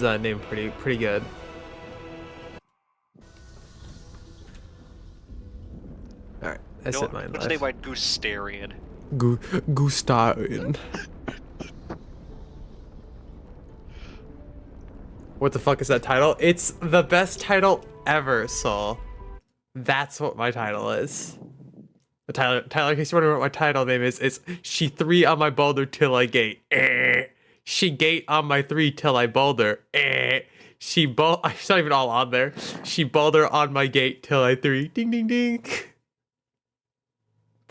name pretty good. All right, I set mine What's the name live. by Gustarian? Gustarian. What the fuck is that title? It's the best title ever, Soul. That's what my title is. Tyler, in case you're wondering what my title name is, it's She 3 on my boulder till I gate. She gate on my 3 till I boulder. It's not even all on there. She boulder on my gate till I 3. Ding ding ding.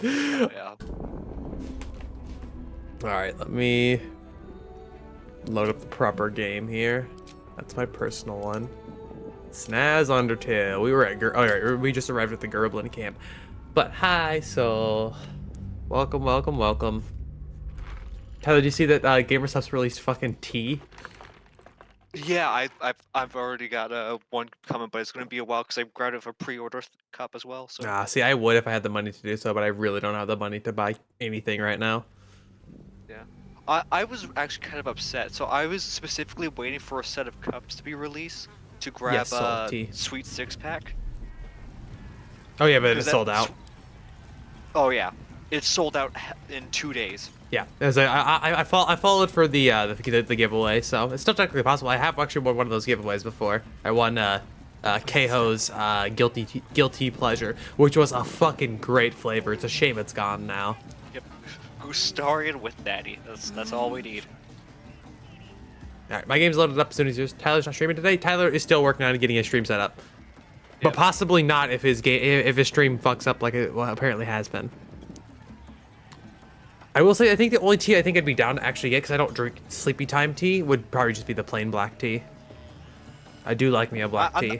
Oh, yeah. Alright, let me load up the proper game here. That's my personal one. Snaz Undertale. We were at we just arrived at the Gerblin camp. But hi, so welcome. Tyler, did you see that GamerStop's released fucking tea? Yeah, I've already got one coming, but it's gonna be a while because I grabbed it for pre-order cup as well. So See, I would if I had the money to do so, but I really don't have the money to buy anything right now. yeah, I was actually kind of upset. So I was specifically waiting for a set of cups to be released to grab Yes, soul tea. Sweet Six Pack. Oh yeah, but Because it's sold out. Oh yeah, it's sold out in 2 days. Yeah, as I followed for the giveaway, so it's still technically possible. I have actually won one of those giveaways before. I won Keiho's guilty pleasure, which was a fucking great flavor. It's a shame it's gone now. Yep, Gustarian with Daddy. That's all we need. All right, my game's loaded up as soon as yours. Tyler's not streaming today. Tyler is still working on getting his stream set up, but possibly not if his stream fucks up like it apparently has been. I will say, I think the only tea I think I'd be down to actually get, because I don't drink sleepy time tea, would probably just be the plain black tea. I do like me a black tea.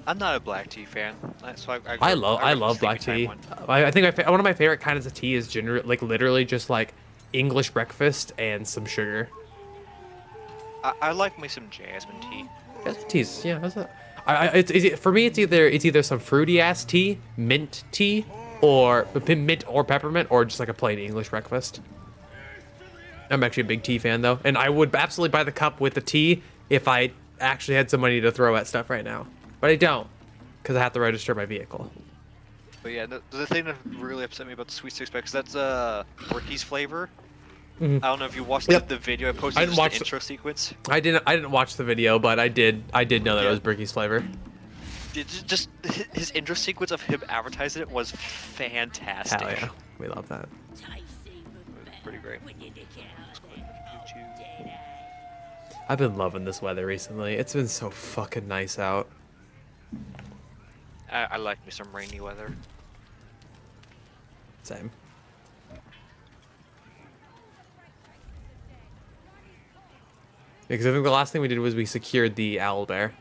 I'm not a black tea fan, so I love black tea. I think one of my favorite kinds of tea is literally just like English breakfast and some sugar. I like me some jasmine tea. Jasmine teas, yeah. For me, it's either some fruity ass tea, mint tea, or mint or peppermint, or just like a plain English breakfast. I'm actually a big tea fan though, and I would absolutely buy the cup with the tea if I actually had some money to throw at stuff right now, but I don't, because I have to register my vehicle. But yeah, the thing that really upset me about the Sweet Six Pack is that's Ricky's flavor. Mm-hmm. I don't know if you watched the video I posted. I didn't watch the intro sequence. I didn't watch the video, but I did know that it was Bricky's flavor. Just his intro sequence of him advertising it was fantastic. Hell yeah, we love that. Pretty great. I've been loving this weather recently. It's been so fucking nice out. I like me some rainy weather. Same. Because I think the last thing we did was we secured the owlbear.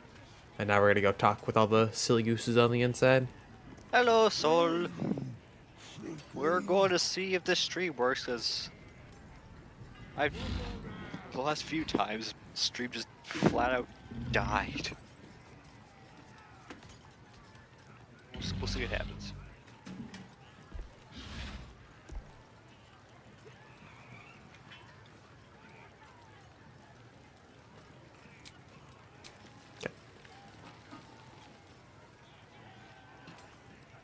And now we're gonna go talk with all the silly gooses on the inside. Hello, Sol. We're going to see if this stream works, because the last few times, stream just flat out died. We'll see what happens.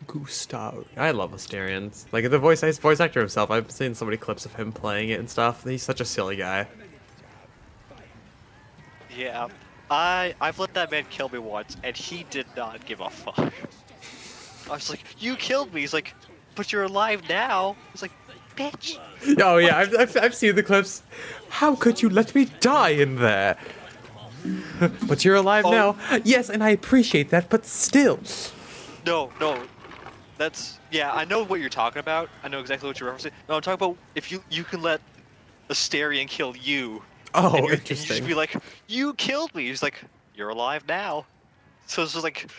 Gustav. I love Asterians. Like the voice actor himself. I've seen so many clips of him playing it and stuff. He's such a silly guy. Yeah, I've let that man kill me once, and he did not give a fuck. I was like, "You killed me." He's like, "But you're alive now." He's like, "Bitch." Oh yeah, I've seen the clips. How could you let me die in there? But you're alive now. Yes, and I appreciate that, but still. No. Yeah, I know what you're talking about. I know exactly what you're referencing. No, I'm talking about if you can let Asterion kill you. Oh, and interesting. you just be like, "You killed me." He's like, "You're alive now." So it's just like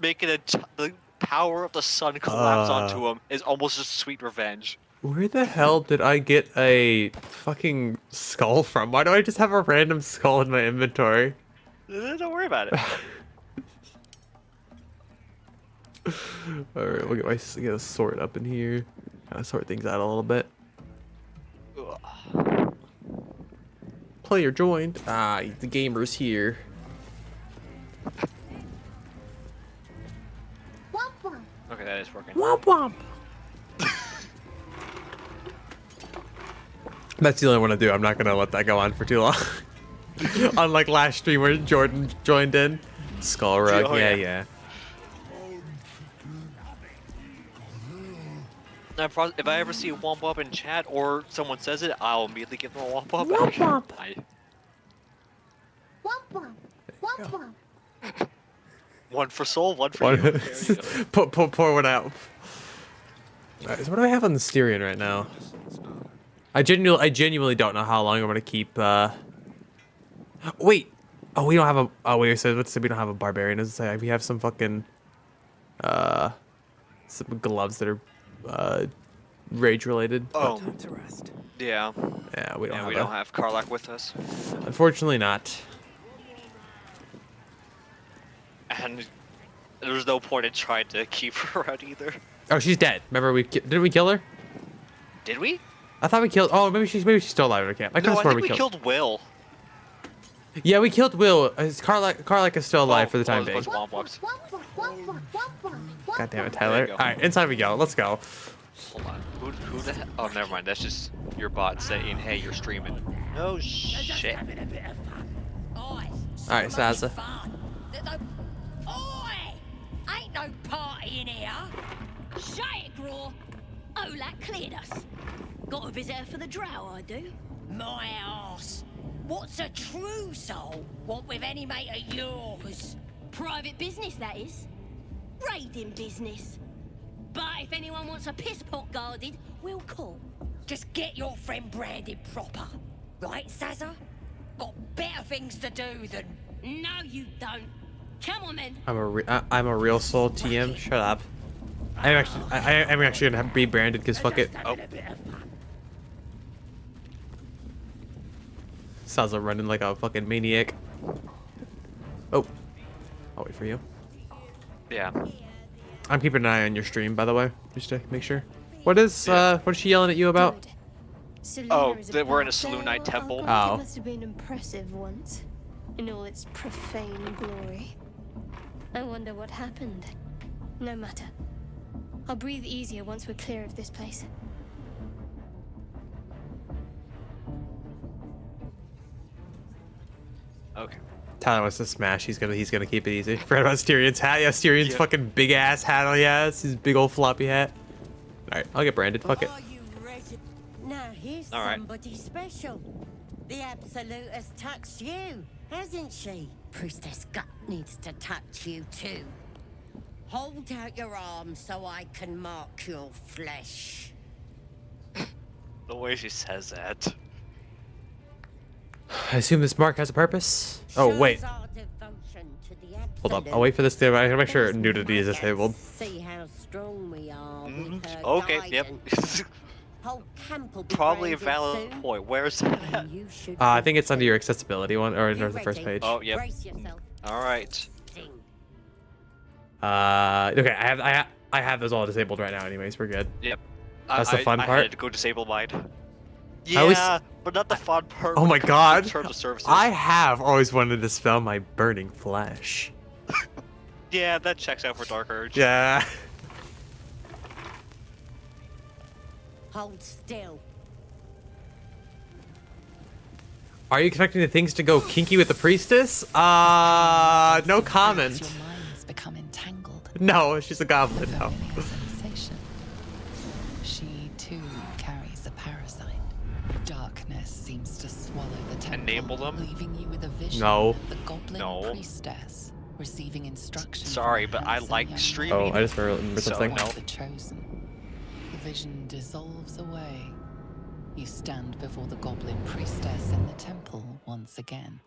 making the power of the sun collapse onto him is almost just sweet revenge. Where the hell did I get a fucking skull from? Why do I just have a random skull in my inventory? Don't worry about it. Alright, we'll get a sort up in here. Kind of sort things out a little bit. Player joined. Ah, the gamer's here. Okay, that is working. Womp womp. That's the only one to do. I'm not gonna let that go on for too long. Unlike last stream where Jordan joined in. Skull rug, Oh, yeah, yeah. yeah. If I ever see a womp womp in chat or someone says it, I'll immediately give them a womp womp. Womp womp. One for soul, one for you. There you go. Pour one out. Alright, so what do I have on the Styrian right now? I genuinely don't know how long I'm gonna keep. Wait. Oh, we don't have a. Oh, wait. So let's say we don't have a barbarian. Does it say we have some fucking some gloves that are rage related? Oh, Time to rest. yeah. Yeah, we don't Yeah, have. we don't have Karlak with us. Unfortunately, not. And there's no point in trying to keep her around either. Oh, she's dead. Remember didn't we kill her? Did we? I thought we killed. Oh, maybe she's still alive in her camp. I could No, have I sworn think we we killed. killed Will. Yeah, we killed Will. Karlak is still alive for the time being. Those womp womps. God damn it, There you Tyler. go. All right, inside we go. Let's go. Hold on. Who the hell? Oh, never mind. That's just your bot saying, "Hey, you're streaming." No shit. All right, Saza. Oi! Ain't no party in here. Shut it, Graw. Olak cleared us. Got a visitor for the drow, I do. My arse. What's a true soul want with any mate of yours? Private business, that is. Raiding business. But if anyone wants a piss pot guarded, we'll call. Just get your friend branded proper. Right, Sazza? Got better things to do than... No, you don't. Come on, then. I'm a real soul TM. Shut up. I'm actually gonna be branded because fuck it. Oh, Saza running like a fucking maniac. Oh, I'll wait for you. yeah. I'm keeping an eye on your stream, by the way, just to make sure. What is she yelling at you about? Oh, that we're in a Selûnite temple. Oh. It must have been impressive once, in all its profane glory. I wonder what happened. No matter. I'll breathe easier once we're clear of this place. Okay. Tyler wants to smash. He's gonna keep it easy. Forgot about Styrion's hat. Yeah, Styrion's fucking big ass hat he has. His big old floppy hat. All right, I'll get branded. Fuck it. Are you ready? Now here's All right. somebody special. The Absolute has touched you, hasn't she? Priestess Gut needs to touch you too. Hold out your arm so I can mark your flesh. The way she says that. I assume this mark has a purpose. Oh wait, Shows our devotion to the hold up. Absolute. I'll wait for this to. I gotta make sure nudity is disabled. See how strong we are with her Okay, yep. guidance. Whole camp will be Probably a branded valid soon, point. Where's that at? and you should I be think it's under too. your accessibility one, or You the first ready? page. Oh, yep. Brace yourself. Alright. Sing. Okay, I have those all disabled right now. Anyways, we're good. Yep. That's the fun I part? had to go disable mine. I always- Yeah, but not the fun part. Oh when my it comes to God. terms of services. I have always wanted to spell my burning flesh. Yeah, that checks out for Dark Urge. Yeah. Hold still. Are you expecting the things to go kinky with the priestess? No comment. Your minds become entangled. No, she's a goblin now. Familiar sensation. She too carries a parasite. Darkness seems to swallow the temple, Enable them? leaving you with a vision No. of the goblin No. priestess receiving instructions. Sorry, from but I handsome like young streaming. Oh, I just remembered So, something. no. The chosen. The vision dissolves away. You stand before the goblin priestess in the temple once again.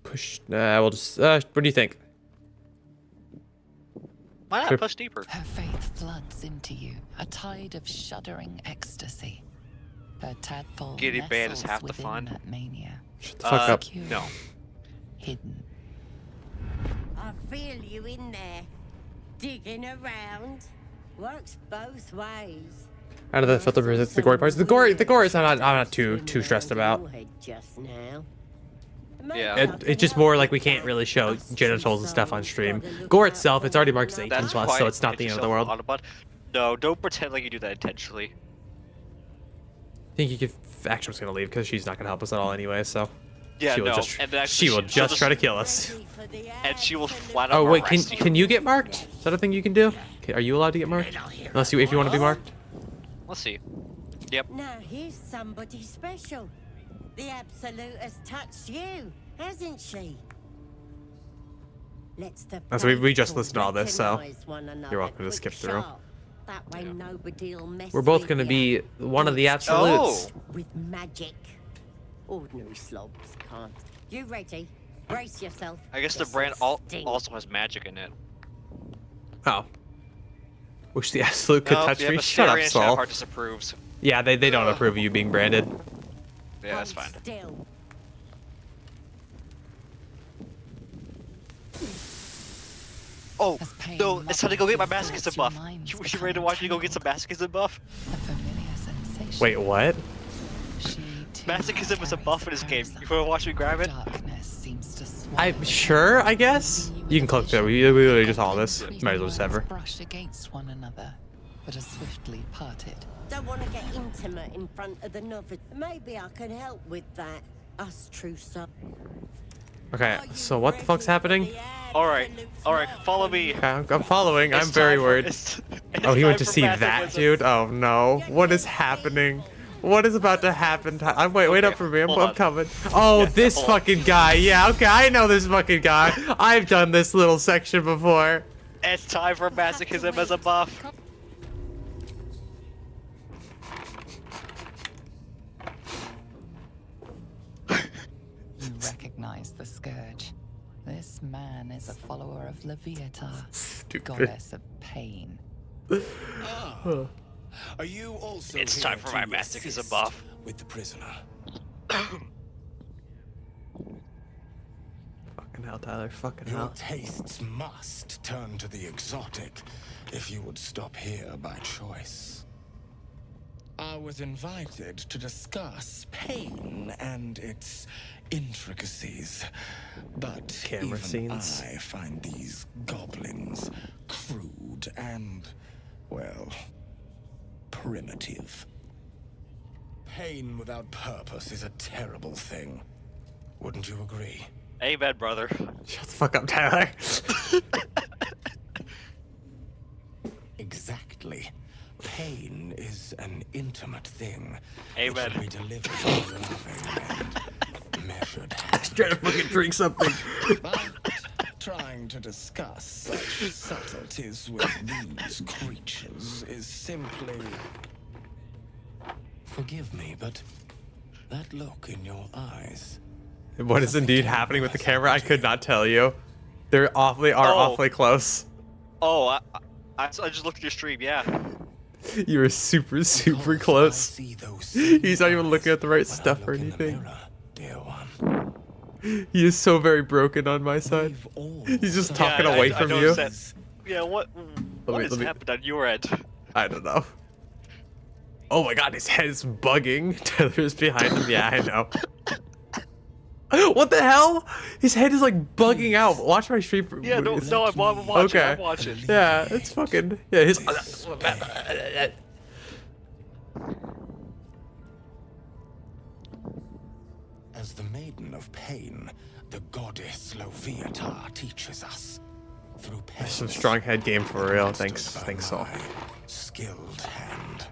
Push. We'll just. What do you think? Why Sure. not push deeper? Her faith floods into you, a tide of shuddering ecstasy. Her tadpole Getting bad is nestles half the within fun. that mania, Shut the fuck up. secure, No. hidden. I feel you in there. Digging around. Works both ways. Out of the filter, the gory parts. The gore is I'm not too stressed about. Yeah. It's just more like we can't really show genitals and stuff on stream. Gore itself, it's already marked as 18 That's plus, why so it's not the end of the world. Autobot. No, don't pretend like you do that intentionally. I think you could. Actually, I'm just gonna leave because she's not gonna help us at all anyway. So Yeah, she will no. just And then actually she will she'll just try to kill us. And she will flat out Oh wait, arrest you. can you get marked? Is that a thing you can do? Okay, are you allowed to get marked? Unless if you want to be marked. Let's see. Yep. Now here's somebody special. The Absolute has touched you, hasn't she? Let's the So we just faithful listened to all this, so recognise one another you're welcome to quick skip through. sharp. That way nobody'll mess We're both with gonna ya. be one of the And absolutes. with magic. Ordinary slobs can't. You ready? Brace yourself. I guess the This brand will sting. also has magic in it. Oh. Wish the absolute could Nope, touch yeah, me. but Shut up, Stereo and Saul. Shadowheart disapproves. Yeah, they don't approve of you being branded. Yeah, that's Hold fine. Still. Oh, As pain no, it's time to go get my muddles masochism your buff. minds You become ready to watch me go get some masochism buff? A familiar sensation. Wait, what? She too Masochism is a carries buff the in this game. poison. You wanna watch me grab it? Darkness seems to swallow I'm sure, I guess. You can click there. We literally just all this. Might as well just have her. Brush against one another, but are swiftly parted. Don't want to get intimate in front of the novice. Maybe I can help with that. Us true son. Okay, so what the fuck's happening? Alright, follow me. Okay, I'm following. I'm It's very time for- worried. it's Oh, he time went to for see massive that, wisdom. dude? Oh no. What is happening? What is about to happen? I'm wait Okay, up for me. I'm hold on. coming. Oh, Yeah, this hold on. fucking guy. Yeah, okay, I know this fucking guy. I've done this little section before. It's time for masochism as a buff. You recognize the scourge. This man is a follower of Leviatha, Stupid. goddess of pain. Are you also It's here time for to my masochism assist buff. with the prisoner? Fucking hell, Tyler. Fucking Your hell. tastes must turn to the exotic if you would stop here by choice. I was invited to discuss pain and its intricacies, but Camera even scenes. I find these goblins crude and, well, primitive. Pain without purpose is a terrible thing. Wouldn't you agree? Amen, brother. Shut the fuck up, Tyler. Exactly. Pain is an intimate thing. Amen. It should be delivered in a loving and measured Trying to fucking drink something. But trying to discuss such subtleties with these creatures is simply... Forgive me, but that look in your eyes... What is indeed happening with the camera, I could not tell you. They're awfully close. Oh, I just looked at your stream, yeah. You were super Because I close. see those He's not even same looking at the right eyes when I stuff or look in the anything. mirror, dear one. He is so very broken on my side. We've all He's just suffered talking Yeah, away I from you. noticed that. Yeah, what me- has let me- happened on your end? I don't know. Oh my god, his head is bugging. Taylor's behind him. Yeah, I know. What the hell? His head is like bugging out. Watch my stream. Yeah, no, it's- I'm watching. Okay. I'm watching. Yeah, it's fucking. Yeah, his. As the Maiden of Pain, the goddess Loviatar teaches us. Through pain, Some strong head game for real. understood Thanks, by thanks, Saul. my skilled hand.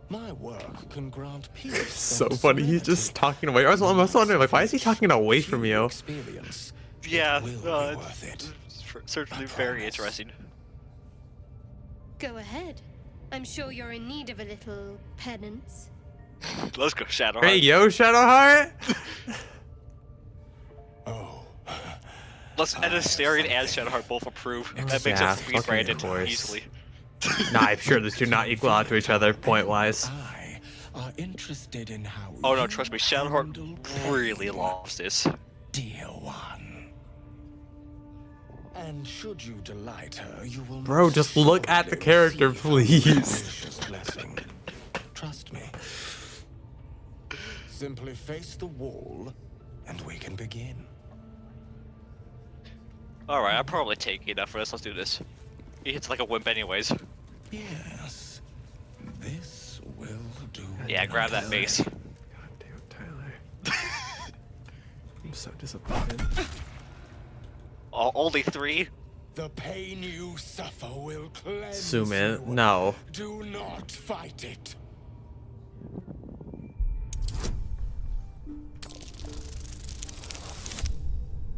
My work can grant peace. So and funny. He's just serenity. talking away. I'm also wondering, like, why is he talking away from you? Experience. Yeah, It will be it's worth it. certainly I very promise. interesting. Go ahead. I'm sure you're in need of a little penance. Let's go, Shadowheart. Hey, yo, Shadowheart. Oh, Let's and Asterion and Shadowheart both approve. That makes Yeah, us three fucking branded course. easily. Nah, I'm sure these two not equal out to each other point wise. I are interested in how. Oh no, you trust me, Shadowheart handle really pain, lost this. dear one. And should you delight her, you will. Bro, just look at the character, please. Gracious blessing. Trust me. Simply face the wall, and we can begin. Alright, I'm probably taking enough for this. Let's do this. He hits like a wimp anyways. Yes, this will do. Yeah, grab that base. God damn it, Tyler. I'm so disappointed. Only 3? The pain you suffer will cleanse Zoom in. you. No. Do not fight it.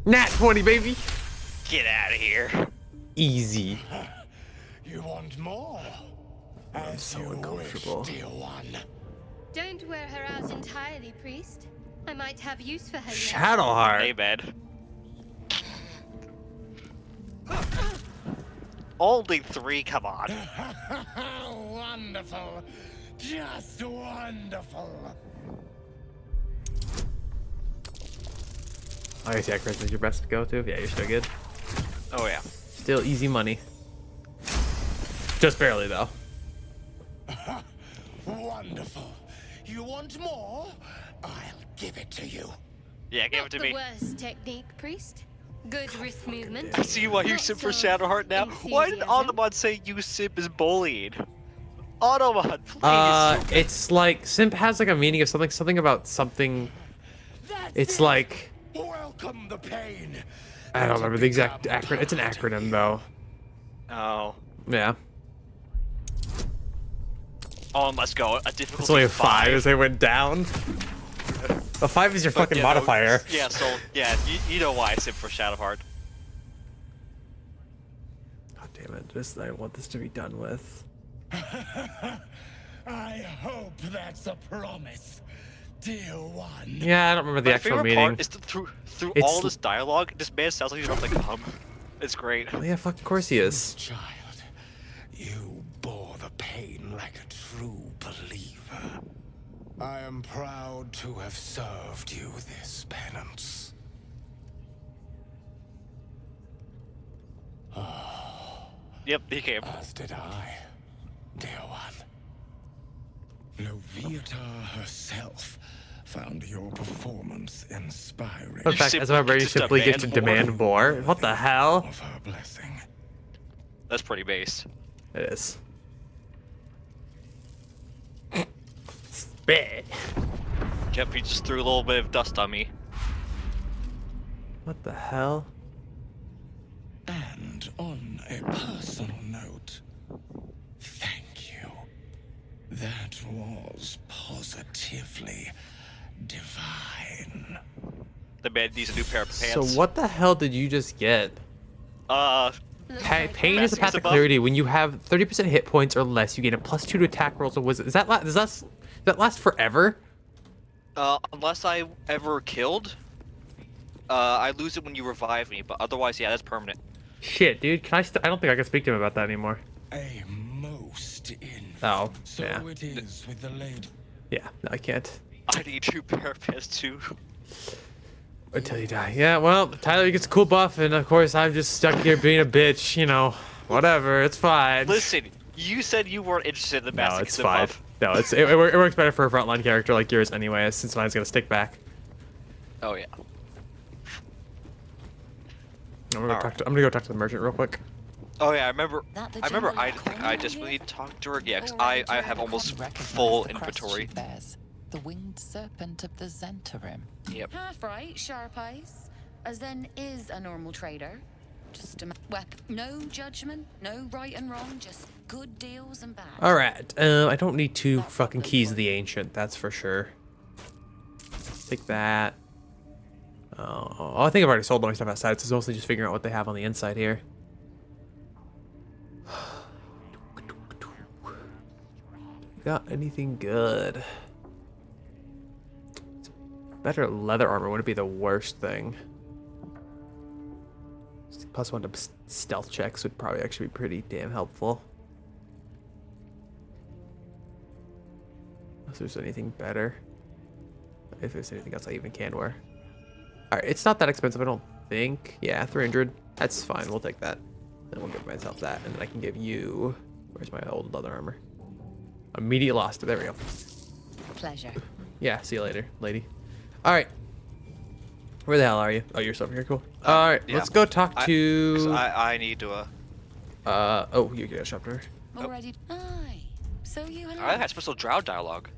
Nat 20, baby. Get out of here. Easy. You want more? I'm so uncomfortable. Wish, dear one. Don't wear her out entirely, priest. I might have use for her yet. Shadowheart. Hey, man. Only 3, come on. Wonderful. Just wonderful. I guess, yeah, Chris is your best to go to. Yeah, you're still good. Oh, yeah. Still easy money. Just barely, though. Wonderful. You want more? I'll give it to you. Yeah, give it Not to the me. worst technique, priest. Good wrist movement. I see why you Lots simp for of Shadowheart now. Why did enthusiasm. Automod say you simp is bullied? Automod, please. It's like simp has like a meaning of something about something. It's like Welcome the pain. I don't remember the exact acronym. It's an acronym though. Oh. Yeah. Oh, and let's go. A difficulty It's only a 5 5 as they went down. A 5 is your But, fucking you know, modifier. yeah, so, yeah, you know why I simp for Shadowheart. God damn it! I want this to be done with. I hope that's a promise, dear one. Yeah, I don't remember the My actual favorite meaning. part is through It's- all this dialogue, this man sounds like he's about to come. It's great. Oh, yeah, fuck, of course he is. Child, you bore the pain like a true believer. I am proud to have served you this penance. Yep, he came. As did I, dear one. Loviatar herself found your performance inspiring. In fact, as a member, you simply get to demand more. What the hell? Of her blessing. That's pretty based. It is. Spit. Yep, he just threw a little bit of dust on me. What the hell? And on a personal note, thank you. That was positively divine. The man needs a new pair of So pants. what the hell did you just get? Pain is a path to clarity. When you have 30% hit points or less, you gain a +2 to attack rolls of wisdom. Does that last forever? Unless I ever killed, I lose it when you revive me, but otherwise, yeah, that's permanent. Shit, dude. Can I don't think I can speak to him about that anymore. A most in. Oh, So yeah. it is with the lady. Yeah, no, I can't. I need a new pair of pants too. Until you die. Yeah, well, Tyler gets a cool buff, and of course I'm just stuck here being a bitch, you know. Whatever, it's fine. Listen, you said you weren't interested in the No, it's masochism fine. buff. No, it works better for a frontline character like yours anyway, since mine's gonna stick back. Oh yeah. I'm gonna go talk to the merchant real quick. Oh yeah, I remember. That the I remember. general I think I just really talked to her. Yeah, 'cause Already I have Jericho almost recognized full the crest inventory. she bears, the winged serpent of the Zentarim. Yep. Half right, sharp eyes. As then is a normal trader. Just a weapon. No judgment, no right and wrong, just good deals and bad. All right. I don't need 2 fucking keys of the ancient. That's for sure. Take that. Oh, I think I've already sold all my stuff outside. So it's mostly just figuring out what they have on the inside here. Got anything good? Better leather armor wouldn't be the worst thing. +1 to stealth checks would probably actually be pretty damn helpful. If there's anything better. If there's anything else I even can wear. Alright, it's not that expensive, I don't think. Yeah, 300. That's fine. We'll take that. Then we'll give myself that, and then I can give you. Where's my old leather armor? Immediate lost it. There we go. Pleasure. Yeah. See you later, lady. All right. Where the hell are you? Oh, you're still over here. Cool. All right. Yeah. Let's go talk 'Cause to. I need to. Oh, you get a shopper. Already. Aye. So you and I had special drow dialogue.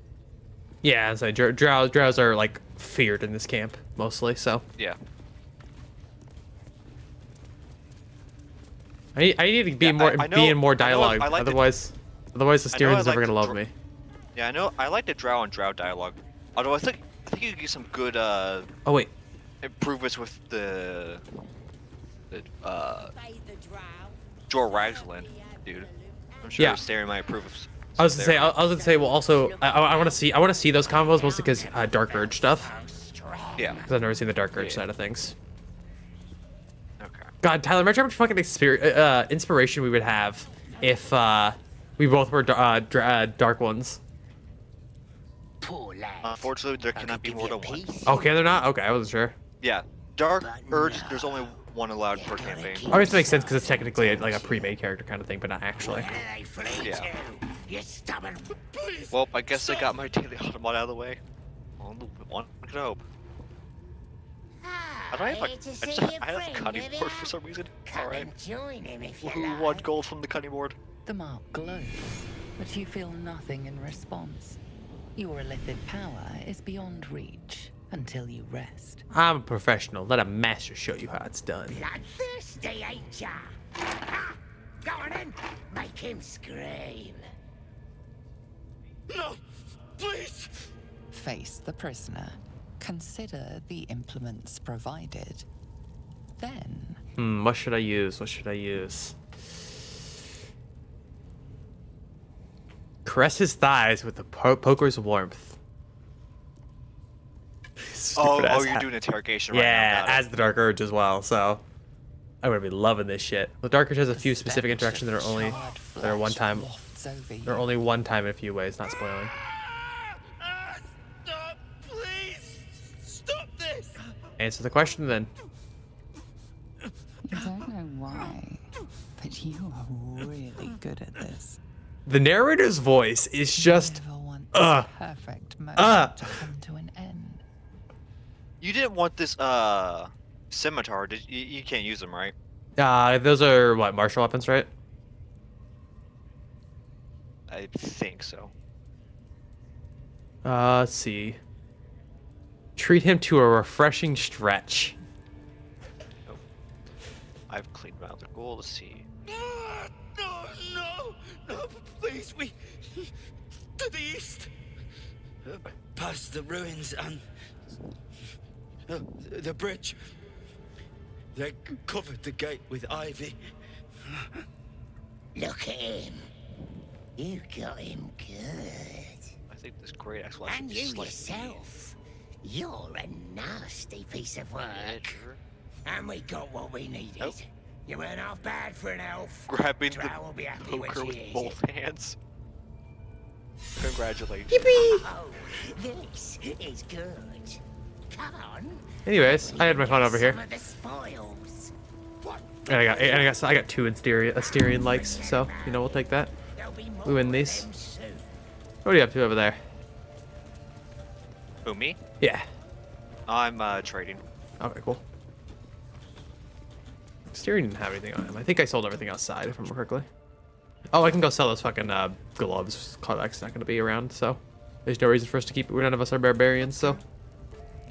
Yeah, so drows are like feared in this camp mostly. So Yeah. I need to be Yeah, more I know- be in more I know dialogue. I like the- Otherwise the I know I Styrian's never like gonna the love me. Yeah, I know. I like the drow and drow dialogue. Although I think you could get some good Oh wait. improvements with the Bathe the drow. Jor Ragsland, dude. I'm sure Yeah. Styrian might approve of. I was gonna say. Well, also, I want to see those combos mostly because Dark Urge stuff. Yeah. Because I've never seen the Dark Urge Yeah. side of things. Okay. God, Tyler, imagine how much fucking inspiration we would have if we both were Dark ones. Poor lad. Unfortunately, there I cannot could be give more you than one. peace. Okay, they're not. Okay, I wasn't sure. Yeah. Dark But Urge. no. There's only one allowed per You're gonna campaign. keep I guess it makes sense because it's technically like a pre-made character kind of thing, but not actually. Where do they flee Yeah. to? You stubborn. Please. Well, I guess I got my daily automat out of the way. One could hope. I don't have like I have a cutting board for some reason. Come Alright. and join him if you Woohoo, like. 1 gold from the cutting board. The mark glows, but you feel nothing in response. Your illithid power is beyond reach until you rest. I'm a professional. Let a master show you how it's done. Bloodthirsty, ain't ya? Ha! Go on in. Make him scream. No! Please! Face the prisoner. Consider the implements provided. Then, What should I use? What should I use? Caress his thighs with the poker's warmth. Stupid ass You're hat. doing interrogation right Yeah, now. got it. as the Dark Urge as well. So I'm gonna be loving this shit. The Dark Urge has a the few specific stench interactions that of are only charred that are one flesh time. wafts over you. They're only one time in a few ways. Not spoiling. Stop! Please! Stop this! Answer the question then. You don't know why, but you are really good at this. The narrator's voice is just. Never want Ugh. the perfect moment Ugh. to come to an end. You didn't want this scimitar. Did you can't use them, right? Those are what, martial weapons, right? I think so. Let's see. Treat him to a refreshing stretch. I've cleaned out the goal. Let's see. No, please, we... To the east. Past the ruins and... the bridge. They covered the gate with ivy. Look at him. You got him good. I think this great axe will actually And be you slightly yourself. You're a nasty piece of work. better. And we got what we needed. Nope. You weren't half bad for an elf. Grabbing Drow will be the happy when poker she with hears both hands. Congratulations. Oh, this is good. Come on. Anyways, I had my phone over here. Some of the spoils. And I got two Styrian likes, so you know we'll take that. There'll be more We win of these. them soon. What are you up to over there? Who, me? Yeah. I'm trading. Okay, cool. Styrian didn't have anything on him. I think I sold everything outside, if I remember correctly. Oh, I can go sell those fucking gloves. Kodak's not gonna be around, so there's no reason for us to keep it. None of us are barbarians, so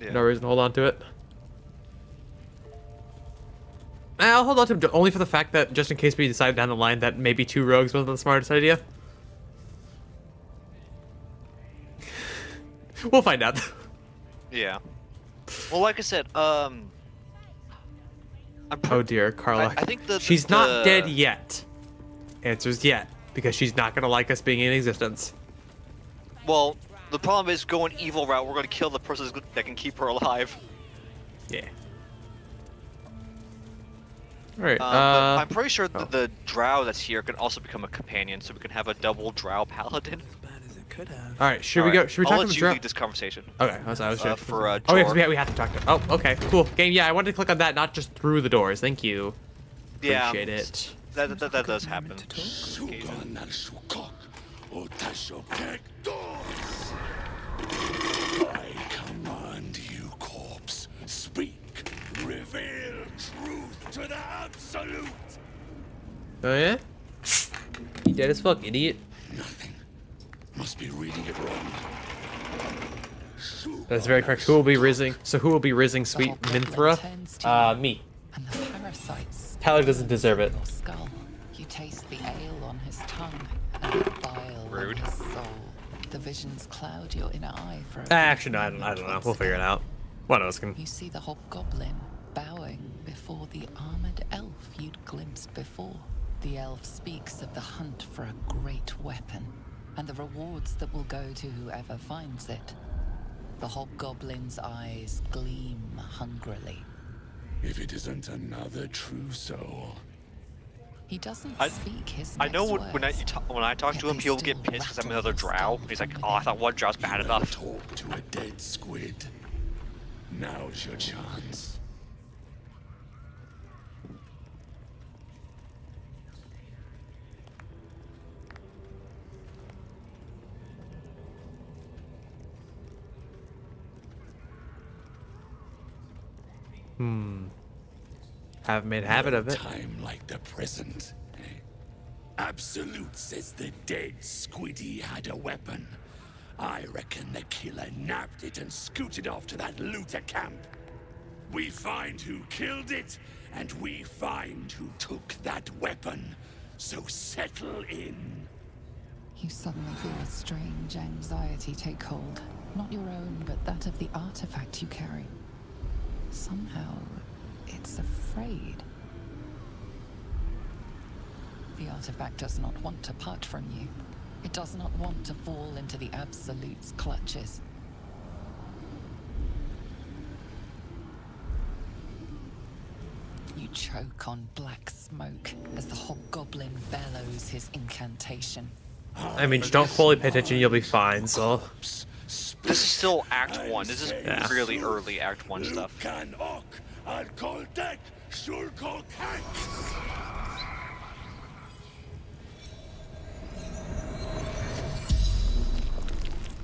Yeah. no reason to hold on to it. I'll hold on to him only for the fact that just in case we decide down the line that maybe 2 rogues wasn't the smartest idea. We'll find out. Yeah. Well, like I said, I'm Oh dear, Carla. I think she's not dead yet. Answers yet, because she's not gonna like us being in existence. Well, the problem is going evil route. We're gonna kill the person that can keep her alive. Yeah. All right. But I'm pretty sure the drow that's here can also become a companion, so we can have a double drow paladin. all right. Should we go? Should we I'll talk to let the you drow? lead this conversation. Okay. I was just for oh yeah, 'cause Jor. we have to talk to. Oh, okay. Cool. Game. Yeah, I wanted to click on that, not just through the doors. Thank you. Yeah, Appreciate it. that does happen. To talk. Occasionally. I command you, corpse. Speak. Reveal truth to the absolute. Oh yeah? You dead as fuck, idiot. Nothing. Must be reading it wrong. That's very correct. Who will be rizzing? So who will be rizzing sweet hobgoblin Minthra? turns to you, Me. And the parasites. Tyler doesn't deserve it. Your skull. You taste the ale on his tongue and the bile Rude. on his soul. The visions cloud your inner eye for a Actually, no, brief I don't moment know. once We'll figure it again. out. One of us can. You see the hobgoblin bowing before the armored elf you'd glimpsed before. The elf speaks of the hunt for a great weapon and the rewards that will go to whoever finds it. The hobgoblin's eyes gleam hungrily. If it isn't another true soul. He doesn't I- speak his I know next when I words, when I talk yet to him, they he'll get still pissed because I'm rattle another his drow. skull He's like, from oh, I within. thought one drow's bad You enough. talk to a dead squid. Now's your chance. Haven't made a habit of it. Time like the present. Eh? Absolute says the dead squiddy had a weapon. I reckon the killer nabbed it and scooted off to that looter camp. We find who killed it, and we find who took that weapon. So settle in. You suddenly feel a strange anxiety take hold. Not your own, but that of the artifact you carry. Somehow, it's afraid. The artifact does not want to part from you. It does not want to fall into the Absolute's clutches. You choke on black smoke as the hobgoblin bellows his incantation. I mean, just don't fully pay attention, you'll be fine, so. This is still Act 1. This is Yeah. really early Act 1 stuff. Lukan ok, alkol dek, shulkol kank.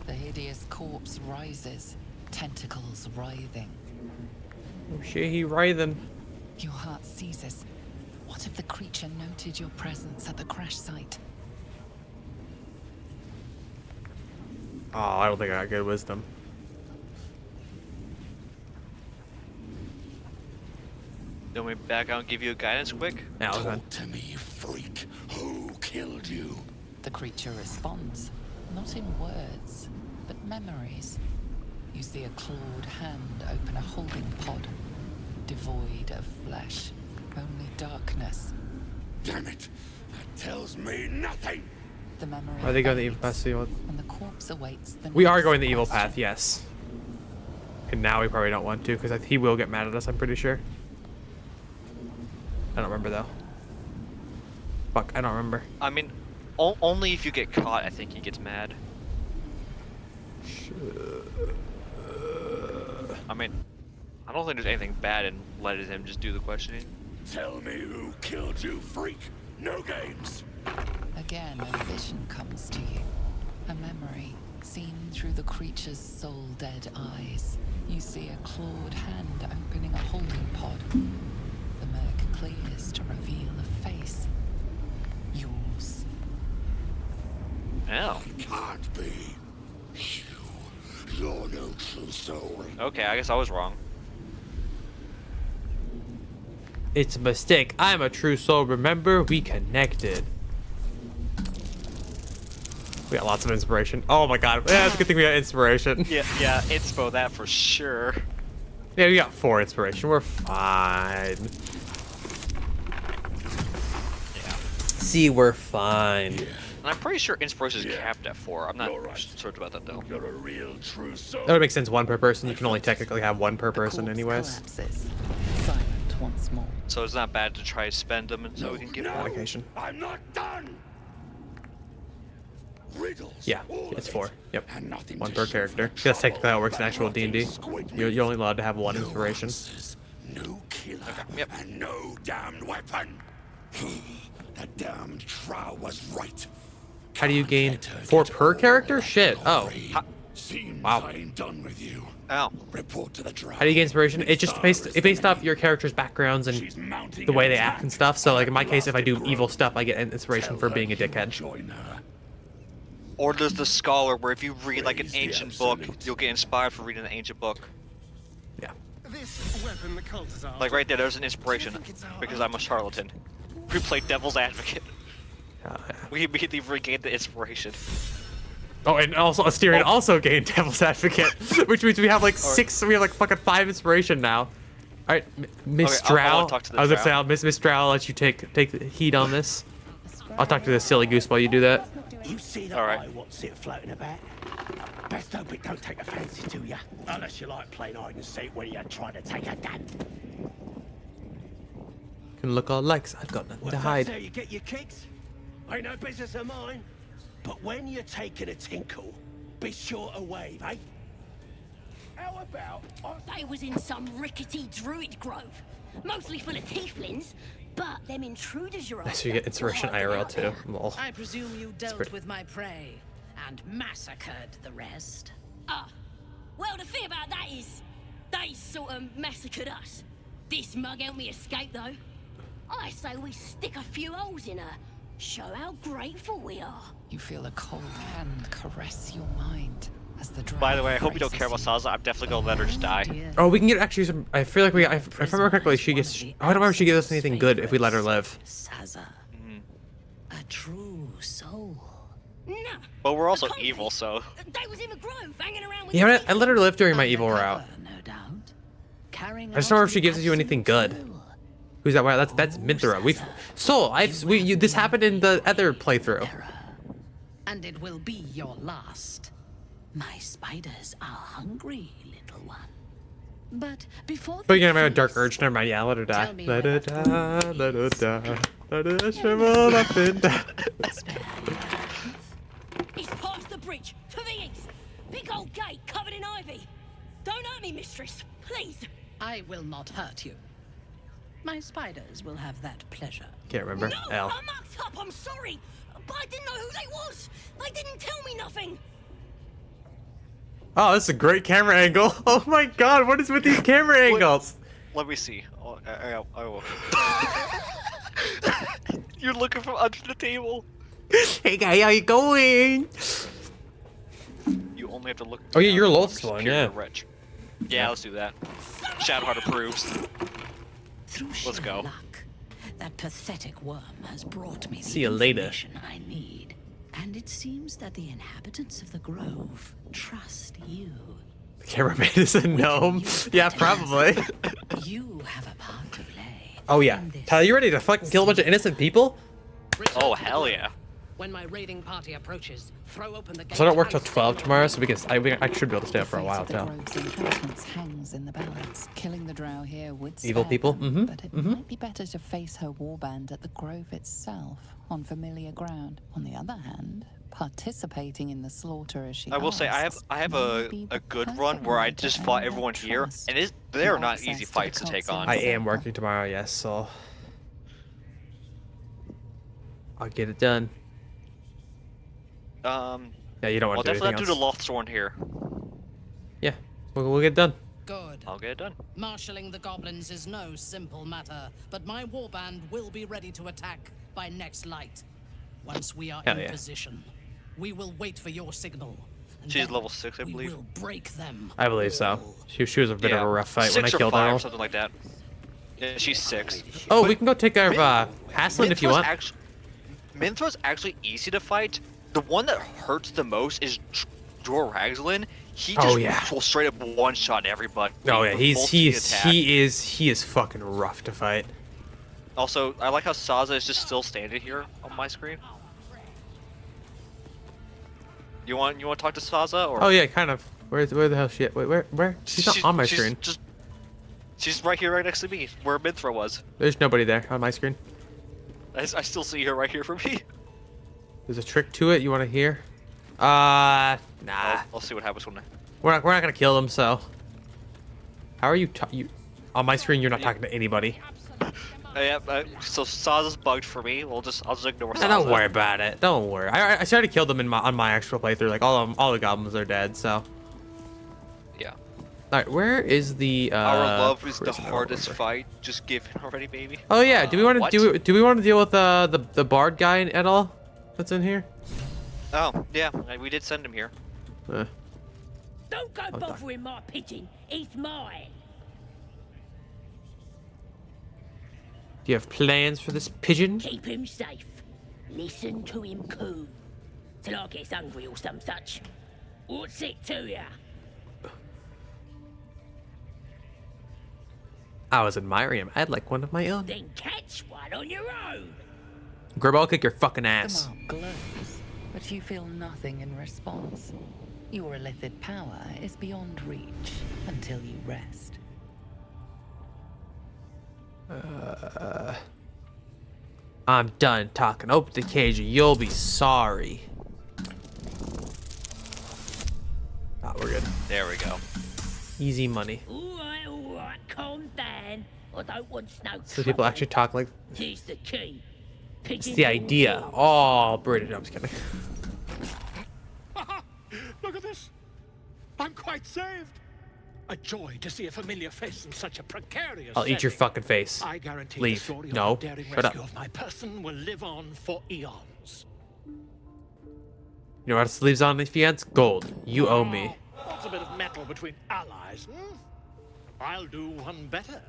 The hideous corpse rises, tentacles writhing. Oh shit, he writhing. Your heart seizes. What if the creature noted your presence at the crash site? Oh, I don't think I got good wisdom. Then we back out and give you a guidance quick. Yeah, I was fine. Talk to me, freak. Who killed you? The creature responds, not in words, but memories. You see a clawed hand open a holding pod, devoid of flesh, only darkness. Damn it! That tells me nothing! The memory Are they going the evil fades, path? and the corpse awaits the We are next going the evil question. path, yes. And now we probably don't want to, because he will get mad at us, I'm pretty sure. I don't remember, though. Fuck, I don't remember. I mean, only if you get caught, I think he gets mad. I mean, I don't think there's anything bad in letting him just do the questioning. Tell me who killed you, freak! No games! Again, a vision comes to you. A memory, seen through the creature's soul-dead eyes. You see a clawed hand opening a holding pod. The murk clears to reveal a face. Yours. Oh. Can't be. You're no true soul. Okay, I guess I was wrong. It's a mistake. I'm a true soul. Remember, we connected. We got lots of inspiration. Oh my god. Yeah, it's a good thing we got inspiration. Yeah, inspo that for sure. Yeah, we got 4 inspiration. We're fine. Yeah. See, we're fine. And I'm pretty sure inspiration is Yeah. capped at 4. I'm not You're right. certain about that though. You're a real true soul. That would make sense, 1 per person. You can only technically have 1 per The person corpse anyways. collapses, silent once more. So it's not bad to try to spend them and so we can get no, more. Allocation. I'm not done! Riddles. Yeah, all it's of 4. it, Yep. and nothing 1 to per show character. for That's technically how it works in trouble actual like D&D. rotting squid You're meat. only allowed to have 1 inspiration. Nuances, No killer Yep. and no damned weapon. The damned Trow was right. How do you Can't gain let her 4 get per all character? that Shit. Oh. glory. Seems Wow. I ain't done with you. Ow. Report to the Drow. How do you get inspiration? It just based off your character's backgrounds and She's mounting the way an they act attack and stuff. So on like in my that case, if I do blasted evil grove. stuff, I get an inspiration Tell for her being a you will dickhead. Join her. Or there's the Scholar, where if you read like an Praise the ancient book, absolute. you'll get inspired for reading an ancient book. Yeah. This weapon the cult is after. Like right there, there's an inspiration, because I'm a charlatan. We played Devil's Advocate. We immediately regained the inspiration. Oh, and also Asterion also gained Devil's Advocate, which means we have like 6. We have like fucking 5 inspiration now. All right, Miss Okay, I Drow. wanna talk to the I was gonna Drow. say, Miss Drow, I'll let you take the heat on this. I'll talk to this silly goose while you do that. You see that Alright. eye what's it floating about? Best hope it don't take a fancy to you. Unless you like playing hide and seek when you're trying to take a dump. Can look all likes. I've got nothing Well, to if hide. that's how you get your kicks, ain't no business of mine. But when you're taking a tinkle, be sure to wave, eh? How about They was in some rickety druid grove, mostly full of tieflings, but them intruders you're So you get inspiration IRL too. Lol. I presume you dealt great. with my prey and massacred the rest. Ah, well, the thing about that is, they sort of massacred us. This mug helped me escape, though. I say we stick a few holes in her, show how grateful we are. You feel a cold hand caress your mind as the By the way, I hope you don't care about embraces Saza. I'm definitely gonna let her just die. Oh, we can get actually some. I feel like if I remember correctly, she gets. I don't remember if she gives us anything good if we let her live. Saza. A true soul. Nah. But we're also Can't evil, be. so. They was in the grove, hanging around with Yeah, the I let her live during my evil route. Undercover, no doubt. Carrying I just don't out know if she the gives you anything good. absolute will. Who's that? Wow, that's Minthra. This happened in the other playthrough. And it will be your last. My spiders are hungry, little one. But before But you're they gonna have a dark feast, urge. Never mind. Yeah, let her die. Tell me Let her whether die. Let her die. Let her shrivel up and die. It's past the bridge, to the east. Big old gate covered in ivy. Don't hurt me, mistress, please. I will not hurt you. My spiders will have that pleasure. Can't remember. No, L. I mucked up, I'm sorry. But I didn't know who they was. They didn't tell me nothing. Oh, this is a great camera angle. Oh my god, what is with these camera angles? Let me see. Oh, I will. You're looking from under the table. Hey guy, how you going? You only have to look. Oh yeah, you're down. lowest one, Superior yeah. Rich. Yeah, let's do that. Shadowheart approves. Through Let's sheer go. luck, that pathetic worm has brought me the See you later. information I need. And it seems that the inhabitants of the grove trust you. The cameraman is a gnome. Yeah, probably. You have a part to play. Oh yeah. in this. Tyler, you ready to fucking kill a bunch of innocent people? Return Oh to the hell grove. yeah. When my raiding party approaches, throw open the gate. So I don't work till and 12 signal tomorrow, me. so I should be able to stay up for a fate while of the too. grove's inhabitants hangs in the balance. Killing the drow here would Evil spare people, them, but it might be better to face her warband at the grove itself, on familiar ground. On the other hand, participating in the slaughter as she I will say I asks have may be a the good perfect run where I way to just earn fought their everyone here, trust. and they're And not access easy to the fights to cult's take on. I inner am circle. working tomorrow, yes, so I'll get it done. Yeah, you don't I'll want to do definitely anything not do the else. Loththorn here. Yeah, we'll get it done. Good. I'll get it done. Marshalling the goblins is no simple matter, but my warband will be ready to attack by next light. Once we are Hell in yeah. position, we will wait for your signal. and She's then level 6, I we believe. will break them. I believe so. She was a bit of a rough fight when I 6 or killed 5 her. or something like that. Yeah, she's 6. Oh, we can go take care of Haslund if you want. Minthra's actually easy to fight. The one that hurts the most is Joragslin. He just Oh, yeah. will straight up one-shot everybody. Oh yeah, with he multi-attack. is fucking rough to fight. Also, I like how Saza is just still standing here on my screen. You want to talk to Saza or? Oh yeah, kind of. Where the hell she at? Wait, where? She's not on my screen. She's right here, right next to me, where Minthra was. There's nobody there on my screen. I still see her right here for me. There's a trick to it. You want to hear? Nah. I'll see what happens when I. We're not gonna kill them. So. How are you? On my screen, you're not talking to anybody. Yeah, so Saz is bugged for me. I'll just ignore Saz. Don't worry about it. Don't worry. I started to kill them on my actual playthrough. Like all the goblins are dead. So. Yeah. All right, where is the? Our love is the prisoner hardest over? fight. Just give it already, baby. Oh yeah. Do we want to what? do we want to deal with the bard guy at all? That's in here. Oh yeah, we did send him here. Don't go bothering my pigeon. He's mine. Do you have plans for this pigeon? Keep him safe. Listen to him coo. Till I gets hungry or some such. What's it to ya? I was admiring him. I'd like one of my own. Then catch one on your own. Grub, I'll kick your fucking ass. The mark glows, but you feel nothing in response. Your illithid power is beyond reach until you rest. I'm done talking. Open the cage or you'll be sorry. Ah, we're good. There we go. Easy money. All right, calm down. I don't want no So people actually talk like. Here's the key. It's the idea. Oh, British. I'm just kidding. Look at this. I'm quite saved. A joy to see a familiar face in such a precarious I'll eat your setting. fucking face. I guarantee Leave. the story No. of the daring Shut up. rescue of my person will live on for eons. You know what else leaves on the fiance? Gold. You owe me. What's a bit of metal between allies, I'll do one better.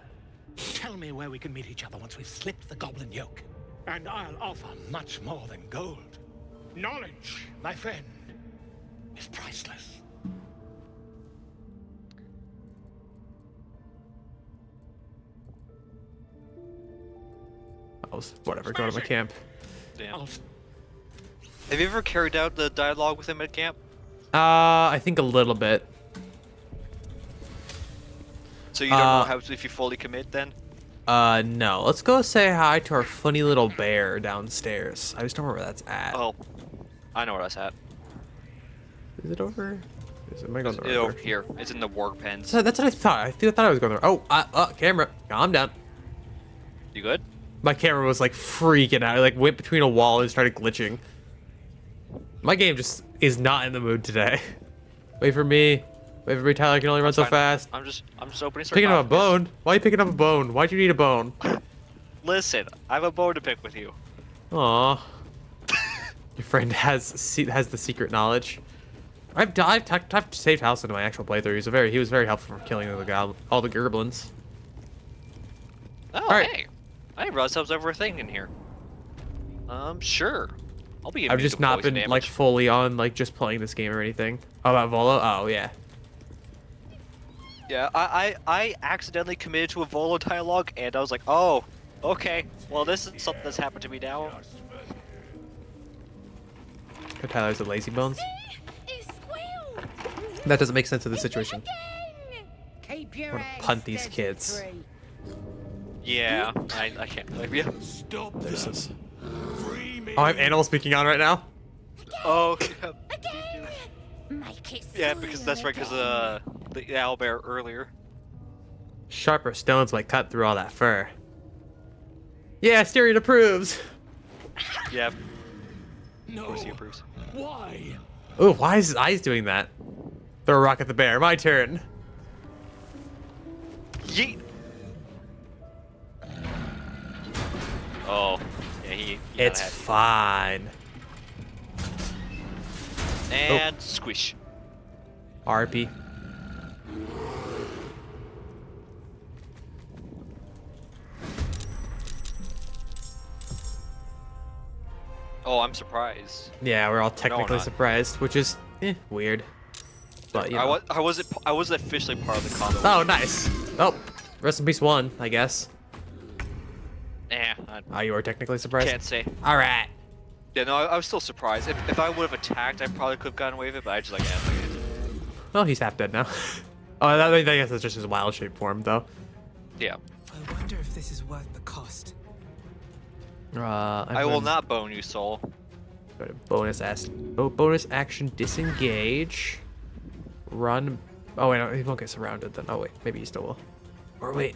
Tell me where we can meet each other once we've slipped the goblin yoke. And I'll offer much more than gold. Knowledge, my friend, is priceless. Whatever. Go to my camp. Damn. Have you ever carried out the dialogue with him at camp? I think a little bit. So you don't know how if you fully commit then? No. Let's go say hi to our funny little bear downstairs. I just don't remember where that's at. Oh, I know where that's at. Is it over? Am I going the right It's over direction? here. It's in the work pens. So that's what I thought. I thought I was going there. Oh, camera. Calm down. You good? My camera was like freaking out. It like went between a wall and started glitching. My game just is not in the mood today. Wait for me. Wait for me, Tyler. I can only run so fast. I'm just opening. Picking up a bone? Why are you picking up a bone? Why'd you need a bone? Listen, I have a bone to pick with you. Aw. Your friend has the secret knowledge. I've saved House in my actual playthrough. He was very helpful for killing all the gerblins. Oh, Alright. hey. I didn't realize that was ever a thing in here. Sure. I'll be. I've just not been damage. like fully on like just playing this game or anything. Oh, about Volo? Oh yeah. Yeah, I accidentally committed to a Volo dialogue, and I was like, oh, okay. Well, this is something that's happened to me now. Oh, Tyler's a lazy bones. It squealed. That doesn't make sense in the situation. Keep your I'm gonna head punt these steady, kids. Tree. Yeah, I can't blame you. Stop There's them. this. Free me. Oh, I have animal speaking on right now. Oh, Make it yeah, because that's right, because the owlbear earlier. Sharper stones might cut through all that fur. Yeah, Styrian approves. Yeah. No. Of course he approves. Why? Oh, why is his eyes doing that? Throw a rock at the bear. My turn. Yeet. Oh, yeah, he It's fine. And squish. RP. Oh, I'm surprised. Yeah, we're all technically not. surprised, which is weird. But you know. I wasn't officially part of the combo. Oh, nice. Oh, rest in peace, one, I guess. Nah, You were technically surprised. can't say. All right. Yeah, no, I was still surprised. If I would have attacked, I probably could have gotten away with it, but I just like, yeah, fuck it. Well, he's half dead now. Oh, I guess that's just his wild shape form, though. Yeah. I wonder if this is worth the cost. I will not bone you, soul. Bonus action disengage. Run. Oh wait, no, he won't get surrounded then. Oh wait, maybe he still will. Or wait.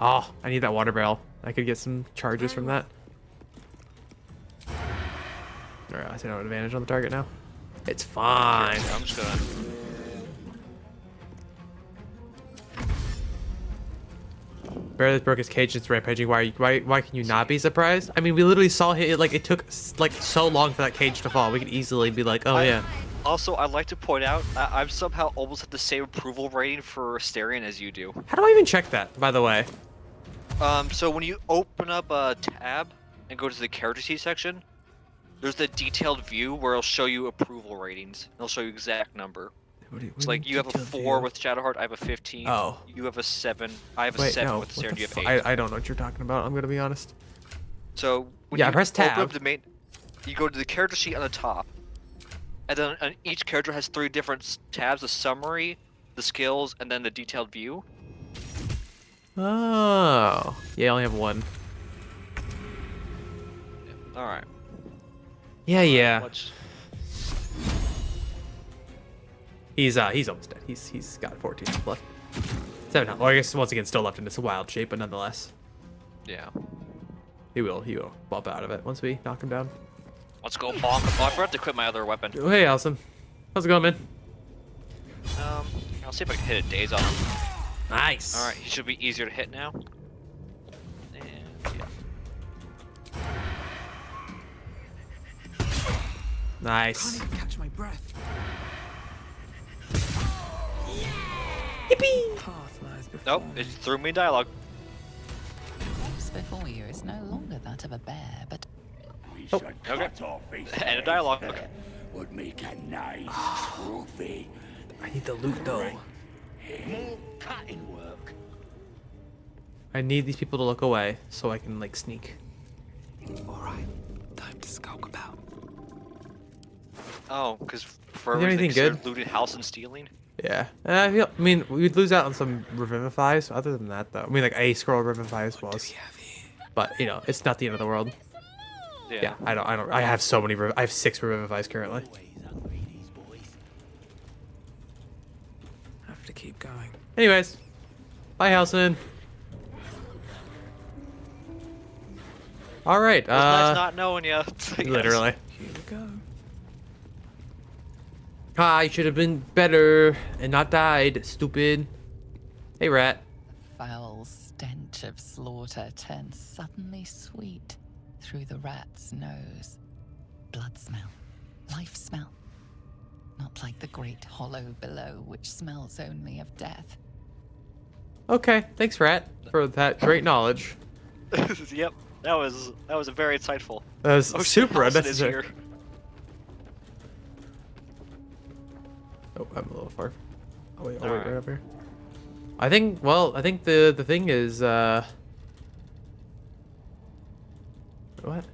Oh, I need that water barrel. I could get some charges from that. Alright, I see no advantage on the target now. It's fine. I'm just gonna. Barely broke his cage. It's rampaging. Why can you not be surprised? I mean, we literally saw it. Like, it took like so long for that cage to fall. We could easily be like, oh yeah. Also, I'd like to point out, I'm somehow almost at the same approval rating for Asterion as you do. How do I even check that, by the way? So when you open up a tab and go to the character sheet section, there's the detailed view where it'll show you approval ratings. It'll show you exact number. It's like you have a 4 with Shadowheart, I have a 15. Oh. You have a 7. I have a Wait, 7 no. with Asterion, you have 8. I don't know what you're talking about. I'm gonna be honest. So when Yeah, you press open tab. up the main, you go to the character sheet on the top, and then each character has 3 different tabs: the summary, the skills, and then the detailed view. Oh. Yeah, I only have one. All right. Yeah. Let's- He's almost dead. He's got 14 left. 7 health. Well, I guess once again still left in this wild shape, but nonetheless. Yeah. He will bump out of it once we knock him down. Let's go bonk. Oh, I forgot to equip my other weapon. Oh, hey, Allison. How's it going, man? I'll see if I can hit a daze on him. Nice. All right, he should be easier to hit now. And yeah. Nice. Can't even catch my breath. Yippee! Path lies before Nope, me. it threw me in dialogue. What's before you is no longer that of a bear, but We Oh. should Okay. cut off his End of head. dialogue. Would make a nice trophy. I need the loot though. More cutting work. I need these people to look away so I can like sneak. Alright, time to skulk about. Oh, because for Is there anything good? looting house and stealing. Yeah. I mean, we'd lose out on some revivifies. Other than that, though, I mean, like a scroll revivifies was. But you know, it's not the end of the world. Yeah. I don't. I have so many. I have 6 revivifies currently. Have to keep going. Anyways, bye, Halson. All right. It's nice not knowing you. Literally. Here we go. I should have been better and not died. Stupid. Hey, rat. foul stench of slaughter turns suddenly sweet through the rat's nose. Blood smell, life smell. Not like the great hollow below, which smells only of death. Okay. Thanks, rat, for that great knowledge. Yep, that was a very insightful. That was Oh, super Halson is unnecessary. here. Oh, I'm a little far. Oh wait, Alright. right up here. I think the thing is what? What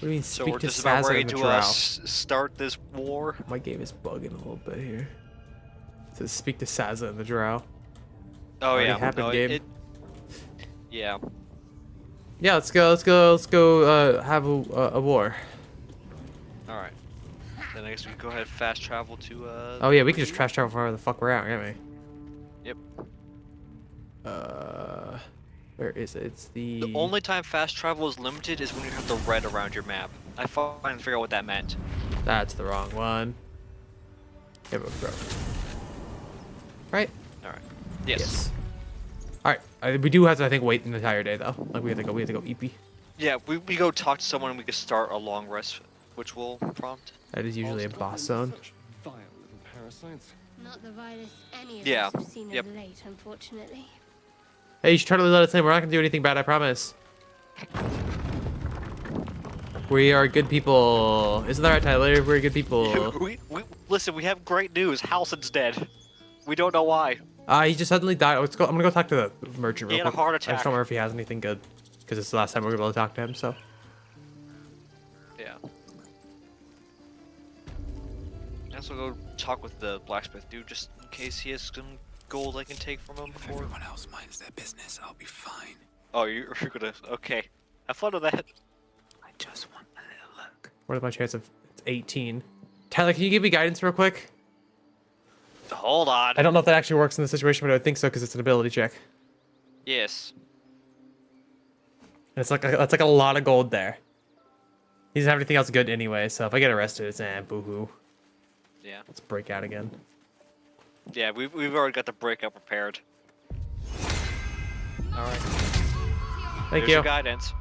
do you mean So speak we're to just about Sazza ready in the to drow? start this war. My game is bugging a little bit here. It says speak to Sazza in the drow. Oh Already yeah, happened, no, game. Yeah. Yeah, let's go have a war. All right. Then I guess we can go ahead and fast travel to. Oh yeah, we can just trash travel wherever the fuck we're at, can't we? Yep. Where is it? It's The only time fast travel is limited is when you have the red around your map. I finally figured out what that meant. That's the wrong one. Yeah, but bro. Right? All right. Yes. All right. We do have to, I think, wait an entire day though. Like we have to go EP. Yeah, we go talk to someone and we can start a long rest, which will prompt. That is usually a boss zone. Vile little parasites. Not the vilest any of Yeah, us have seen yep. of late, unfortunately. Hey, you should totally let us in. We're not gonna do anything bad, I promise. We are good people. Isn't that right, Tyler? We're good people. we listen. We have great news. Halson's dead. We don't know why. He just suddenly died. Let's go. I'm gonna go talk to the merchant real He had a quick. heart I just attack. don't remember if he has anything good, because it's the last time we're gonna be able to talk to him. So. Yeah. I also go talk with the blacksmith dude just in case he has some gold I can take from him If before. everyone else minds their business, I'll be fine. Oh, you're gonna. Okay. Have fun with that. I just want a little look. What is my chance of? It's 18. Tyler, can you give me guidance real quick? Hold on. I don't know if that actually works in this situation, but I would think so because it's an ability check. Yes. And it's like that's like a lot of gold there. He doesn't have anything else good anyway, so if I get arrested, it's boo-hoo. Yeah. Let's break out again. Yeah, we've already got the breakup prepared. All right. Thank Here's you. your guidance.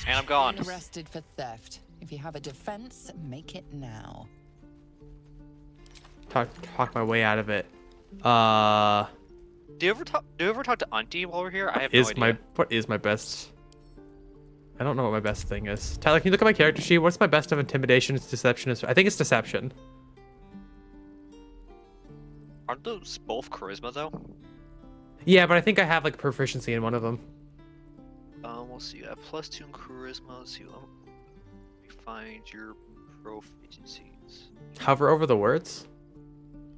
And I'm gone. Arrested for theft. If you have a defense, make it now. Talk my way out of it. Do you ever talk to Auntie while we're here? I have no idea. What is my best? I don't know what my best thing is. Tyler, can you look at my character sheet? What's my best of intimidation? It's deception. I think it's deception. Aren't those both charisma though? Yeah, but I think I have like proficiency in one of them. We'll see. You have +2 in charisma. Let's see. Let me find your proficiencies. Hover over the words.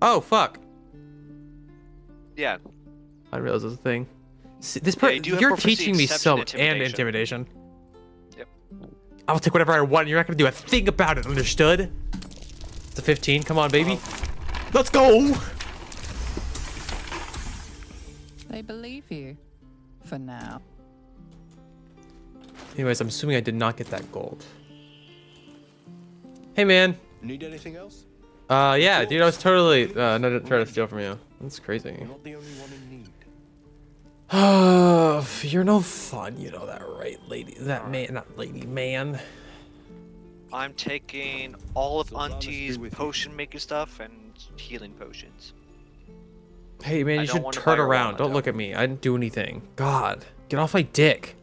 Oh fuck! Yeah. I didn't realize it was a thing. See, you're teaching me so much and intimidation. Yep. I'll take whatever I want. You're not gonna do a thing about it. Understood? It's a 15. Come on, baby. Let's go. They believe you. For now. Anyways, I'm assuming I did not get that gold. Hey, man. Need anything else? Yeah, dude, I was totally not trying to steal from you. That's crazy. You're not the only one in need. You're no fun, you know that, right, lady? That man, not lady, man. I'm taking all of Auntie's potion making stuff and healing potions. Hey, man, you should turn around. Don't look at me. I didn't do anything. God, get off my dick.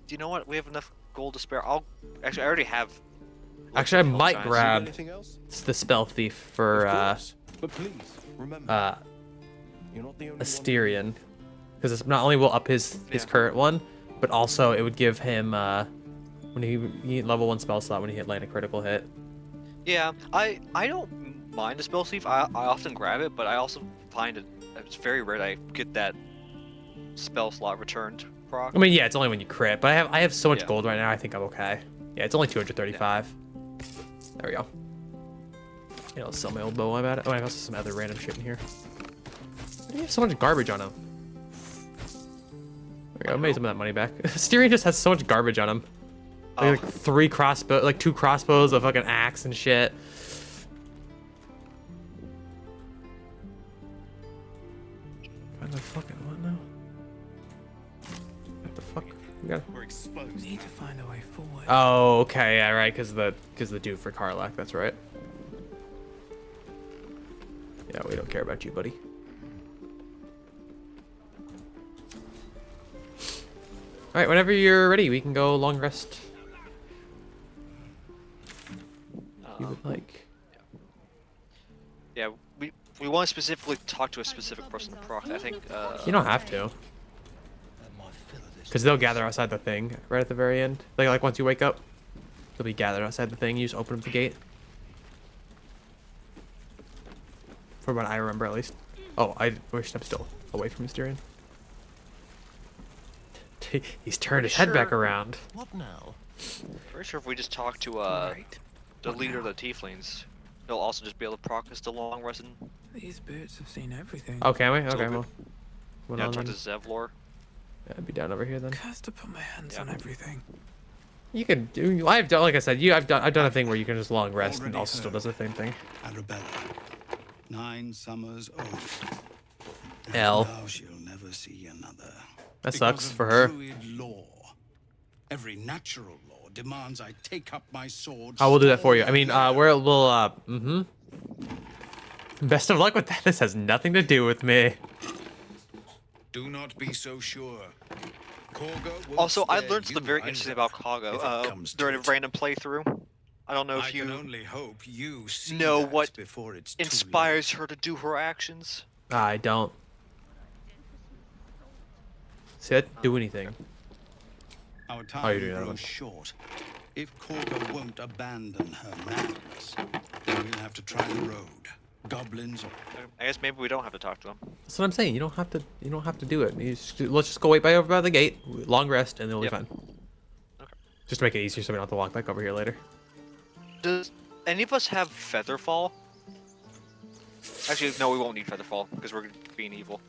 Do you know what? We have enough gold to spare. Actually, I already have. Actually, I might grab the spell thief for But please, remember, you're not the only Asterion, because it's not only will up his current one, but also it would give him when he level 1 spell slot when he land a critical hit. Yeah, I don't mind the spell thief. I often grab it, but I also find it's very rare that I get that spell slot returned proc. I mean, yeah, it's only when you crit, but I have so much gold right now. I think I'm okay. Yeah, it's only 235. Yeah. There we go. You know, I'll sell my old bow about it. Oh, I have also some other random shit in here. Why do you have so much garbage on him? There we go. I made some of that money back. Styrian just has so much garbage on him. Like 2 crossbows, a fucking axe and shit. Find my fucking what now? What the fuck? We're exposed. We need to find a way forward. Oh, okay, yeah, right, because the dude for Karlach, that's right. Yeah, we don't care about you, buddy. All right, whenever you're ready, we can go long rest. You would like. Yeah, we want to specifically talk to a specific person to proc. I think. You don't have to. Because they'll gather outside the thing right at the very end. Like once you wake up, they'll be gathered outside the thing. You just open up the gate. From what I remember, at least. Oh, I wish I'm still away from Mysterion. He's turned his head back around. What now? Pretty sure if we just talk to the leader of the Tieflings, he'll also just be able to proc us to long rest. These boots have seen everything. Oh, can we? Okay, well. Yeah, talk to Zevlor. Yeah, I'd be down over here then. Cursed to put my hands on everything. You can do. I've done, like I said, I've done a thing where you can just long rest and also still does the same thing. Arabella, 9 summers old. L. Now she'll never see another. That sucks Because of for her. Druid law. Every natural law demands I take up my sword. I will do that for you. I mean, we'll Best of luck with that. This has nothing to do with me. Do not be so sure. Korga will Also, I spare learned something you very either, interesting about if it Kago comes to during a it. random playthrough. I don't know if I you can only hope you see know that what before it's too inspires her to do her actions. I don't. See, I didn't do anything. Our Oh, time you're doing that grows one. short. If Korga won't abandon her madness, then we'll have to try the road. Goblins. I guess maybe we don't have to talk to him. That's what I'm saying. You don't have to. You don't have to do it. Let's just go wait over by the gate, long rest, and then we'll be fine. Okay. Just to make it easier, so we don't have to walk back over here later. Does any of us have Featherfall? Actually, no, we won't need Featherfall because we're being evil.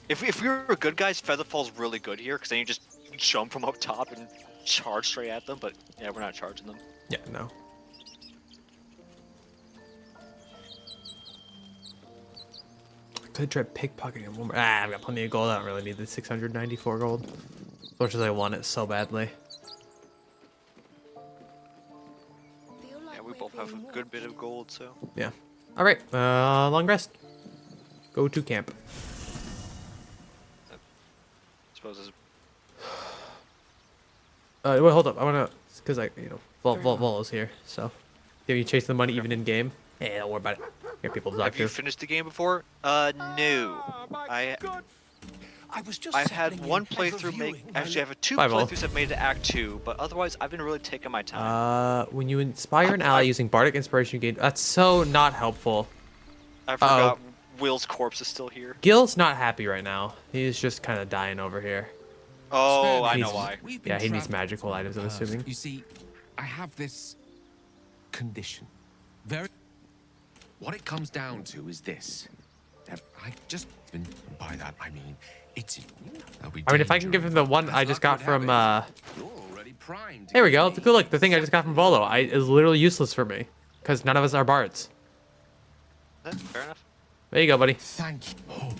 If we were good guys, Featherfall's really good here because then you just jump from up top and charge straight at them. But yeah, we're not charging them. Yeah, no. Could try pickpocketing one more. I've got plenty of gold. I don't really need the 694 gold. As much as I want it so badly. Yeah, we both have a good bit of gold, so. Yeah. All right. Long rest. Go to camp. I suppose it's... Wait, hold up. I wanna, cause Volo's here. So, have you chased the money even in game? Yeah, don't worry about it. Here, people to talk Have you to. finished the game before? No. I've had one playthrough actually I have two playthroughs that made it to Act 2, but otherwise I've been really taking my time. When you inspire an ally using Bardic Inspiration gain, that's so not helpful. I forgot Will's corpse is still here. Gil's not happy right now. He's just kind of dying over here. Oh, I know why. Yeah, he needs magical items, I'm assuming. You see, I have this condition. What it comes down to is this. I just, by that I mean, it's. I mean, if I can give him the one I just got from, there we go. Look, the thing I just got from Volo, is literally useless for me, because none of us are bards. Fair enough. There you go, buddy. Thank you. Oh,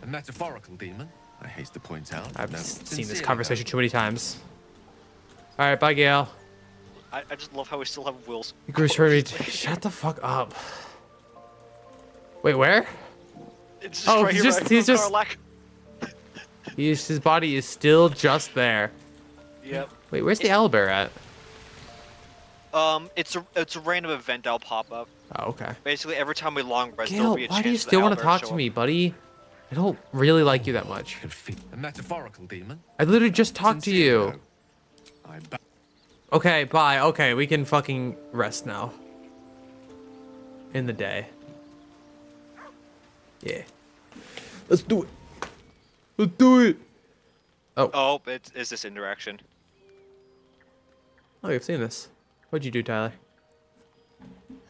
a metaphorical demon. I haste to point out. I've seen this conversation too many times. All right, bye, Gale. I just love how we still have Will's. Shut the fuck up. Wait, where? It's just right here, his body is still just there. Yep. Wait, where's the owlbear at? It's a random event that'll pop up. Oh, okay. Basically, every time we long rest, Gale, there'll be a chance why do you for the still want to owlbear talk show to up. me, buddy? I don't really like you that much. A metaphorical demon. I literally just talked to you. Okay, bye. Okay, we can fucking rest now. In the day. Yeah. Let's do it. Let's do it. Oh, it's this interaction. Oh, you've seen this. What'd you do, Tyler?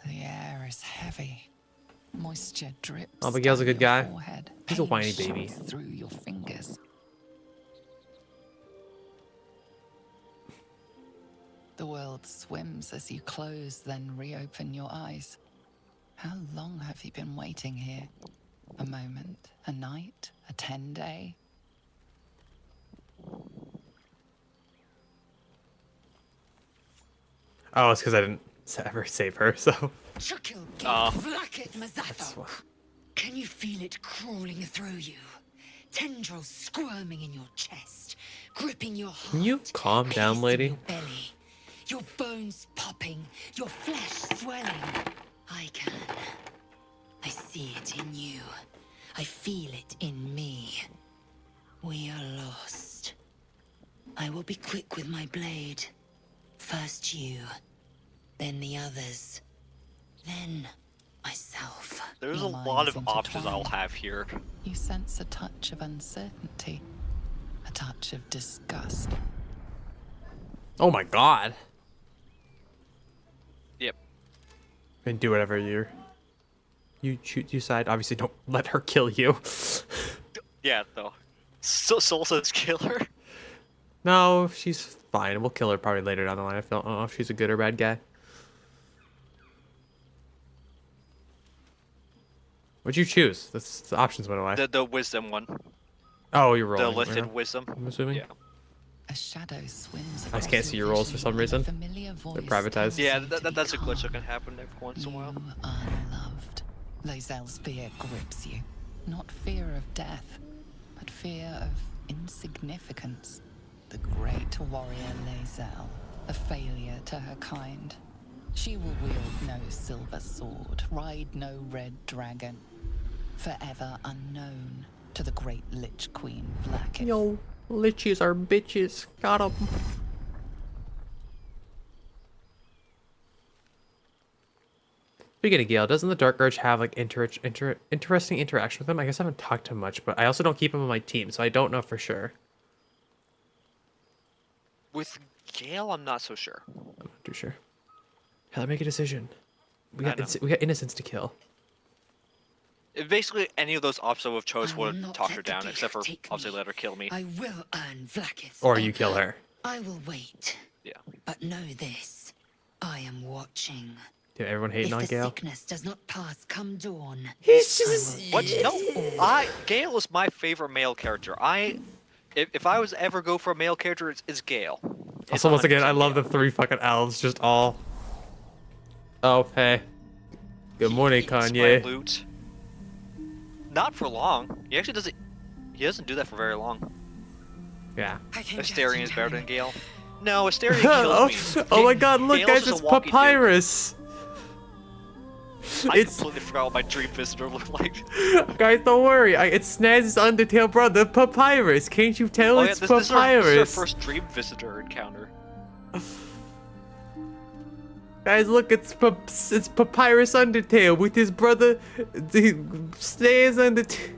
The air is heavy. Moisture drips. Oh, but Gale's a good guy. Forehead. He's a Pain whiny baby. shoots through your fingers. The world swims as you close, then reopen your eyes. How long have you been waiting here? A moment, a night, a 10-day? Oh, it's because I didn't ever save her, so. Can you feel it crawling through you? Tendrils squirming in your chest, gripping your heart. Can you calm down, lady? Your belly, your bones popping, your flesh swelling. I can. I see it in you. I feel it in me. We are lost. I will be quick with my blade. First you, then the others, then myself. There's a lot of options I'll have here. You sense a touch of uncertainty, a touch of disgust. Oh my god. Yep. And do whatever you decide. Obviously, don't let her kill you. Yeah, though. Soul says kill her. No, she's fine. We'll kill her probably later down the line. I don't know if she's a good or bad guy. What'd you choose? The options went away. The wisdom one. Oh, you're rolling. The lifted right? wisdom. I'm assuming. Yeah. A shadow swims. I just can't see your rolls for some reason. They're privatized. Yeah, that's a glitch that can happen every once in a while. You are loved. Lae'zel's fear grips you. Not fear of death, but fear of insignificance. The great warrior Lae'zel, a failure to her kind. She will wield no silver sword, ride no red dragon. Forever unknown to the great Lich Queen Vlaakith. Yo, liches are bitches. Got 'em. Speaking of Gale, doesn't the Dark Urge have like interesting interaction with him? I guess I haven't talked to him much, but I also don't keep him on my team, so I don't know for sure. With Gale, I'm not so sure. I'm not too sure. Hell, make a decision. We got innocents to kill. Basically, any of those options I would have chose I will would have not talked let her the down, gift except for take obviously me. let her kill me. I will earn Vlaakith's Or you honor. kill her. I will wait. Yeah. But know this, I am watching. Dude, everyone hating If on the Gale. sickness does not pass come dawn, He's just. What? No, Gale is my favorite male character. If I was ever go for a male character, it's Gale. It's Also, once again, I 100% love the Gale. 3 fucking elves, just all. Oh, hey. Good morning, He eats my Kanye. loot. Not for long. He actually doesn't. He doesn't do that for very long. Yeah. Astarion is better than Gale. No, Astarion oh, kills me. oh my god, look, Gale's guys, just it's a walking Papyrus. I It's completely forgot what my dream visitor looked like. guys, don't worry. It's Snaz's Undertale brother, Papyrus. Can't you tell Oh yeah, it's this is our Papyrus? first dream visitor encounter. Guys, look, it's Papyrus Undertale with his brother, Snaz Undertale.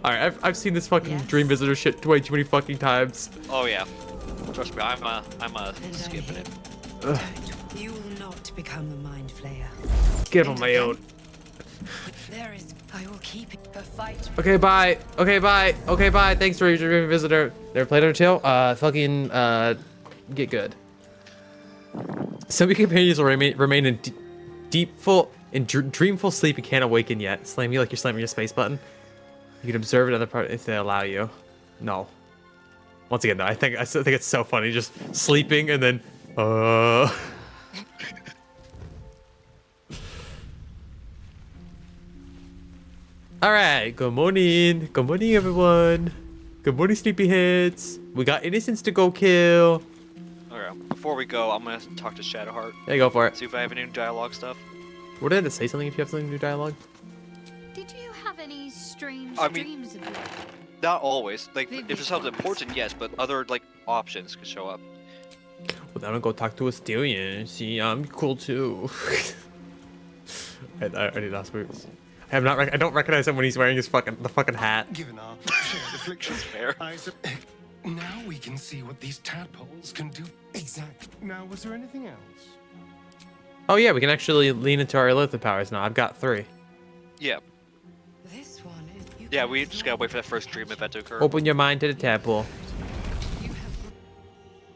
Alright, I've seen this fucking dream visitor shit way too many fucking times. Oh yeah, trust me, I'm skipping it. You will not become a mind flayer. Get on my own. There is. I will keep it. The fight. Okay, bye. Okay, bye. Okay, bye. Thanks for your dream visitor. Never played Undertale? Get good. Some companions will remain in dreamful sleep and can't awaken yet. Slam you like you're slamming your space button. You can observe another part if they allow you. No. Once again, though, I still think it's so funny, just sleeping and then, Alright, good morning. Good morning, everyone. Good morning, sleepyheads. We got innocents to go kill. Okay, before we go, I'm gonna talk to Shadowheart. Yeah, go for it. See if I have any new dialogue stuff. Would I have to say something if you have something new dialogue? Did you have any strange I mean- dreams of late? Not always. Like, if it's something important, yes, but other, like, options could show up. Well, then I'm gonna go talk to Astarion. See, I'm cool too. I did not spoons. I don't recognize him when he's wearing the fucking hat. Given our shared afflictions, fair. Now we can see what these tadpoles can do. Exactly. Now, was there anything else? Oh yeah, we can actually lean into our Illithid powers now. I've got 3. Yeah. This one is. Yeah, we just gotta wait for that first dream event to occur. Open your mind to the tadpole.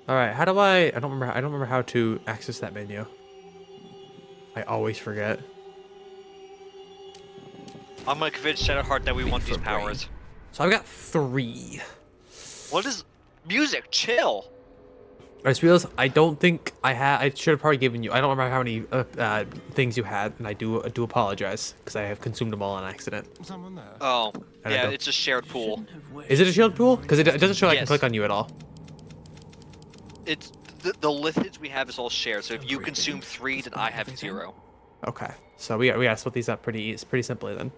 All right, how do I don't remember how to access that menu. I always forget. I'm gonna convince Shadowheart that we want these powers. So I've got 3. What is music? Chill. I just realized I don't think I should have probably given you. I don't remember how many things you had, and I do apologize because I have consumed them all on accident. Someone there. Oh, And I yeah, don't- it's a shared pool. Is it a shield pool? Because it doesn't show I can Yes. click on you at all. It's the lithids we have is all shared. So if you consume 3, then I have 0. Okay, so we gotta split these up pretty simply then.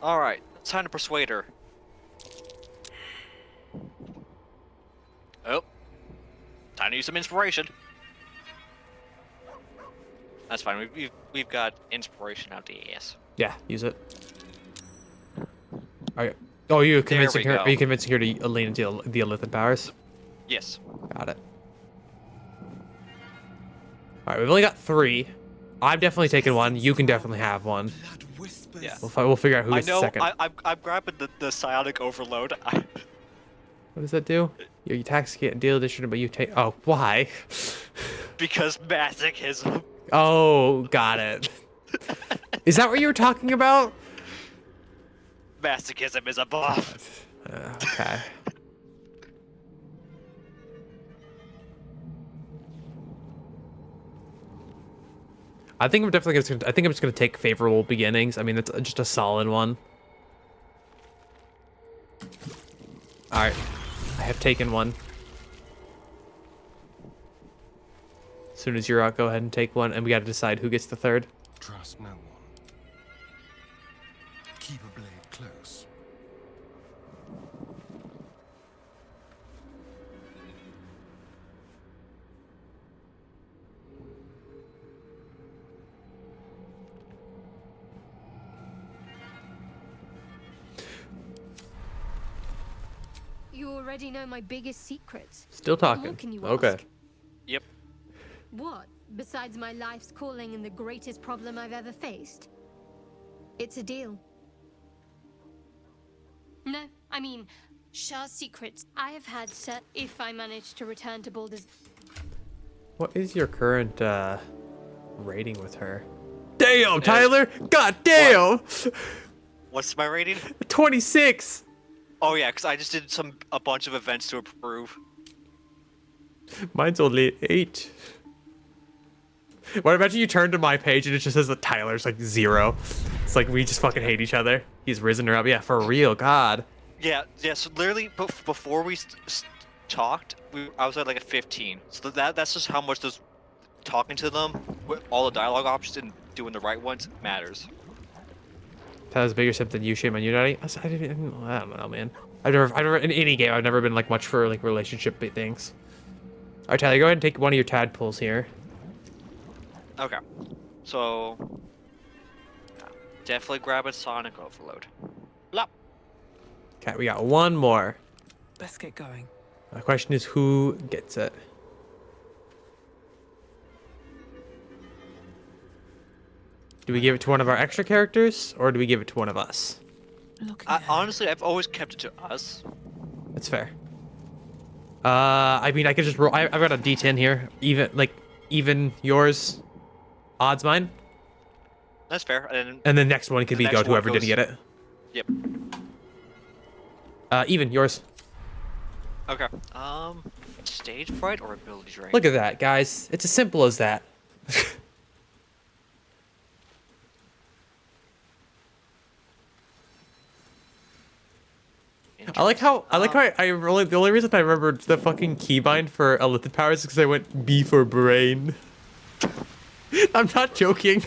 All right, time to persuade her. Oh, time to use some inspiration. That's fine. We've got inspiration out the ass. Yeah, use it. Are you convincing we her? go. Are you convincing her to lean into the Illithid powers? Yes. Got it. All right, we've only got 3. I'm definitely taking one. You can definitely have one. Yeah. We'll figure out who I gets the know. second. I'm grabbing the psionic overload. What does that do? Your attacks get deal addition, but you take. Oh, why? Because masochism. Oh, got it. Is that what you were talking about? Masochism is a buff. Okay. I think I'm definitely gonna. I think I'm just gonna take favorable beginnings. I mean, it's just a solid one. All right, I have taken one. As soon as you're out, go ahead and take one, and we gotta decide who gets the 3rd. Trust no one. Keep a blade close. You already know my biggest secrets. Still What more talking. can you Okay. ask? Yep. What? besides my life's calling and the greatest problem I've ever faced? It's a deal. No, I mean, Shah's secrets. I have had set if I manage to return to Baldurs. What is your current rating with her? Damn, Tyler! God damn! What's my rating? 26! Oh yeah, because I just did a bunch of events to approve. Mine's only 8. What imagine you turn to my page and it just says that Tyler's like 0. It's like we just fucking hate each other. He's risen her up. Yeah, for real, God. Yeah. So literally, before we talked, I was at like a 15. So that's just how much those talking to them with all the dialogue options and doing the right ones matters. Tyler's a bigger simp than you, shame on you, Daddy. I don't know, man. I've never in any game. I've never been like much for like relationship things. All right, Tyler, go ahead and take one of your tadpoles here. Okay. So definitely grabbing Sonic Overload. Blop. Okay, we got one more. Let's get going. The question is who gets it. Do we give it to one of our extra characters, or do we give it to one of us? Honestly, I've always kept it to us. That's fair. I mean, I could just roll. I've got a D10 here. Even yours, odds mine. That's fair. And the next one could be go to whoever didn't get it. Yep. Even yours. Okay. Stage fright or ability drain? Look at that, guys. It's as simple as that. I like how I really the only reason I remember the fucking keybind for elithid powers is because I went B for brain. I'm not joking.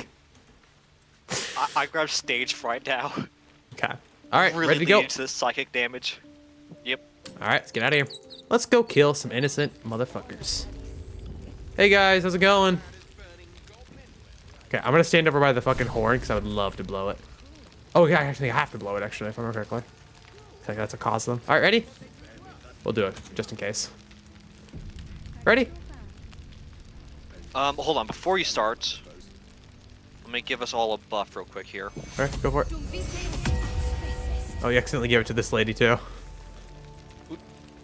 I grabbed stage fright now. Okay. All right, really ready to go. Into the psychic damage. Yep. All right, let's get out of here. Let's go kill some innocent motherfuckers. Hey guys, how's it going? Okay, I'm gonna stand over by the fucking horn because I would love to blow it. Oh yeah, actually I have to blow it actually if I remember correctly. I think that's a cause of them. All right, ready? We'll do it just in case. Ready? Hold on. Before you start, let me give us all a buff real quick here. All right, go for it. Oh, you accidentally gave it to this lady too.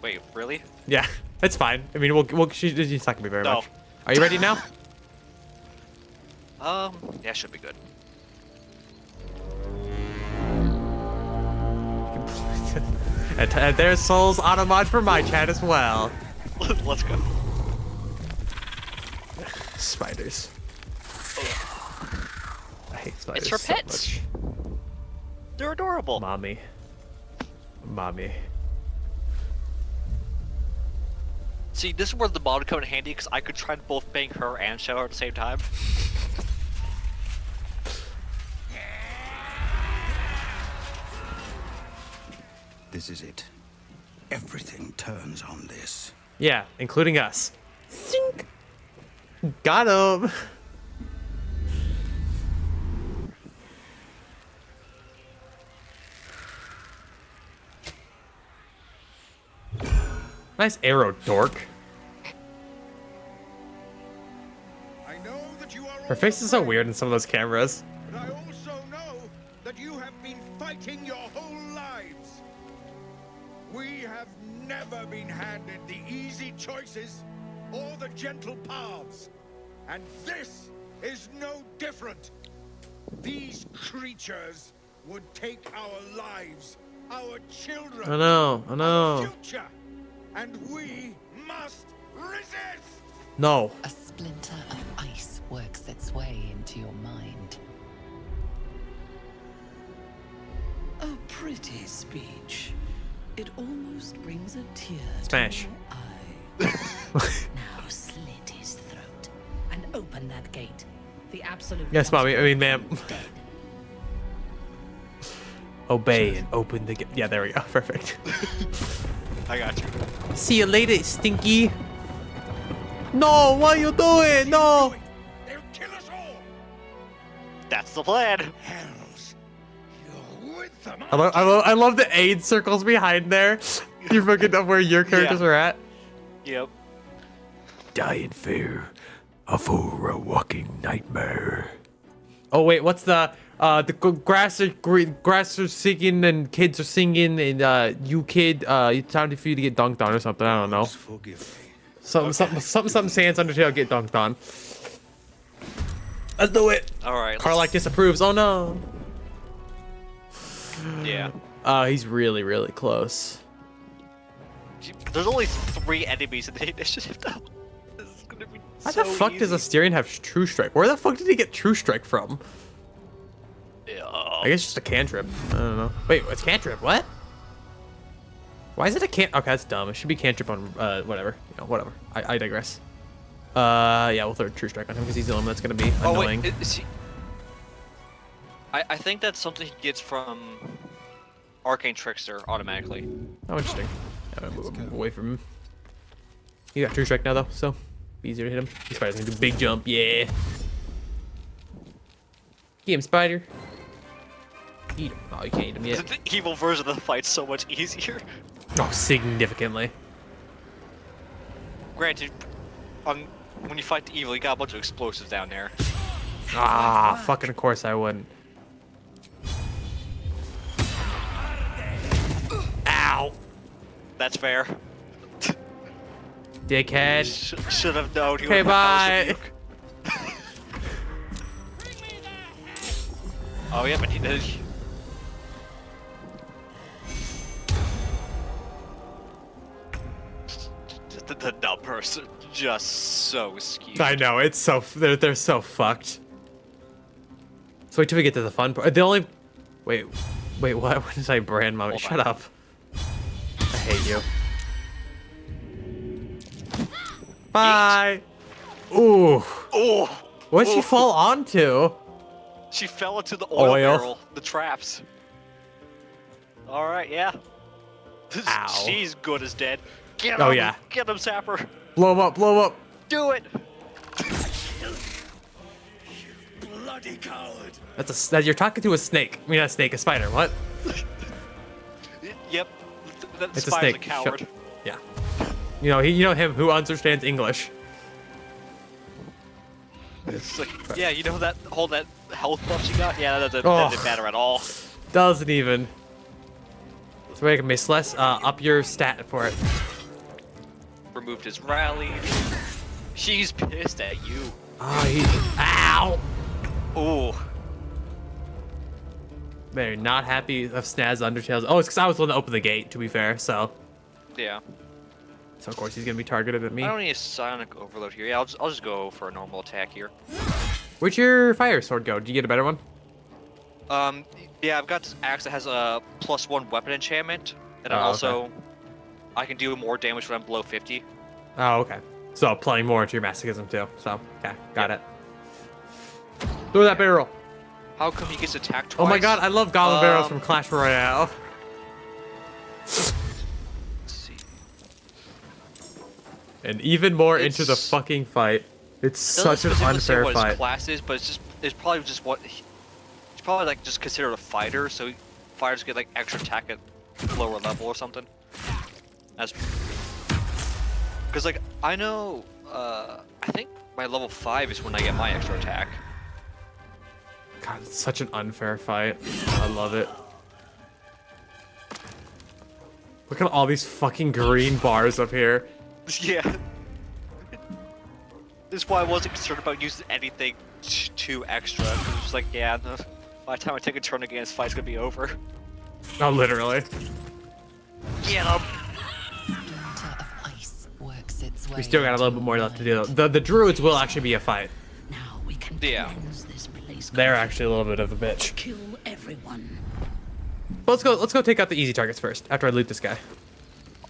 Wait, really? Yeah, it's fine. I mean, she's not gonna be very much. Are you ready now? Yeah, should be good. And there's Soul's automod for my chat as well. Let's go. Spiders. I hate spiders It's for so pets. much. They're adorable. Mommy. See, this is where the mod would come in handy because I could try to both bang her and Shadow at the same time. This is it. Everything turns on this. Yeah, including us. Sink. Got him. Nice arrow, dork. Her face is so weird in some of those cameras. But I also know that you have been fighting your whole lives. We have never been handed the easy choices or the gentle paths. And this is no different. These creatures would take our lives, our children, I know. our future, and we must resist. No. A splinter of ice works its way into your mind. A pretty speech. It almost brings a tear Smash. to my eye. Now slit his throat and open that gate. The absolute. Yes, mommy. I mean, ma'am. Obey and open the gate. Yeah, there we go. Perfect. I got you. See you later, Stinky. No, what are you doing? No. They'll kill us all. That's the plan. Hells, you're with them. I love the aid circles behind there. You fucking know where your characters are at. Yep. Die in fear for a walking nightmare. Oh wait, what's the grass are singing and kids are singing and you kid it's time for you to get dunked on or something. I don't know. Something Sans Undertale get dunked on. Let's do it. All right. Carlac disapproves. Oh no. Yeah. He's really close. There's only 3 enemies in the initiative though. This is gonna be How so the fuck easy. does Asterion have True Strike? Where the fuck did he get True Strike from? I guess just a cantrip. I don't know. Wait, it's cantrip? What? Why is it a can? Okay, that's dumb. It should be cantrip on whatever. You know, whatever. I digress. Yeah, we'll throw a True Strike on him because he's the one that's gonna be annoying. Wait, is he... I think that's something he gets from Arcane Trickster automatically. Oh, interesting. Yeah, move away from him. He got True Strike now though, so be easier to hit him. He's probably gonna do big jump. Yeah. Get him, Spider. Eat him. Oh, you can't eat him yet. The evil version of the fight's so much easier. Oh, significantly. Granted, when you fight the evil, you got a bunch of explosives down there. Ah, fucking of course I wouldn't. Ow. That's fair. Dickhead. Should have known. Okay, bye. Oh yeah, but he did. The numbers are just so skewed. I know, it's so they're so fucked. So wait till we get to the fun part. The only wait what? When did I brand mommy? Shut up. I hate you. Bye. Ooh. Oh. What did she fall onto? She fell into the oil Oil. barrel, the traps. All right, yeah. Ow. She's good as dead. Get Oh him, yeah. Get him, Sapper. Blow him up. Blow him up. Do it. Bloody coward. You're talking to a snake. I mean, not a snake, a spider. What? Yep. That It's a spider's snake. a coward. Yeah. You know him who understands English. It's like, yeah, you know that health buff she got? Yeah, that Oh. didn't matter at all. Doesn't even. So make Miss Less up your stat for it. Removed his rally. She's pissed at you. Oh, ow! Ooh. Very not happy of Snaz Undertales. Oh, it's because I was the one that opened the gate, to be fair, so. Yeah. So, of course, he's going to be targeted at me. I don't need a Sonic Overload here. Yeah, I'll just go for a normal attack here. Where'd your fire sword go? Did you get a better one? Yeah, I've got this axe that has a +1 weapon enchantment, and I can do more damage when I'm below 50. Oh, okay. So, playing more into your masochism, too. So, okay, got it. Throw that barrel. How come he gets attacked twice? Oh my god, I love goblin barrels from Clash Royale. Let's see. And even more into the fucking fight. It's such an unfair what fight. his class is, but it's probably just what he's probably like just considered a fighter, so fighters get like extra attack at lower level or something. That's because like I know I think my level 5 is when I get my extra attack. God, it's such an unfair fight. I love it. Look at all these fucking green bars up here. Yeah. This is why I wasn't concerned about using anything too extra. It was just like, yeah, by the time I take a turn again, this fight's gonna be over. Oh, literally. Get him! We still got a little bit more left to do. The druids will actually be a fight. Now we can cleanse this place. They're actually a little bit of a bitch. Kill everyone. But let's go take out the easy targets first after I loot this guy.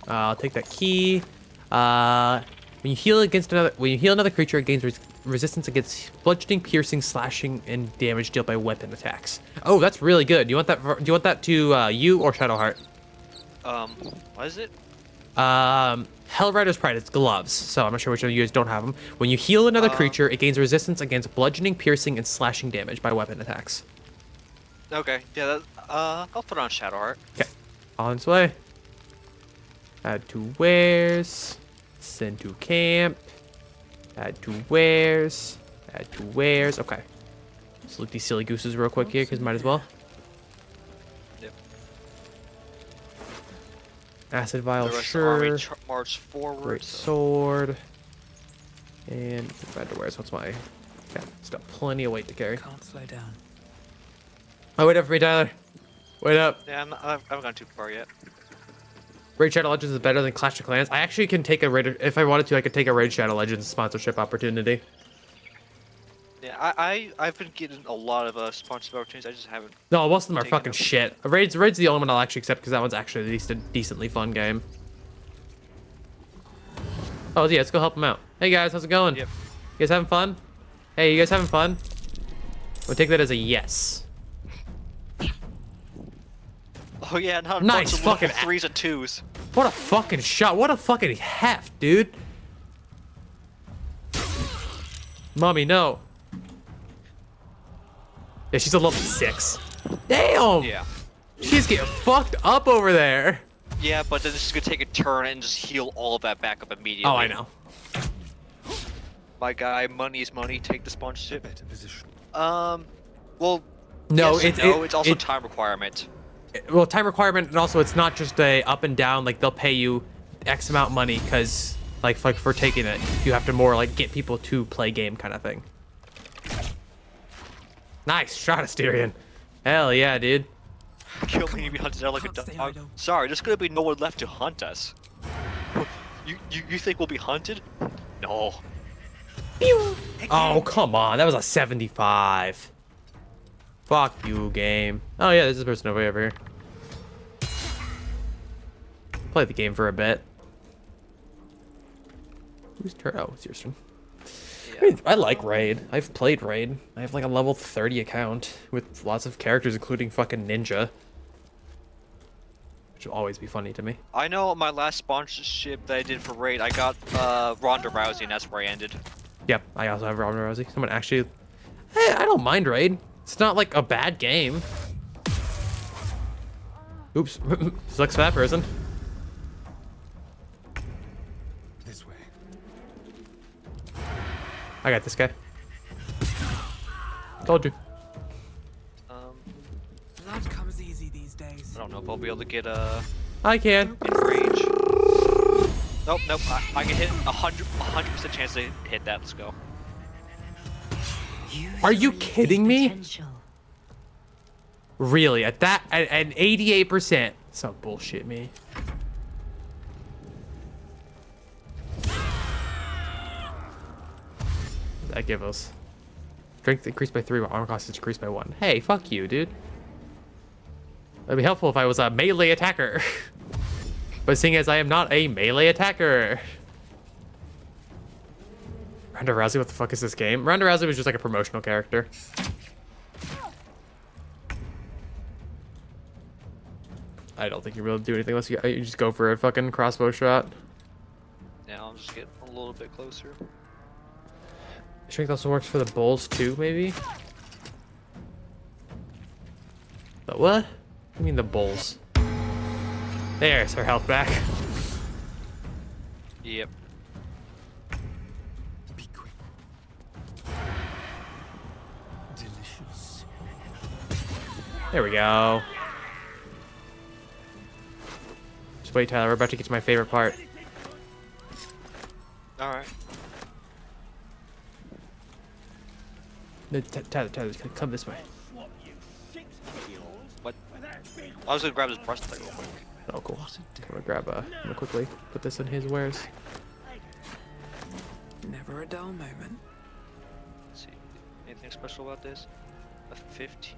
I'll take that key. When you heal another creature, it gains resistance against bludgeoning, piercing, slashing, and damage dealt by weapon attacks. Oh, that's really good. Do you want that to you or Shadowheart? What is it? Hellrider's Pride. It's gloves. So I'm not sure which of you guys don't have them. When you heal another creature, it gains resistance against bludgeoning, piercing, and slashing damage by weapon attacks. Okay, yeah, I'll put on Shadowheart. Okay, on its way. Add to wares. Send to camp. Add to wares. Add to wares. Okay. Let's loot these silly gooses real quick here, because might as well. Yep. Acid vial, The rest sure. of the army march forward. Great sword. And add to wares. What's my... Yeah, still plenty of weight to carry. Can't slow down. Oh, wait up for me, Tyler. Wait up. Yeah, I haven't gone too far yet. Raid Shadow Legends is better than Clash of Clans. I actually can take a Raid... If I wanted to, I could take a Raid Shadow Legends sponsorship opportunity. Yeah, I've been getting a lot of sponsorship opportunities. I just haven't. No, most of them are taken fucking them. shit. Raid's the only one I'll actually accept because that one's actually at least a decently fun game. Oh, yeah, let's go help them out. Hey, guys, how's it going? Yep. You guys having fun? Hey, you guys having fun? We'll take that as a yes. Oh yeah, not a Nice bunch of fucking level 3s and 2s. What a fucking shot. What a fucking heft, dude. Mommy, no. Yeah, she's a level 6. Damn! Yeah. She's getting fucked up over there. Yeah, but then this is gonna take a turn and just heal all of that back up immediately. Oh, I know. My guy, money is money. Take the sponsorship. Well, No, yes and no. It's also time requirement. Well, time requirement, and also it's not just a up and down. Like they'll pay you X amount of money because, like for taking it, you have to more like get people to play game kind of thing. Nice shot, Asterion. Hell yeah, dude. Kill me and be hunted out like a dog. Sorry, there's gonna be no one left to hunt us. You think we'll be hunted? No. Oh, come on. That was a 75. Fuck you, game. Oh, yeah, there's this person over here. Play the game for a bit. Who's turn? Oh, it's your turn. I like Raid. I've played Raid. I have like a level 30 account with lots of characters, including fucking Ninja. Which will always be funny to me. I know my last sponsorship that I did for Raid, I got Ronda Rousey, and that's where I ended. Yep, I also have Ronda Rousey. Someone actually... Hey, I don't mind Raid. It's not like a bad game. Oops. Sucks for that person. This way. I got this guy. Told you. Blood comes easy these days. I don't know if I'll be able to get I can. in range. Nope, nope. I can hit 100% chance to hit that. Let's go. Are you kidding me? Really? At that, at 88%? Some bullshit, me. That give us strength increased by 3, while armor cost is decreased by 1. Hey, fuck you, dude. That'd be helpful if I was a melee attacker. But seeing as I am not a melee attacker. Ronda Rousey, what the fuck is this game? Ronda Rousey was just like a promotional character. I don't think you really do anything unless you just go for a fucking crossbow shot. Yeah, I'll just get a little bit closer. Strength also works for the bulls too, maybe? The what? I mean the bulls. There's her health back. Yep. Be quick. Delicious. There we go. Just wait, Tyler. We're about to get to my favorite part. All right. No, Tyler, come this way. What? I was gonna grab his breastplate real quick. Oh, cool. I'm gonna quickly put this in his wares. Never a dull moment. Let's see, anything special about this? A 15.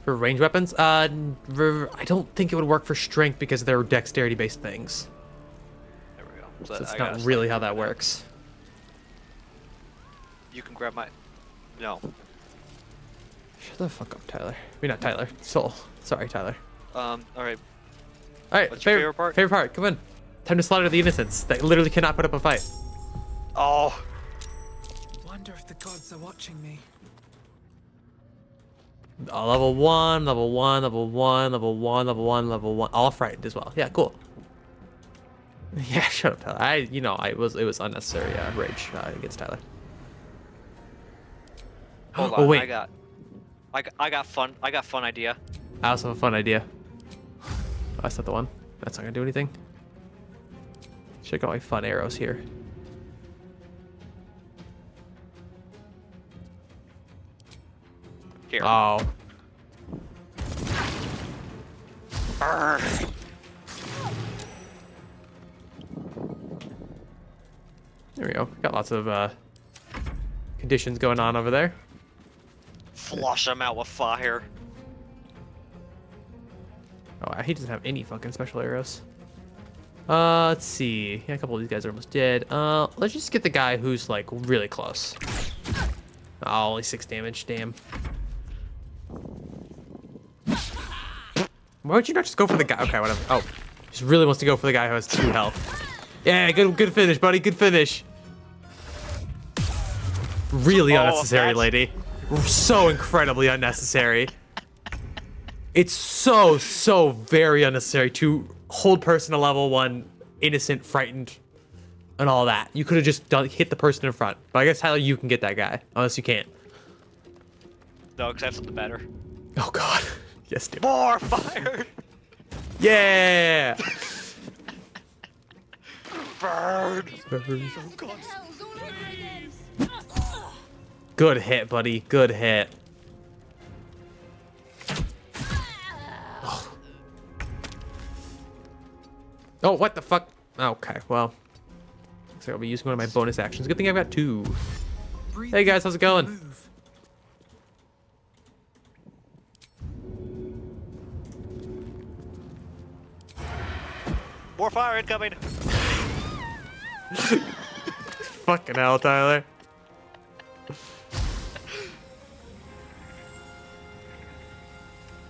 For range weapons, I don't think it would work for strength because they're dexterity-based things. There we go. So I that's got not a really slight- how that works. You can grab my. No. Shut the fuck up, Tyler. I mean, not Tyler. Soul. Sorry, Tyler. All right. All right. What's your favorite part? Favorite part. Come on. Time to slaughter the innocents that literally cannot put up a fight. Oh. Wonder if the gods are watching me. Level 1, level 1, level 1, level 1, level 1, level 1. All frightened as well. Yeah, cool. Yeah, shut up, Tyler. It was unnecessary rage against Tyler. Hold Oh on, wait, I got fun idea. I also have a fun idea. Oh, that's not the one. That's not gonna do anything. Check out my fun arrows here. Here. Oh. There we go. Got lots of conditions going on over there. Flush them out with fire. Oh, he doesn't have any fucking special arrows. Let's see. Yeah, a couple of these guys are almost dead. Let's just get the guy who's like really close. Oh, only 6 damage. Damn. Why would you not just go for the guy? Okay, whatever. Oh, just really wants to go for the guy who has 2 health. Yeah, good finish, buddy. Good finish. Really unnecessary, lady. So incredibly unnecessary. It's so very unnecessary to hold person to level 1, innocent, frightened, and all that. You could have just hit the person in front. But I guess, Tyler, you can get that guy. Unless you can't. No, because I have something better. Oh, God. Yes, dude. More fire! Yeah! Burn! Good hit, buddy. Good hit. Oh, what the fuck? Okay, well. Looks like I'll be using one of my bonus actions. Good thing I've got 2. Hey guys, how's it going? More fire incoming! Fucking hell, Tyler.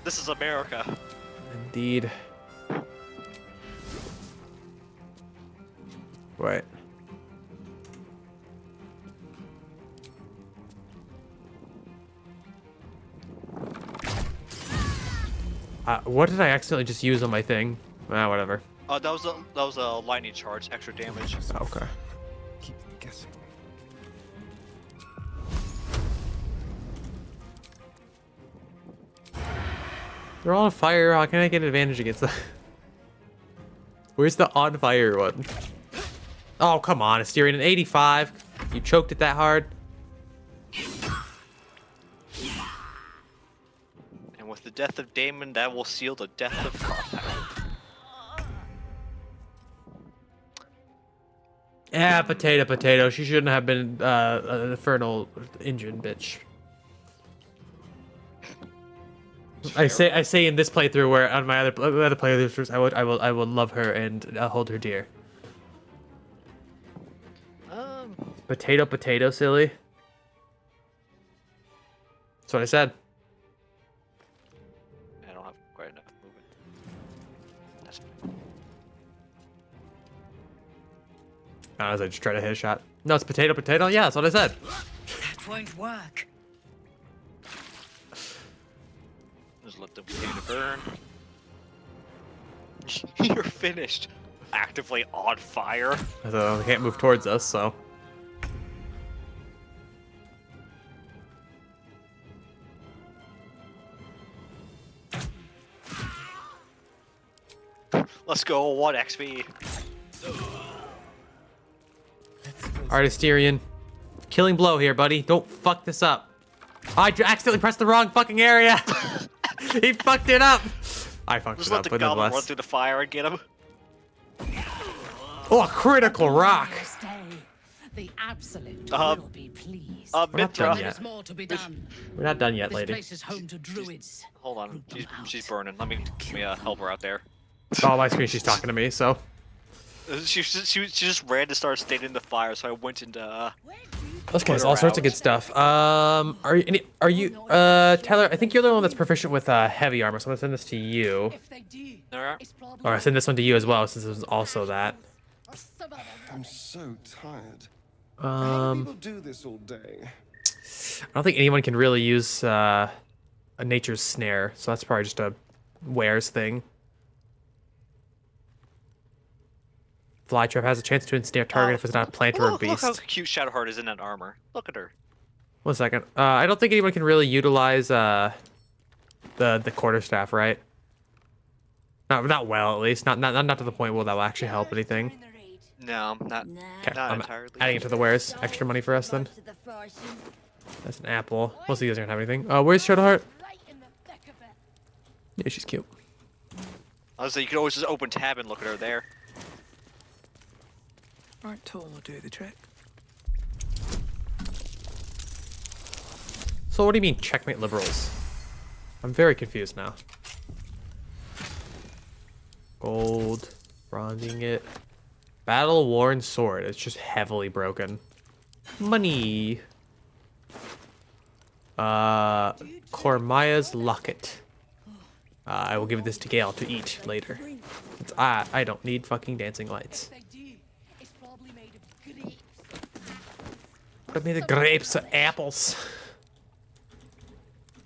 This is America. Indeed. Wait. What did I accidentally just use on my thing? Ah, whatever. That was a lightning charge, extra damage. Okay. Keep them guessing. They're all on fire. How can I get an advantage against them? Where's the on fire one? Oh, come on, Asterion. An 85. You choked it that hard. And with the death of Damon, that will seal the death of Compound. Yeah, potato. She shouldn't have been an infernal engine bitch. I say in this playthrough, where on my other playthroughs, I will love her and hold her dear. Potato, silly. That's what I said. I don't have quite enough movement. That's As I just try to hit a shot. No, it's potato. Yeah, that's what I said. That won't work. Just let them continue to burn. You're finished. Actively on fire. So they can't move towards us, so. Let's go, 1 XP. Alright, Asterion. Killing blow here, buddy. Don't fuck this up. I accidentally pressed the wrong fucking area. He fucked it up. I fucked Just it let up, the but goblin run nonetheless. through the fire and get him. Oh, a critical rock. The absolute Uh, will be pleased. We're not done There yet. is more to be done. We're not done yet, This lady. place is home to druids. Hold on, she's burning. Let me help her out there. Oh, on my screen, she's talking to me, so. She just ran to start staying in the fire, so I went into. Okay, so all sorts of good stuff. Are you Tyler? I think you're the one that's proficient with heavy armor, so I'm gonna send this to you. Or I send this one to you as well, since it was also that. I'm so tired. How do people do this all day? I don't think anyone can really use a nature's snare, so that's probably just a wares thing. Flytrap has a chance to ensnare target if it's not a plant or a Look beast. how cute Shadowheart is in that armor. Look at her. 1 second. I don't think anyone can really utilize the quarterstaff, right? Not well, at least. Not to the point where that will actually help anything. No, not I'm entirely. adding it to the wares. Extra money for us then. That's an apple. Most of you guys don't have anything. Where's Shadowheart? Yeah, she's cute. I was saying you could always just open tab and look at her there. Aren't tall will do the trick. So what do you mean checkmate liberals? I'm very confused now. Gold, bronzing it. Battle worn sword. It's just heavily broken. Money. Cormaya's locket. I will give this to Gale to eat later. I don't need fucking dancing lights. What made of grapes or apples?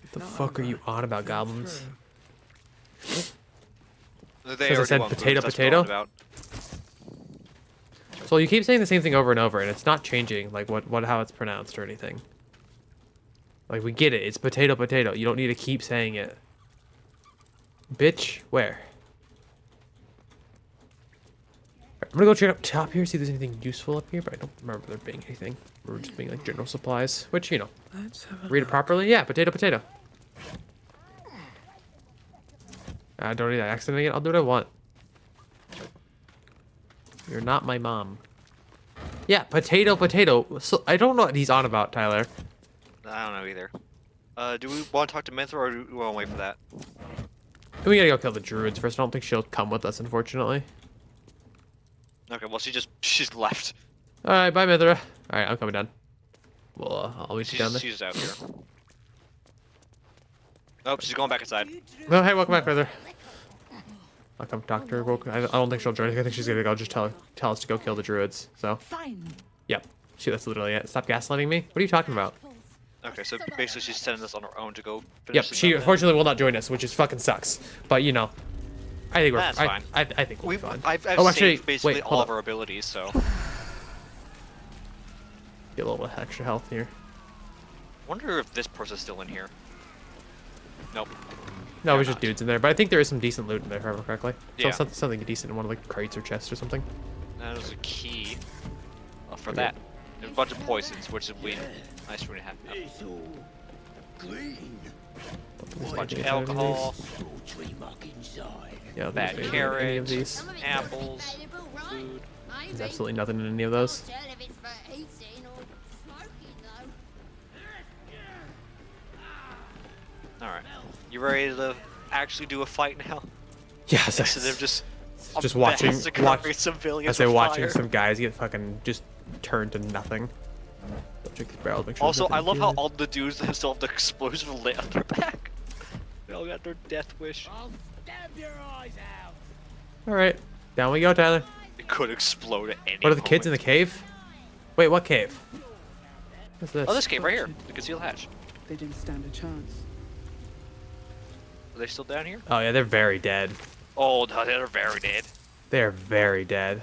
What the fuck are you on about, goblins? They As I said, potato. So you keep saying the same thing over and over, and it's not changing, like how it's pronounced or anything. Like, we get it. It's potato. You don't need to keep saying it. Bitch, where? I'm gonna go check up top here, see if there's anything useful up here, but I don't remember there being anything. We're just being like general supplies, which, you know, read it properly. Yeah, potato. I don't need that accent again. I'll do what I want. You're not my mom. Yeah, potato. So I don't know what he's on about, Tyler. I don't know either. Do we want to talk to Mithra, or do we want to wait for that? We gotta go kill the druids first. I don't think she'll come with us, unfortunately. Okay, well she's left. All right, bye, Mithra. All right, I'm coming down. Well, I'll meet you down there. She's out here. Oh, she's going back inside. Oh, hey, welcome back, Mithra. I'll come talk to her. I don't think she'll join us. I think she's gonna go just tell us to go kill the druids. So. Fine. Yep. Shoot, that's literally it. Stop gaslighting me. What are you talking about? Okay, so basically she's sending us on her own to go finish Yep. this She up. unfortunately will not join us, which is fucking sucks. But you know, I think we're. That's fine. I think we'll be fine. I've actually, saved basically wait, all of our abilities, so. Get a little bit extra health here. Wonder if this person's still in here. Nope. No, it's just dudes in there, but I think there is some decent loot in there, if I remember correctly. Yeah. So something decent in one of the crates or chests or something. That was a key for that. And a bunch of poisons, which would be nice for me to have. It's all green. A bunch of alcohol, Yeah, bad any of carrots, these. apples, food. There's absolutely nothing in any of those. Alright. You ready to actually do a fight now? Yeah, Instead of just watching civilians I say with watching fire. some guys get fucking just turned to nothing. Don't check the barrel, make sure Also, there's I love nothing how all the dudes that still have the explosive lit on their back. They all got their death wish. I'll stab your eyes out. All right, down we go, Tyler. It could explode at any What are the kids in the cave? Wait, what cave? What's this? Oh, this cave right here. The concealed hatch. They didn't stand a chance. Are they still down here? Oh yeah, they're very dead. Oh, no, they're very dead. They're very dead.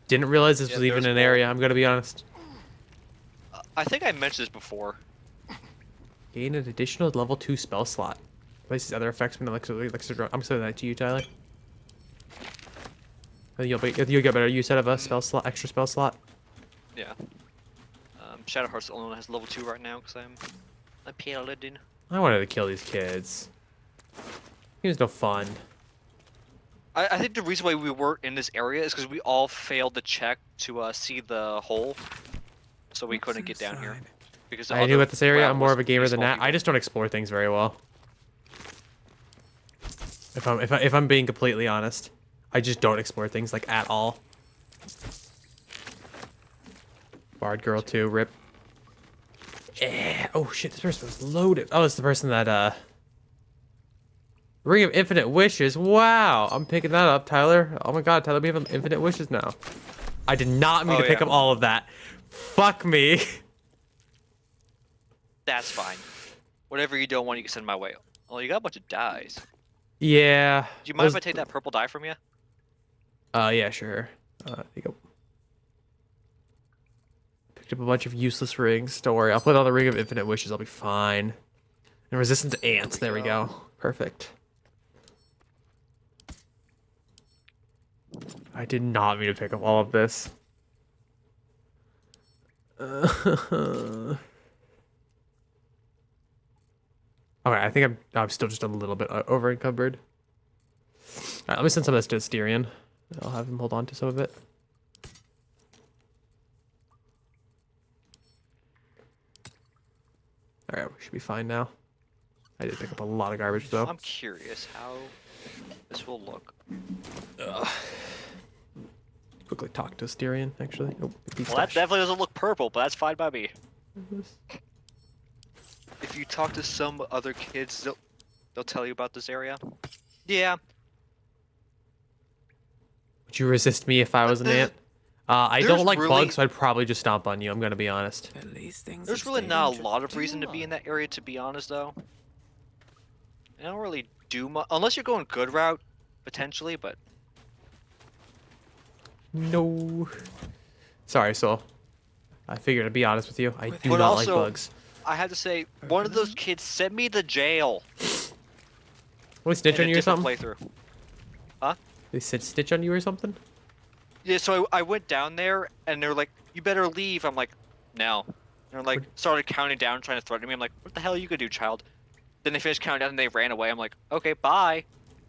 Didn't realize this was even an area, I'm gonna be honest. I think I mentioned this before. Gain an additional level 2 spell slot. Places other effects when elixir. I'm sending that to you, Tyler. You'll get better use out of a spell slot, extra spell slot. Yeah. Shadowheart's the only one that has level 2 right now because I'm a paladin. I wanted to kill these kids. It was no fun. I think the reason why we weren't in this area is because we all failed to check to see the hole, so we couldn't get down here. Because I knew at this area, I'm more of a gamer than that. I just don't explore things very well. If I'm being completely honest, I just don't explore things like at all. Bard girl 2, rip. Oh shit, this person was loaded. Oh, it's the person that Ring of Infinite Wishes. Wow, I'm picking that up, Tyler. Oh my god, Tyler, we have infinite wishes now. I did not mean to pick up all of that. Fuck me. That's fine. Whatever you don't want, you can send my way. Oh, you got a bunch of dyes. Yeah. Do you mind if I take that purple dye from you? Yeah, sure. There you go. Picked up a bunch of useless rings. Don't worry, I'll put on the Ring of Infinite Wishes. I'll be fine. And resistant to ants. There we go. Perfect. I did not mean to pick up all of this. Okay, I think I'm still just a little bit over encumbered. Alright, let me send some of this to Asterion. I'll have him hold on to some of it. Alright, we should be fine now. I did pick up a lot of garbage though. I'm curious how this will look. Quickly talk to Asterion, actually. Oh, Well, that definitely doesn't look purple, but that's fine by me. If you talk to some other kids, they'll tell you about this area. Yeah. Would you resist me if I was an ant? I don't like bugs, so I'd probably just stomp on you. I'm gonna be honest. At least things There's really not a lot of reason to be in that area, to be honest, though. I don't really do much, unless you're going good route, potentially, but... No. Sorry, Soul. I figured to be honest with you. I do But not also, like bugs. I had to say, one of those kids sent me to jail. What, snitch on you or something? Playthrough. Huh? They said stitch on you or something? Yeah, so I went down there, and they were like, you better leave. I'm like, no. And they're like, started counting down, trying to threaten me. I'm like, what the hell are you gonna do, child? Then they finished counting down, and they ran away. I'm like, okay, bye.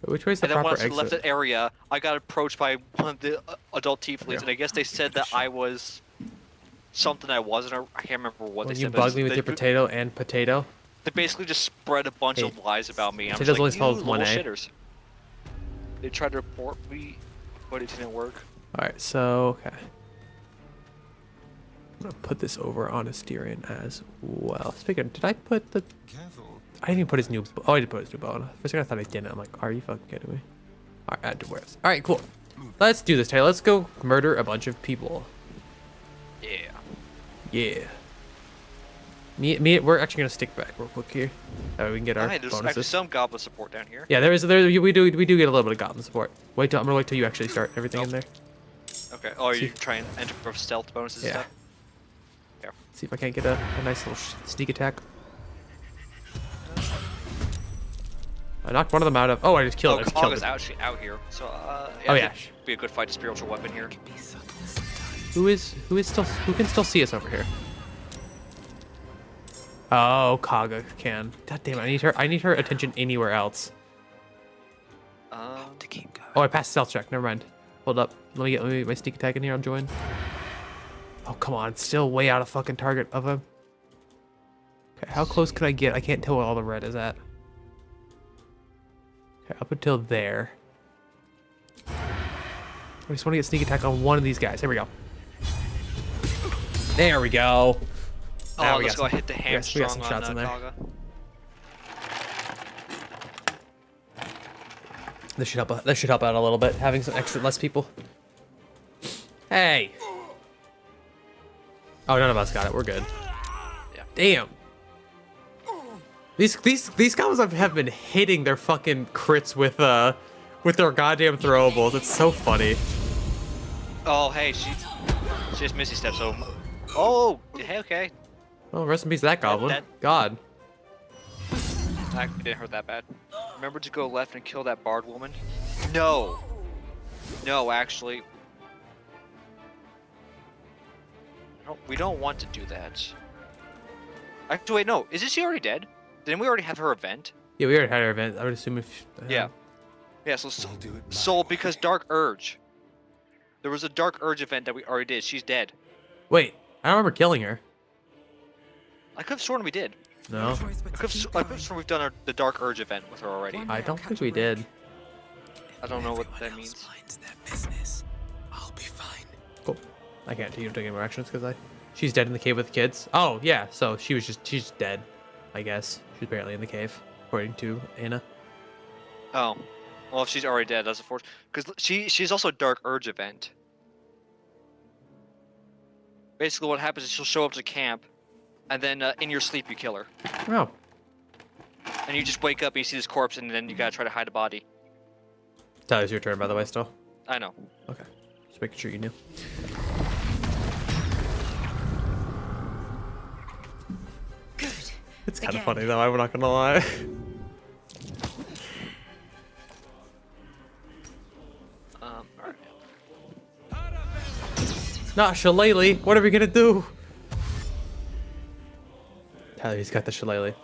Which way is the and then proper once I left exit? the area, I got approached by one of the adult tieflings, and I guess they said that I was something I wasn't. Or I can't remember what When they you said. bug me with your potato and potato? They basically just spread a bunch of lies about me. I'm just Potatoes like, always you spelled with little 1A. shitters. They tried to report me, but it didn't work. Alright, so, okay. I'm gonna put this over on Asterion as well. Speaking of, did I put the... I didn't even put his new... Oh, I did put his new bow on. For a second I thought I didn't. I'm like, are you fucking kidding me? Alright, add to wares. Alright, cool. Let's do this, Taylor. Let's go murder a bunch of people. Yeah. Yeah. We're actually gonna stick back real quick here. That way we can get our Hey, there's actually bonuses. some goblin support down here. Yeah, we do get a little bit of goblin support. Wait till I'm gonna wait till you actually start everything in there. Okay. Oh, you try and enter for stealth bonuses and Yeah. stuff? Yeah. See if I can't get a nice little sneak attack. I knocked one of them out of... Oh, I just killed it. I just Cog killed is it. actually out here, so Oh, I yeah. think be a good fight to spiritual weapon here. Who can still see us over here? Oh, Kaga can. God damn it, I need her attention anywhere else. To keep going. Oh, I passed stealth check. Never mind. Hold up. Let me get my sneak attack in here. I'll join. Oh, come on. Still way out of fucking target of him. Okay, how close can I get? I can't tell where all the red is at. Okay, up until there. I just want to get sneak attack on one of these guys. Here we go. There we go. Oh, let's go hit the hamstrung we got some shots on in there. Kaga. This should help out a little bit, having some less people. Hey. Oh, none of us got it. We're good. Yeah. Damn. These goblins have been hitting their fucking crits with their goddamn throwables. It's so funny. Oh, hey, she just Misty Step, so... Oh, hey, okay. Oh, rest in peace, that goblin. God. Actually, didn't hurt that bad. Remember to go left and kill that bard woman? No. No, actually. No, we don't want to do that. Actually, wait, no. Isn't she already dead? Didn't we already have her event? Yeah, we already had our event. I would assume if... Yeah. Yeah, so because Dark Urge. There was a Dark Urge event that we already did. She's dead. Wait, I don't remember killing her. I could have sworn we did. No. I could have sworn we've done the Dark Urge event with her already. I don't think we did. I don't know what that means. I'll be fine. Cool. I can't take any more actions because she's dead in the cave with the kids. Oh yeah, so she's just dead, I guess. She's apparently in the cave, according to Anna. Oh, well, if she's already dead, that's a force. Because she's also Dark Urge event. Basically, what happens is she'll show up to camp, and then in your sleep you kill her. Oh. And you just wake up and you see this corpse, and then you gotta try to hide a body. Tyler's your turn, by the way, still. I know. Okay. Just making sure you knew. Good. It's kind of Again. funny, though. I'm not gonna lie. Alright. Not Shillelagh. What are we gonna do? Tyler, he's got the Shillelagh.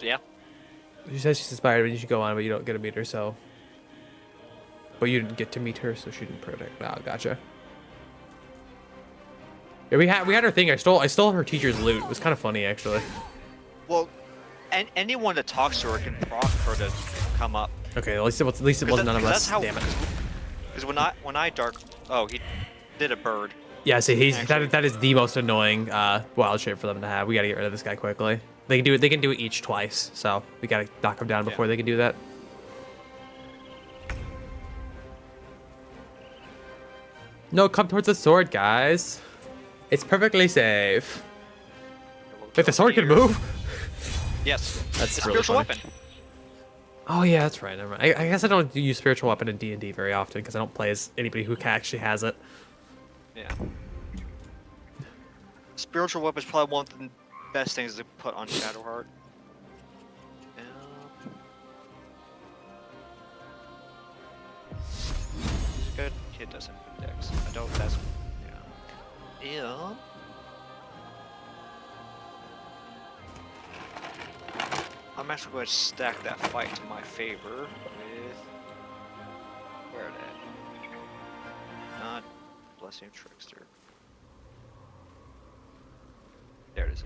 Yeah. She says she's inspired, but you should go on, but you don't get to meet her, so. But you didn't get to meet her, so she didn't protect. Oh, gotcha. Yeah, we had her thing. I stole her teacher's loot. It was kind of funny, actually. Well, anyone that talks to her can prompt her to come up. Okay, at least it wasn't none of us. Damn it. Because when I dark, oh, he did a bird. Yeah, see, that is the most annoying wild shape for them to have. We gotta get rid of this guy quickly. They can do it. They can do it each twice, so we gotta knock him down before they can do that. No, come towards the sword, guys. It's perfectly safe. Wait, the sword can move? Yes. That's it's a really spiritual funny. weapon. Oh yeah, that's right. Never mind. I guess I don't use spiritual weapon in D&D very often because I don't play as anybody who actually has it. Yeah. Spiritual weapon is probably one of the best things to put on Shadowheart. Good. It doesn't have dex. I don't. That's. Yeah. Yeah. I'm actually going to stack that fight to my favor with. Where that? Not Blessing Trickster. There it is.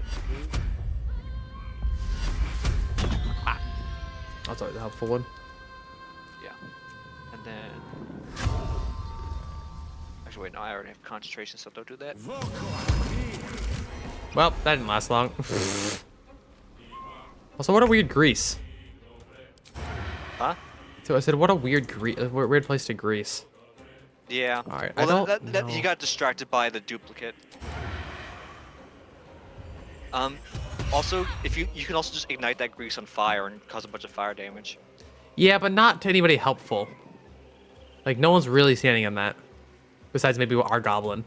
Ah. That's always a helpful one. Yeah. And then. Actually, wait, no, I already have concentration, so don't do that. Well, that didn't last long. Also, what a weird grease. Huh? So I said, what a weird weird place to grease. Yeah. All right. Well, I don't know. he got distracted by the duplicate. Also, if you can also just ignite that grease on fire and cause a bunch of fire damage. Yeah, but not to anybody helpful. Like, no one's really standing on that. Besides maybe our goblin.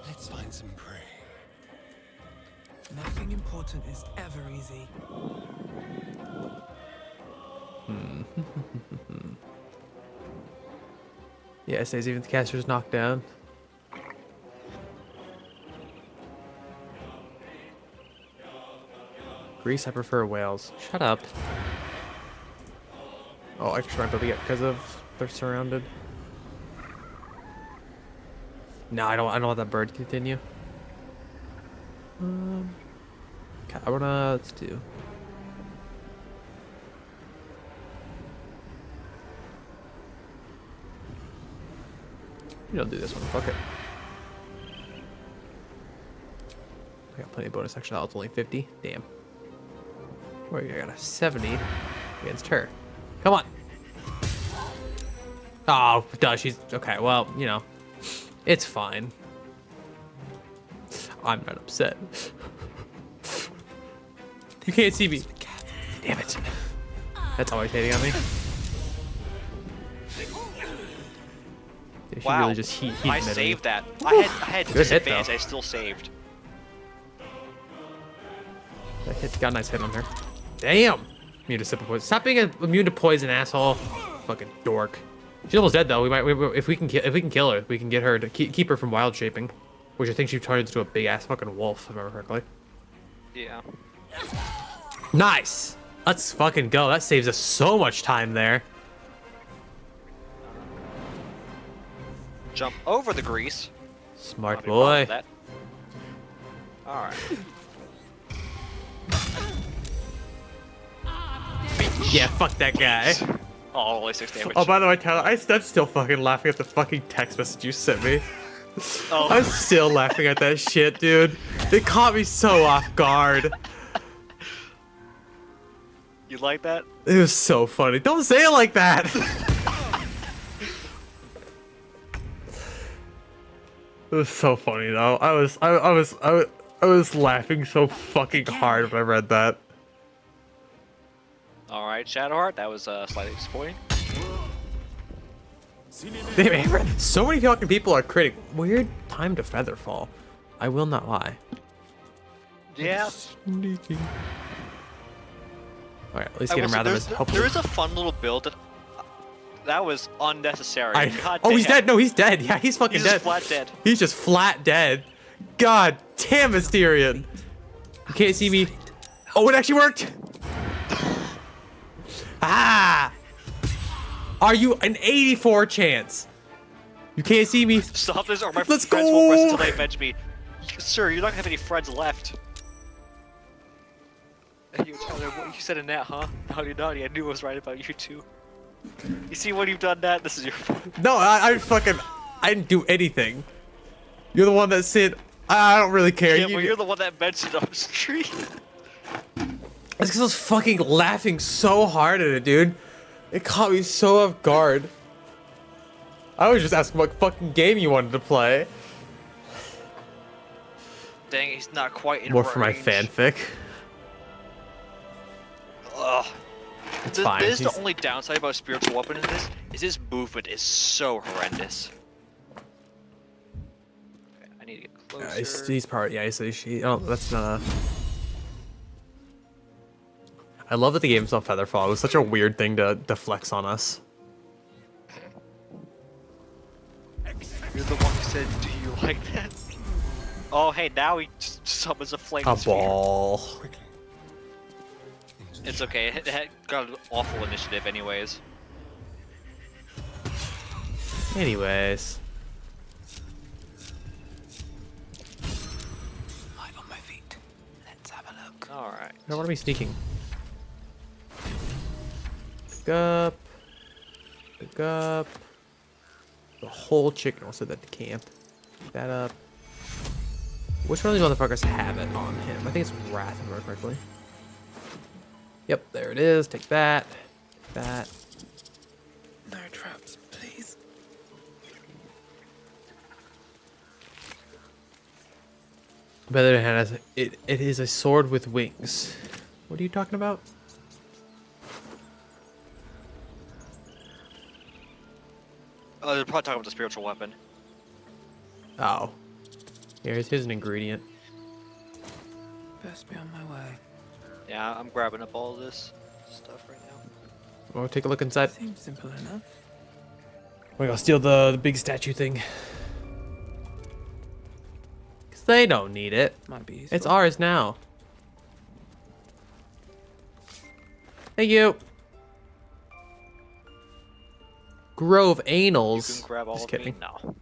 Let's find some prey. Nothing important is ever easy. Yeah, it stays even if the caster's knocked down. Grease, I prefer whales. Shut up. Oh, extra might be able to get because of they're surrounded. No, I don't want that bird to continue. Okay, let's do. You don't do this one, fuck it. I got plenty of bonus action. Oh, it's only 50. Damn. Where I got a 70 against her. Come on. Oh, duh, she's okay. Well, you know, it's fine. I'm not upset. You can't see me. Damn it. That's always hating on me. Yeah, she Wow. really just heat I saved that. I had Good hit, disadvantage. though. I still saved. That hit got a nice hit on her. Damn. Immune to sip of poison. Stop being immune to poison, asshole. Fucking dork. She's almost dead though. If we can kill her, we can get her to keep her from wild shaping, which I think she turns into a big ass fucking wolf, if I remember correctly. Yeah. Nice. Let's fucking go. That saves us so much time there. Jump over the grease. Smart I'll be fine with boy. that. All right. Yeah, fuck that guy. Oh, only 6 damage. Oh, by the way, Tyler, I'm still fucking laughing at the fucking text message you sent me. Oh. I'm still laughing at that shit, dude. It caught me so off guard. You like that? It was so funny. Don't say it like that. It was so funny though. I was laughing so fucking hard when I read that. All right, Shadowheart, that was slightly disappointing. Damn, so many fucking people are critting. Weird time to Featherfall. I will not lie. Yeah. Sneaking. All right, at least I get him will say, rather than hopefully. there is a fun little build that was unnecessary. God oh, he's damn. dead. No, he's dead. Yeah, he's fucking He's dead. just flat dead. He's just flat dead. God damn, Mysterion. You can't see me. Oh, it actually worked. Ah. Are you an 84 chance? You can't see me. Stop this or my Let's friends won't rest go. until they avenge me. Sir, you're not gonna have any friends left. You said in that, huh? Naughty, naughty. I knew it was right about you too. You see what you've done, Nat? This is your fault. No, I didn't do anything. You're the one that said, I don't really care. Yeah, well, you're the one that mentioned on the street. It's because I was fucking laughing so hard at it, dude. It caught me so off guard. I was just asking what fucking game you wanted to play. Dang, he's not quite in More range. for my fanfic. Ugh. It's fine. This is the only downside about Spiritual Weapon in this, is his movement is so horrendous. Okay, I need to get closer. He's part, yeah, oh, that's not a... I love that the game's on Featherfall. It was such a weird thing to flex on us. You're the one who said, do you like that? Oh, hey, now he summons a flame A sphere. ball. It's okay, it had got an awful initiative anyways. Anyways. I'm on my feet. Let's have a look. Alright. I don't want to be sneaking. Pick up. Pick up. The whole chicken. I'll set that to camp. Pick that up. Which one of these motherfuckers have it on him? I think it's Wrath, if I remember correctly. Yep, there it is. Take that. Take that. No traps, please. But the other hand, it is a sword with wings. What are you talking about? Oh, they're probably talking about the spiritual weapon. Oh. Here's an ingredient. Best be on my way. Yeah, I'm grabbing up all this stuff right now. Oh, take a look inside. Seems simple enough. We're gonna steal the big statue thing. Cause they don't need it. Might be useful. It's ours now. Thank you. Grove Anals. You can grab all Just of kidding. me? No.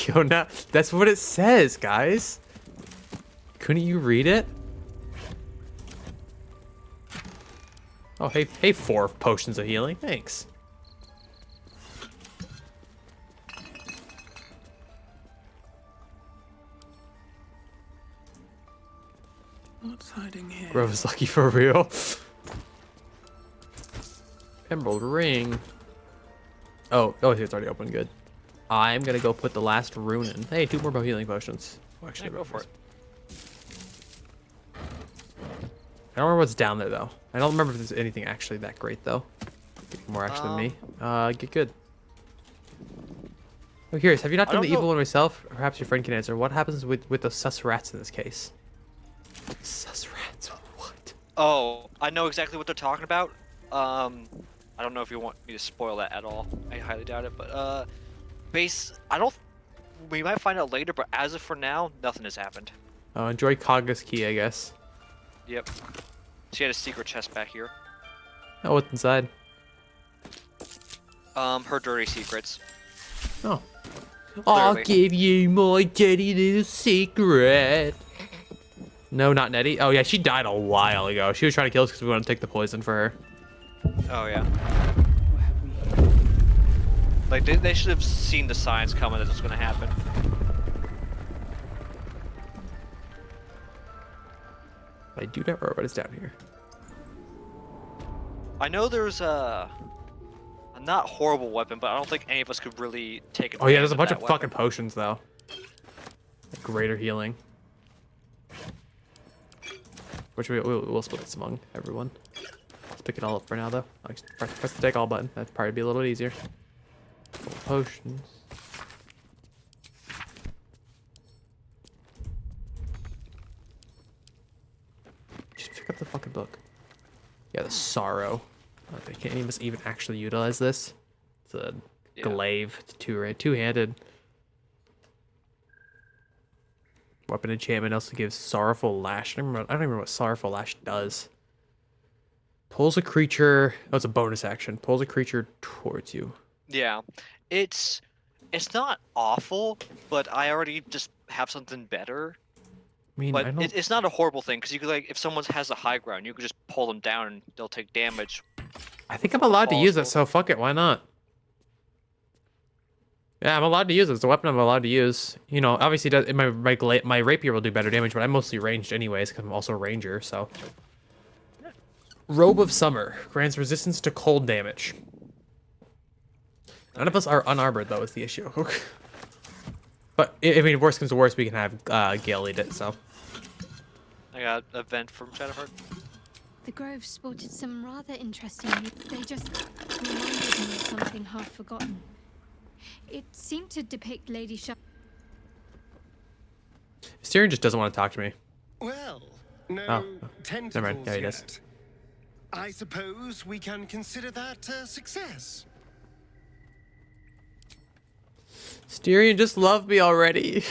Yo, now that's what it says, guys. Couldn't you read it? Oh, hey, 4 potions of healing. Thanks. What's hiding here? Grove is lucky for real. Emerald ring. Oh, it's already open. Good. I'm gonna go put the last rune in. Hey, 2 more healing potions. Oh, actually, Yeah, go for it. I don't remember what's down there though. I don't remember if there's anything actually that great though. More actually than me. Get good. I'm curious. Have you not done the evil one myself? Perhaps your friend can answer. What happens with the sus rats in this case? Sus rats. What? Oh, I know exactly what they're talking about. I don't know if you want me to spoil that at all. I highly doubt it, but we might find out later, but as of for now, nothing has happened. Oh, enjoy Kaga's key, I guess. Yep. She had a secret chest back here. Oh, what's inside? Her dirty secrets. Oh. I'll Literally. give you my dirty little secret. No, not Nettie. Oh yeah, she died a while ago. She was trying to kill us because we want to take the poison for her. Oh yeah. Like they should have seen the signs coming that this was gonna happen. I do not remember what is down here. I know there's a not horrible weapon, but I don't think any of us could really take it. Oh yeah, there's a bunch of fucking potions though. Greater healing. Which we'll split this among everyone. Let's pick it all up for now, though. I'll just press the take all button. That'd probably be a little easier. Couple potions. Just pick up the fucking book. Yeah, the sorrow. They can't even actually utilize this. It's a glaive. It's two-handed. Weapon enchantment also gives sorrowful lash. I don't even remember what sorrowful lash does. Pulls a creature. Oh, it's a bonus action. Pulls a creature towards you. Yeah, it's not awful, but I already just have something better. I mean, but I don't... it's not a horrible thing because you could, like, if someone has a high ground, you could just pull them down and they'll take damage. I think I'm allowed to use it, so fuck it. Why not? Yeah, I'm allowed to use it. It's a weapon I'm allowed to use. You know, obviously, my rapier will do better damage, but I'm mostly ranged anyways because I'm also a ranger, so. Robe of Summer grants resistance to cold damage. None of us are unarmored, though, is the issue. But, I mean, worst comes to worst, we can have Gale lead it, so. I got a vent from Shadowheart. The Grove sported some rather interesting... They just reminded me of something half forgotten. It seemed to depict Lady Styrian just doesn't want to talk to me. Well, no tentacles never mind. Yeah, he does. yet. I suppose we can consider that a success. Styrian, just love me already.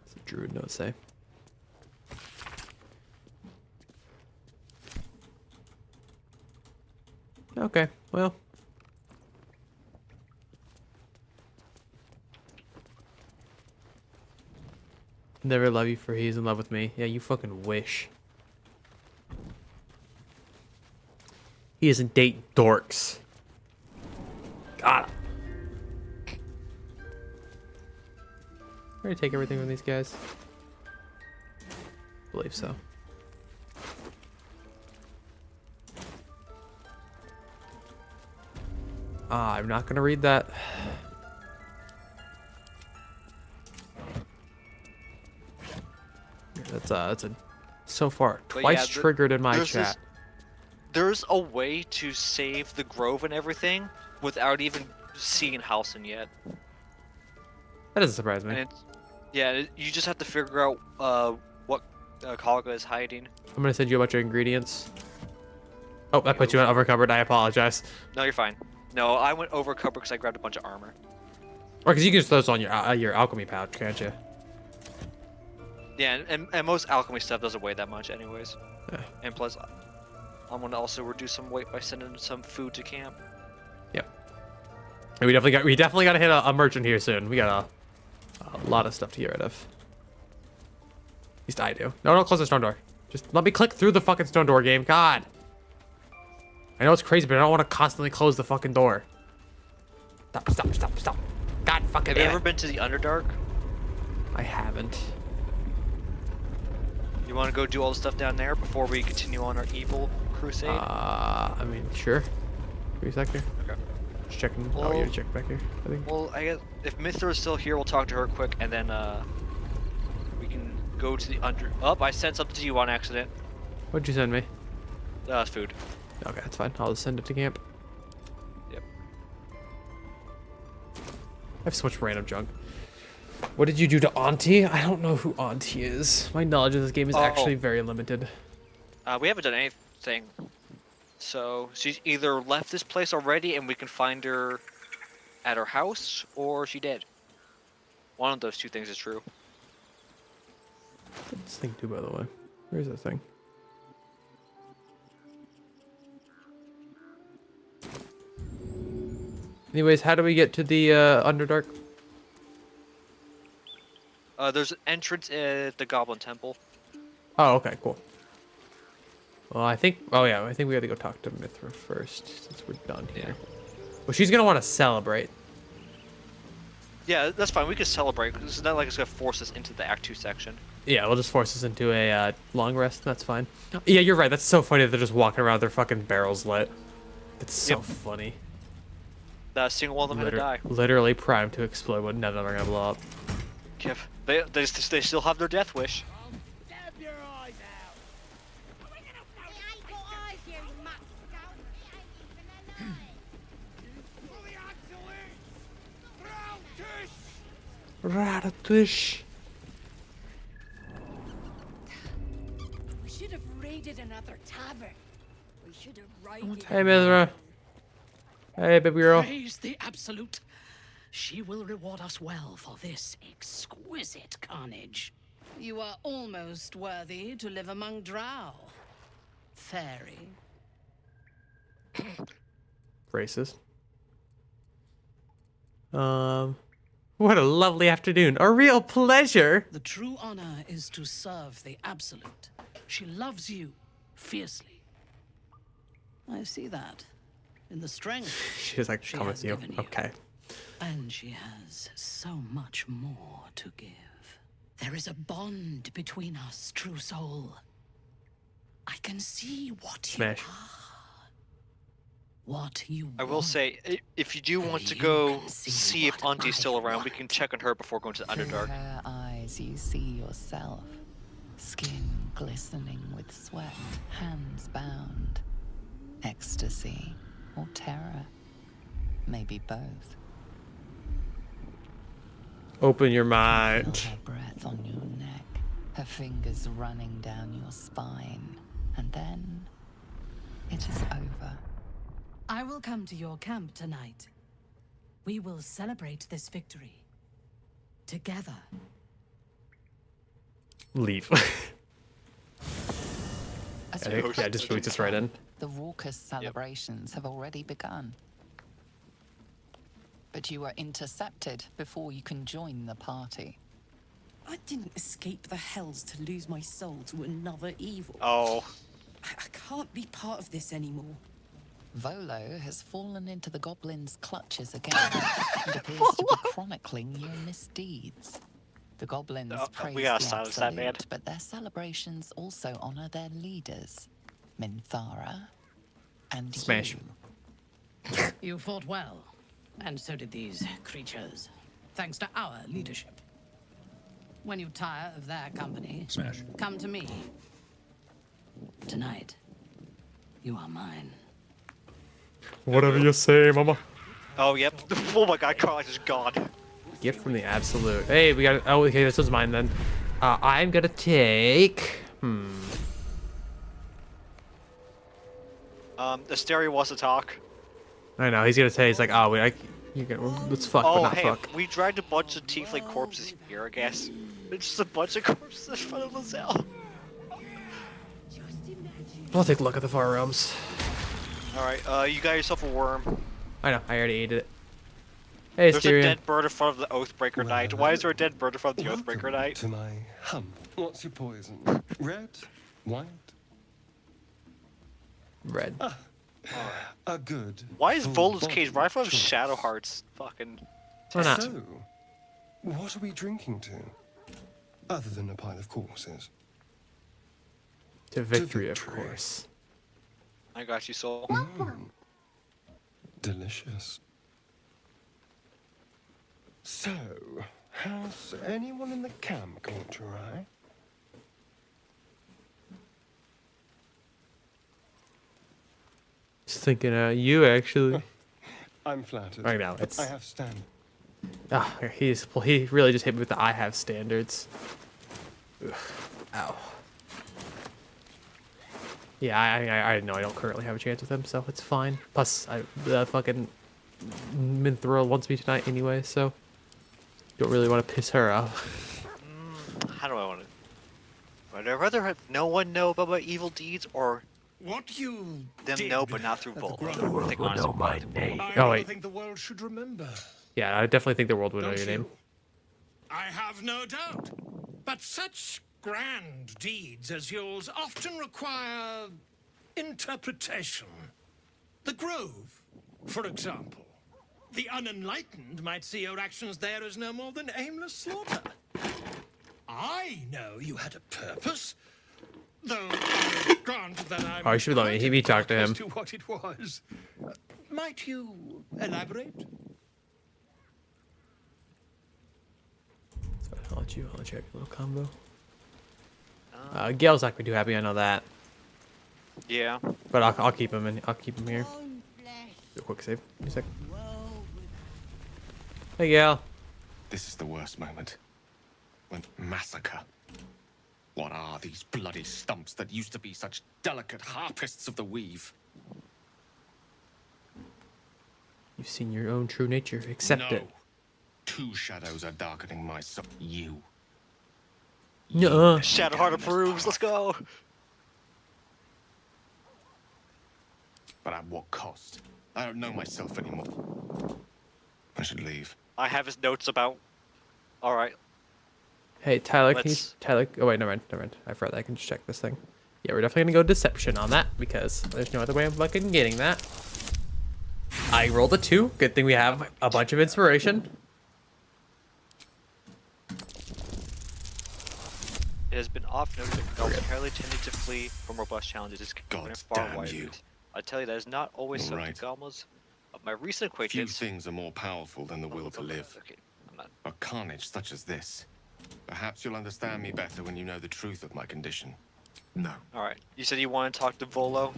What's the druid note say? Okay, well. Never love you for he's in love with me. Yeah, you fucking wish. He doesn't date dorks. Got him. Ready to take everything from these guys? I believe so. I'm not gonna read that. That's a so far twice triggered in my chat. There's a way to save the Grove and everything without even seeing Halcyon yet. That doesn't surprise me. And you just have to figure out what Kalga is hiding. I'm gonna send you a bunch of ingredients. Oh, that put you on overcovered. I apologize. No, you're fine. No, I went overcover because I grabbed a bunch of armor. Or because you can just throw this on your alchemy pouch, can't you? Yeah, and most alchemy stuff doesn't weigh that much anyways. Yeah. And plus, I'm gonna also reduce some weight by sending some food to camp. Yep. And we definitely got to hit a merchant here soon. We got a lot of stuff to get rid of. At least I do. No, don't close the stone door. Just let me click through the fucking stone door, game. God. I know it's crazy, but I don't want to constantly close the fucking door. Stop. God fucking Have you ever been to the Underdark? I haven't. You want to go do all the stuff down there before we continue on our evil crusade? I mean, sure. Give me a sec here. Okay. Just checking. Well, oh, you check back here, I think. Well, I guess if Mithra is still here, we'll talk to her quick, and then we can go to the Oh, I sent something to you on accident. What'd you send me? Food. Okay, that's fine. I'll just send it to camp. Yep. I have so much random junk. What did you do to Auntie? I don't know who Auntie is. My knowledge of this game is actually very limited. We haven't done anything. So she's either left this place already and we can find her at her house, or she dead. One of those two things is true. What's this thing do, by the way? Where's that thing? Anyways, how do we get to the Underdark? There's an entrance at the Goblin Temple. Oh, okay, cool. Well, I think... Oh, yeah, I think we gotta go talk to Mithra first, since we're done here. Yeah. Well, she's gonna want to celebrate. Yeah, that's fine. We can celebrate, because it's not like it's gonna force us into the Act 2 section. Yeah, we'll just force us into a long rest. That's fine. Yeah, you're right. That's so funny that they're just walking around with their fucking barrels lit. It's so funny. That single one of them had to die. Literally primed to explode, but none of them are gonna blow up. Yep. They still have their death wish. Ratatush. We should have raided another tavern. We should have raided. Hey, Mithra. Hey, baby girl. Praise the Absolute. She will reward us well for this exquisite carnage. You are almost worthy to live among drow. Fairy. Racist. What a lovely afternoon. A real pleasure. The true honor is to serve the Absolute. She loves you fiercely. I see that in the strength She's like, she come has with you. given you. Okay. And she has so much more to give. There is a bond between us, true soul. I can see what Smash. you are. What you I will say, if you do want to go see if Auntie's still around, we can check on her before going to the Underdark. Through her eyes you see yourself, skin glistening with sweat, hands bound. Ecstasy or terror, maybe both. Open your Feel mind. her breath on your neck, her fingers running down your spine, and then it is over. I will come to your camp tonight. We will celebrate this victory. Together. Leave. As I think, yeah, just boots us right in. The raucous celebrations have already begun. But you are intercepted before you can join the party. I didn't escape the hells to lose my soul to another evil. Oh. I can't be part of this anymore. Volo has fallen into the goblins' clutches again and appears to be chronicling your misdeeds. The goblins praise we gotta the silence that man. Absolute, but their celebrations also honor their leaders, Minthara and Smash. you. You fought well, and so did these creatures, thanks to our leadership. When you tire of their company, come to me. Tonight, you are mine. Whatever you say, mama. Oh, yep. Oh my god, Carl is gone. Gift from the Absolute. Hey, we got. Oh, okay, this one's mine then. I'm gonna take. Asteria wants to talk. I know he's gonna say he's like, oh wait, you can. Let's fuck, but Oh, not hey, fuck. we dragged a bunch of tiefling corpses here, I guess. It's just a bunch of corpses in front of Lizelle. I'll take a look at the far realms. Alright, you got yourself a worm. I know, I already ate it. Hey, There's Styrian. a dead bird in front of the Oathbreaker Knight. Why is there a dead bird in front of the Oathbreaker Knight? To my hump. What's your poison? Red? White? Red. A good. Why is full Voldemort's cage right in front of Shadow Heart's fucking... Why not? So, what are we drinking to? Other than a pile of corpses. To victory, of course. I got you, soul. Delicious. So, has anyone in the camp caught your eye? Just thinking, you actually. I'm flattered. I know, it's. I have stand. Ah, he really just hit me with the I have standards. Ugh. Ow. Yeah, I know I don't currently have a chance with him, so it's fine. Plus, the fucking Minthara wants me tonight anyway, so don't really want to piss her off. How do I want to... Would I rather have no one know about my evil deeds, or what you them did know but not through at the Bolt? Grove I think honestly, I Oh, wait. think the world should remember. Yeah, I definitely think the world would know Don't your you? name. I have no doubt. But such grand deeds as yours often require interpretation. The Grove, for example. The unenlightened might see your actions there as no more than aimless slaughter. I know you had a purpose. Though I grant that I'm Oh, you should let me talk to him. as to what it was. Might you elaborate? So I'll let you have a little combo. Gale's not gonna be too happy, I know that. Yeah. But I'll keep him here. Do a quick save. Give me a sec. Hey Gale. This is the worst moment. When massacre. What are these bloody stumps that used to be such delicate harpists of the weave? You've seen your own true nature. Accept No. it. Two shadows are darkening my soul. You. Nuh-uh. Shadowheart approves. Let's go. But at what cost? I don't know myself anymore. I should leave. I have his notes about. All right. Hey Tyler, can you Let's- Tyler? Oh wait, never mind. I forgot that I can just check this thing. Yeah, we're definitely gonna go deception on that because there's no other way of fucking getting that. I rolled a 2. Good thing we have a bunch of inspiration. It has been often noted that goblins apparently tended to flee from robust challenges is God far damn wider. you. I tell you that is not always so Right. to goblins. Of my recent Few acquaintance. things are more powerful than the will to live. Okay, I'm not. A carnage such as this. Perhaps you'll understand me better when you know the truth of my condition. No. All right. You said you want to talk to Volo.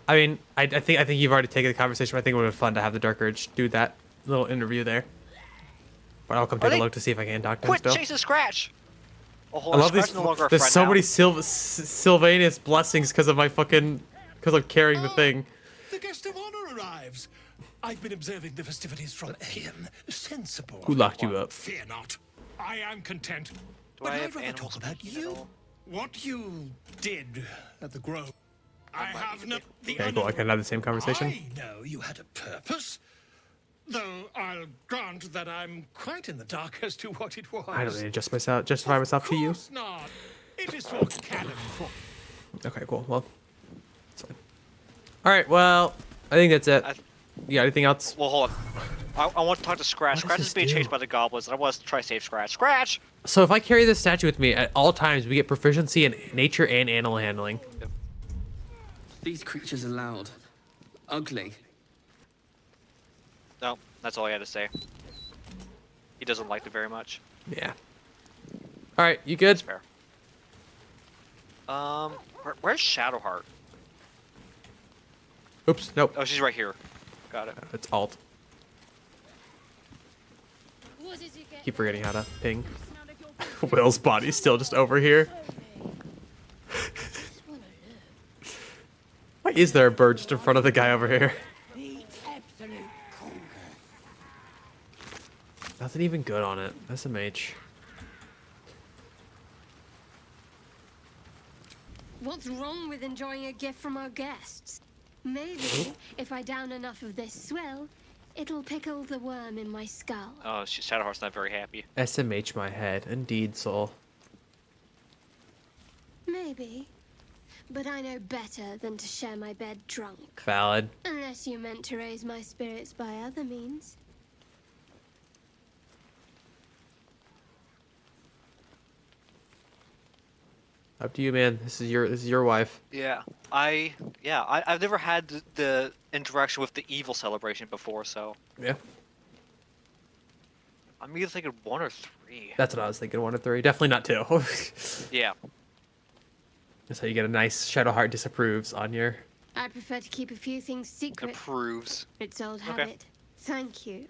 I mean, I think you've already taken the conversation. But I think it would have been fun to have the Dark Urge do that little interview there. But I'll come take a look to see if I can talk to him Quit still. chasing Scratch. Oh, hold I on, love Scratch these. no longer a There's friend so now. many Sylvanus blessings because of my fucking because I'm carrying the thing. The guest of honor arrives. I've been observing the festivities from a sensible. Who locked you up? Fear not. I am content. Do but I I'd have rather animals talk about speaking at you. all? What you did at the Grove. I have no. Okay, cool. I can have the same conversation. I know you had a purpose. Though I'll grant that I'm quite in the dark as to what it was. I don't need to justify myself to you. Of course not. It is for canon for. Okay, cool. Well, that's fine. All right. Well, I think that's it. You got anything else? Well, hold on. I want to talk to Scratch. What does Scratch is this being do? chased by the goblins, and I want to try to save Scratch. Scratch! So if I carry this statue with me at all times, we get proficiency in nature and animal handling. These creatures are loud. Ugly. No, that's all I had to say. He doesn't like it very much. Yeah. All right, you good? That's fair. Where's Shadowheart? Oops, nope. Oh, she's right here. Got it. It's alt. Keep forgetting how to ping. Will's body's still just over here. Why is there a bird just in front of the guy over here? Nothing even good on it. SMH. What's wrong with enjoying a gift from our guests? Maybe, if I down enough of this swill, it'll pickle the worm in my skull. Oh, Shadowheart's not very happy. SMH my head. Indeed, soul. Maybe. But I know better than to share my bed drunk. Valid. Unless you meant to raise my spirits by other means. Up to you, man. This is your wife. Yeah, I've never had the interaction with the evil celebration before, so Yeah. I'm either thinking 1 or 3. That's what I was thinking. 1 or 3. Definitely not 2. Yeah. That's how you get a nice Shadowheart disapproves on your. I prefer to keep a few things secret. Approves. It's old Okay. habit. Thank you.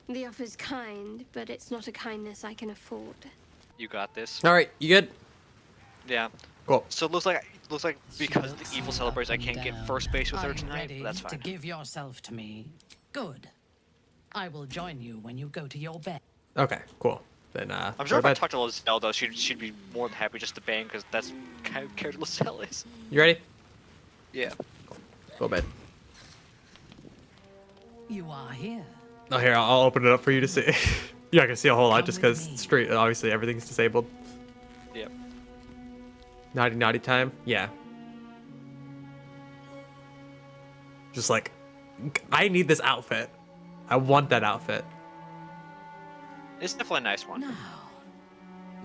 The offer's kind, but it's not a kindness I can afford. You got this. All right, you good? Yeah. Cool. So it looks like because of the evil celebration, I can't get first base with Are her you tonight. ready But that's to fine. give yourself to me? Good. I will join you when you go to your bed. Okay, cool. Then I'm sure go if I to bed. talked to Lizelle, though, she'd be more than happy just to bang, because that's kind of character Lizelle is. You ready? Yeah. Go to bed. You are here. Oh, here, I'll open it up for you to see. You're not gonna see a whole lot just because straight. Obviously, everything's disabled. Yep. Naughty time. Yeah. Just like, I need this outfit. I want that outfit. It's definitely a nice one.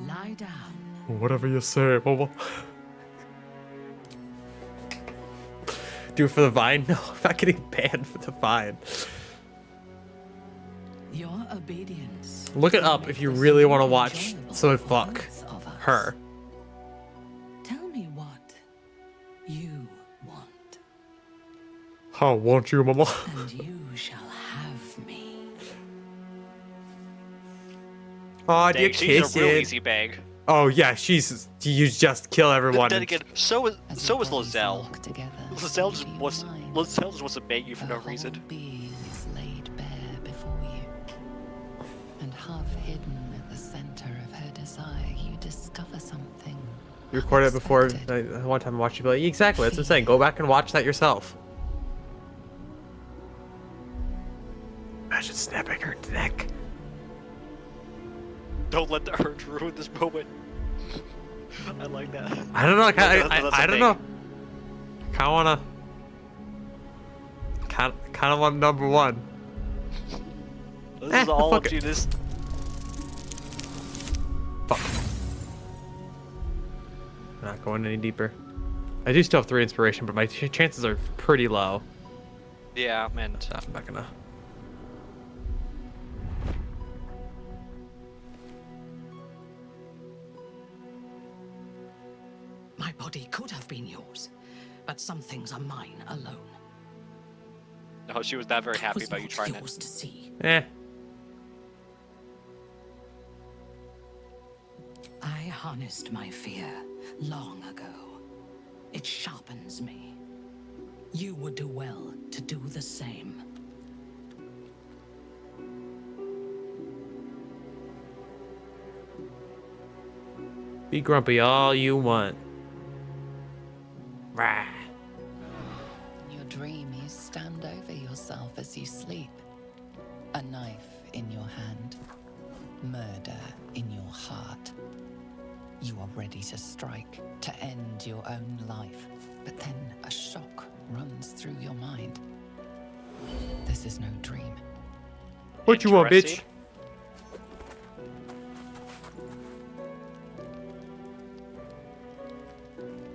Lie down. Whatever you say, Mama. Do it for the vine? No, I'm not getting banned for the vine. Your obedience. Look it up if you really want to watch someone fuck her. Tell me what you want, How want you, Mama? and you shall have me. Aw, Dang, you she's kiss a real it. easy bag. Oh yeah, you just kill everyone. Then again, so is Lozelle. Lozelle just wants to bang you for no reason. Being is laid bare before you, and half hidden at the center of her desire, you discover something. You recorded it before. One time I watched you be like, exactly, that's what I'm saying. Go back and watch that yourself. Imagine snapping her neck. Don't let the urge ruin this moment. I like that. I don't know. I don't know. Kind of want number one. This is all up to you. This. Fuck. Not going any deeper. I do still have 3 inspiration, but my chances are pretty low. Yeah, man. I'm not gonna. My body could have been yours, but some things are mine alone. No, she was not very happy about you trying yours it. To see. Eh. I harnessed my fear long ago. It sharpens me. You would do well to do the same. Be grumpy all you want. Rah. In your dream, you stand over yourself as you sleep. A knife in your hand. Murder in your heart. You are ready to strike, to end your own life. But then a shock runs through your mind. This is no dream. What you want, bitch?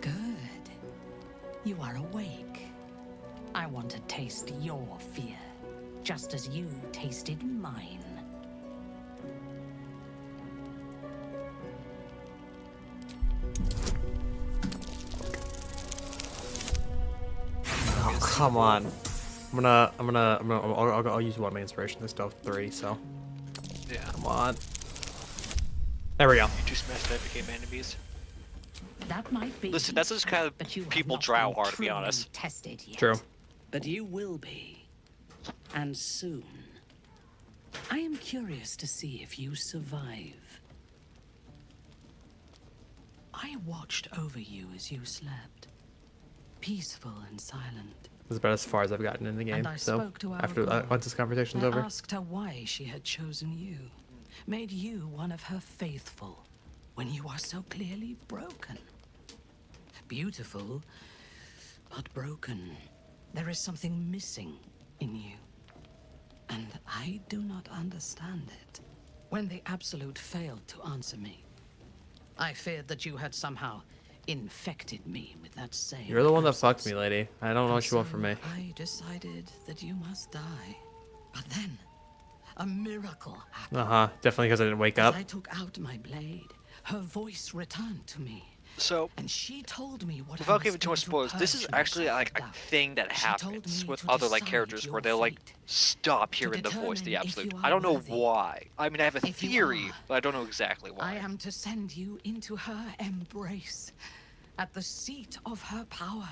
Good. You are awake. I want to taste your fear, just as you tasted mine. Oh, come on. I'll use one of my inspiration. I still have 3, so. Yeah. Come on. There we go. You two smashed that became enemies. That might be. Listen, that's just kind of people drow hard, to be honest. Tested yet. True. But you will be. And soon. I am curious to see if you survive. I watched over you as you slept. Peaceful and silent. That's about as far as I've gotten in the game. And I So spoke to our after girl. once this conversation's I over. asked her why she had chosen you. Made you one of her faithful. When you are so clearly broken. Beautiful, but broken. There is something missing in you. And I do not understand it. When the Absolute failed to answer me, I feared that you had somehow infected me with that same. You're the one that fucked me, lady. I don't know what you want from me. I decided that you must die. But then, a miracle happened. Definitely because I didn't wake up. As I took out my blade, her voice returned to me. So, and she told me what without giving too much spoilers, this is actually like a thing that happens with other like characters where they'll like stop hearing the voice of the Absolute. I don't know why. I mean, I have a theory, but I don't know exactly why. I am to send you into her embrace, at the seat of her power.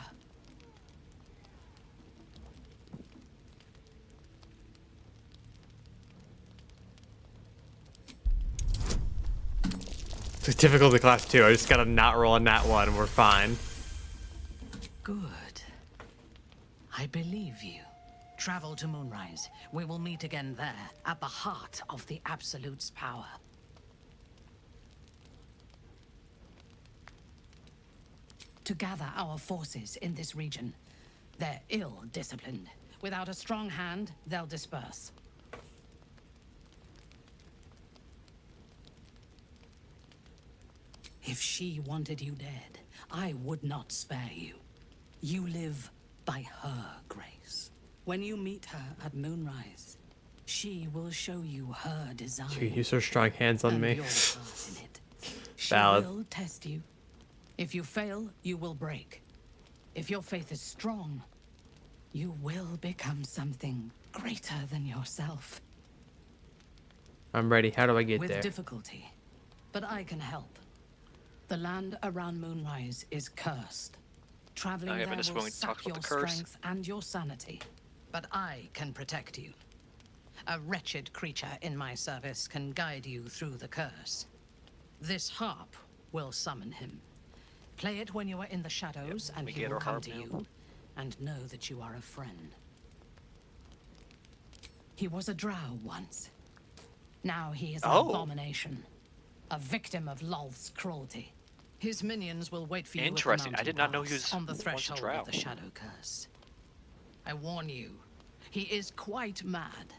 It's difficulty class 2. I just gotta not roll a nat 1 and we're fine. Good. I believe you. Travel to Moonrise. We will meet again there, at the heart of the Absolute's power. To gather our forces in this region. They're ill-disciplined. Without a strong hand, they'll disperse. If she wanted you dead, I would not spare you. You live by her grace. When you meet her at moonrise, she will show you her design. She used her strong hands on and me. your part in it. She Valid. will test you. If you fail, you will break. If your faith is strong, you will become something greater than yourself. I'm ready. How do I get With there? difficulty, but I can help. The land around Moonrise is cursed. Traveling but there just will when we sap talked about your the curse. strength and your sanity. But I can protect you. A wretched creature in my service can guide you through the curse. This harp will summon him. Play it when you are in the shadows, and we he get will our come harp to now. you, and know that you are a friend. He was a drow once. Now he is an abomination. A victim of Lolth's cruelty. His minions will wait for you at the Interesting. I mountain did not know he pass was on the once a threshold drow. of the Shadow Curse. I warn you, he is quite mad,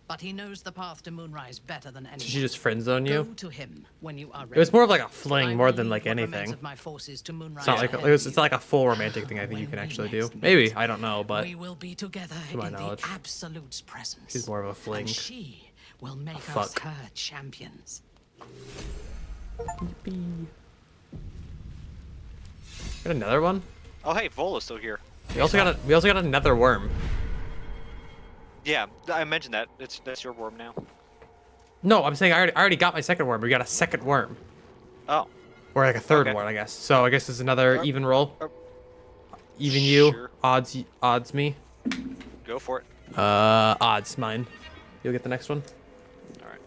but he knows the path to Moonrise better than anyone. Did she just friend zone Go you? to him when you are ready. It was more of like a fling I more will than lead like what remains anything. of my forces to Moonrise It's not like ahead it's of like a full romantic thing. I think you can actually do. Maybe I don't know, but we will be together to my in knowledge, the Absolute's presence. she's more of a fling. And she will make us fuck. her champions. Got another one. Oh, hey, Vola's still here. We also got another worm. Yeah, I mentioned that. That's your worm now. No, I'm saying I already got my second worm. We got a second worm. Oh. Or like a third Okay. one, I guess. So I guess it's another even roll. Even you. Sure. Odds me. Go for it. Odds mine. You'll get the next one. All right.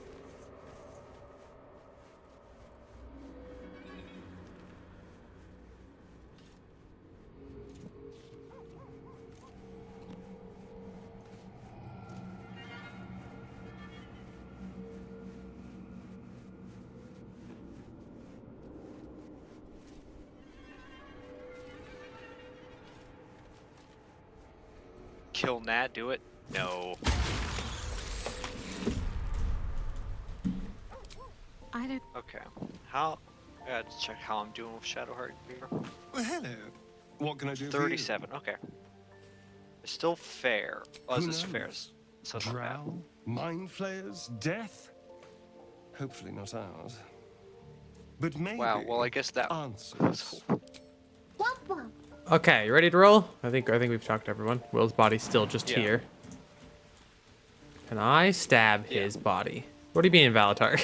Kill Nat, do it? No. I don't. Okay. How? I gotta check how I'm doing with Shadowheart here. Well, hello. What can I do for you? 37. Okay. It's still fair. Oh, Who this is fair. knows? So it's not bad. Drow? Mind flayers? Death? Hopefully not ours. But maybe Wow. Well, I guess that. answers. Okay, you ready to roll? I think we've talked to everyone. Will's body's still just Yeah. here. Can I stab his body? What do you mean, Valatar?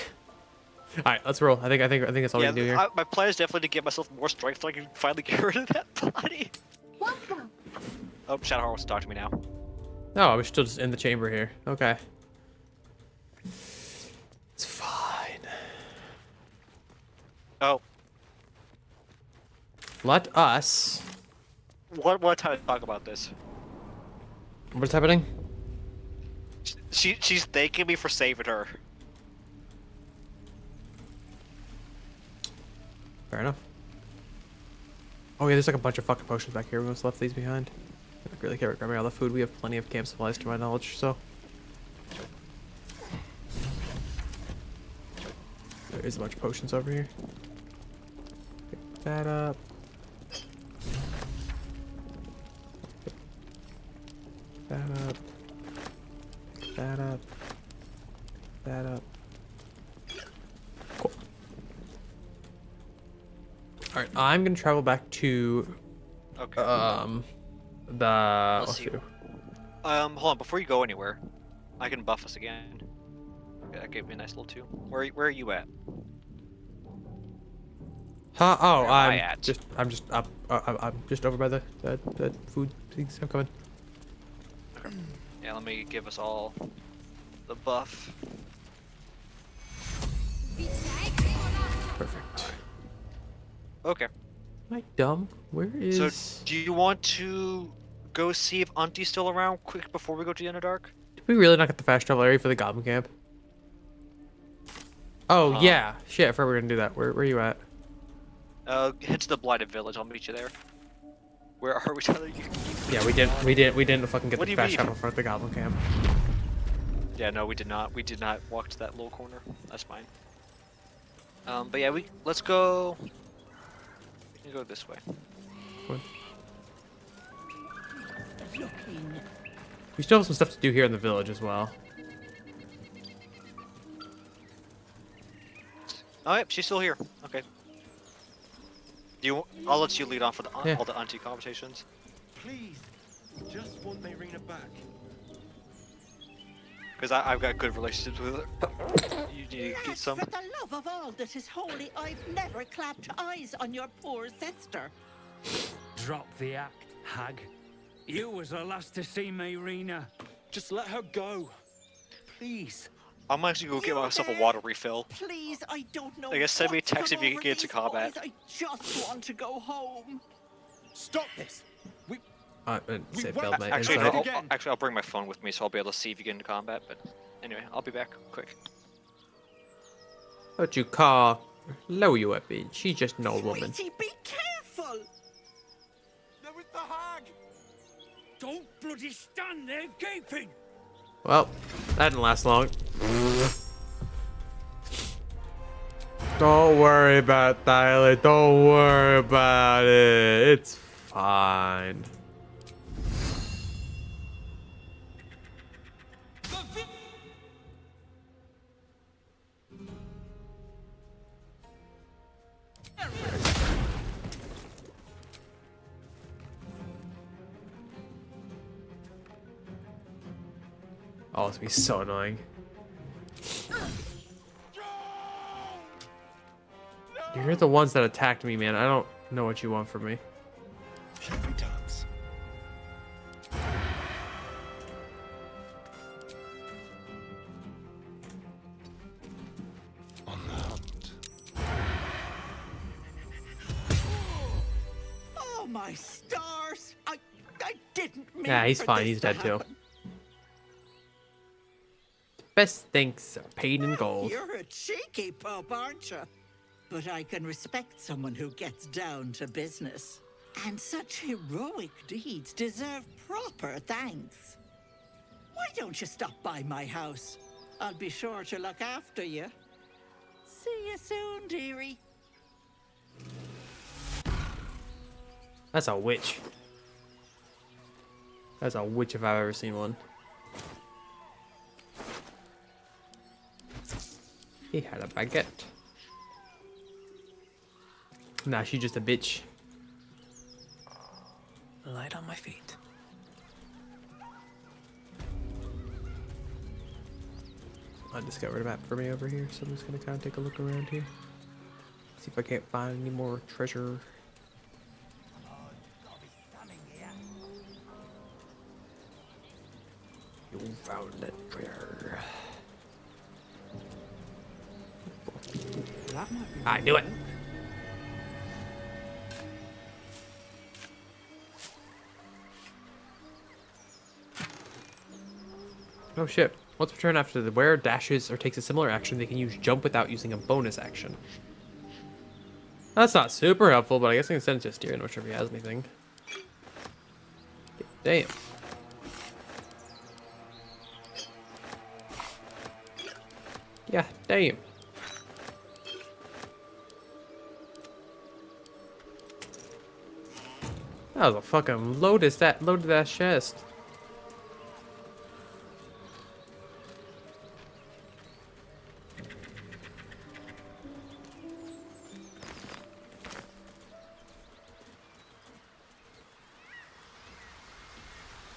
All right, let's roll. I think that's all we Yeah, can do here. my plan is definitely to get myself more strength so I can finally get rid of that body. Oh, Shadowheart wants to talk to me now. No, I was still just in the chamber here. Okay. It's fine. Oh. Let us. What time to talk about this? What's happening? She's thanking me for saving her. Fair enough. Oh yeah, there's like a bunch of fucking potions back here. We must have left these behind. I don't really care about grabbing all the food. We have plenty of camp supplies to my knowledge, so. There is a bunch of potions over here. Pick that up. Pick that up. Pick that up. Pick that up. Cool. Alright, I'm gonna travel back to Okay. the Let's see. Hold on, before you go anywhere, I can buff us again. Okay, that gave me a nice little 2. Where are you at? Huh? Oh, Where am I I'm at? just up. I'm just over by the food things. I'm coming. Okay. Yeah, let me give us all the buff. Perfect. Okay. Am I dumb? Where is? So, do you want to go see if Auntie's still around quick before we go to the Underdark? Did we really not get the fast travel area for the Goblin Camp? Oh yeah, shit! I forgot we were gonna do that. Where are you at? Head to the Blighted Village. I'll meet you there. Where are we telling you? Yeah, we didn't fucking get What do the you fast mean? travel for the Goblin Camp. Yeah, no, we did not. We did not walk to that little corner. That's fine. But yeah, let's go. We can go this way. We still have some stuff to do here in the village as well. Oh, yep, she's still here. Okay. I'll let you lead on for all the auntie conversations. Please, just want Mayrina back. Because I've got good relationships with her. You need to get some. For the love of all that is holy, I've never clapped eyes on your poor sister. Drop the act, hag. You was the last to see Mayrina. Just let her go. Please. I'm actually gonna get myself a water refill. Please, I don't know. I guess send me a what's text come if you over get into these combat. boys. I just want to go home. Stop this. Actually, I'll bring my phone with me, so I'll be able to see if you get into combat. But anyway, I'll be back quick. What you call low you a bit? She's just an old woman. Sweetie, be careful. There was the hag. Don't bloody stand there gaping. Well, that didn't last long. Don't worry about Tyler. Don't worry about it. It's fine. Oh, it's gonna be so annoying. You're the ones that attacked me, man. I don't know what you want from me. Shall we dance? On the hunt. Oh my stars! I didn't mean. Yeah, he's for fine. this He's to dead too. happen. Best thanks are paid in gold. You're a cheeky pup, aren't you? But I can respect someone who gets down to business. And such heroic deeds deserve proper thanks. Why don't you stop by my house? I'll be sure to look after you. See you soon, dearie. That's a witch. That's a witch if I've ever seen one. He had a baguette. Nah, she's just a bitch. Light on my feet. Undiscovered map for me over here, so I'm just gonna kind of take a look around here. See if I can't find any more treasure. You found that treasure. I knew it. Oh shit. Once per turn after the wearer dashes or takes a similar action, they can use jump without using a bonus action. That's not super helpful, but I guess I can send it to Styrian, whichever he has anything. Damn. Yeah, damn. That was a fucking loaded ass chest.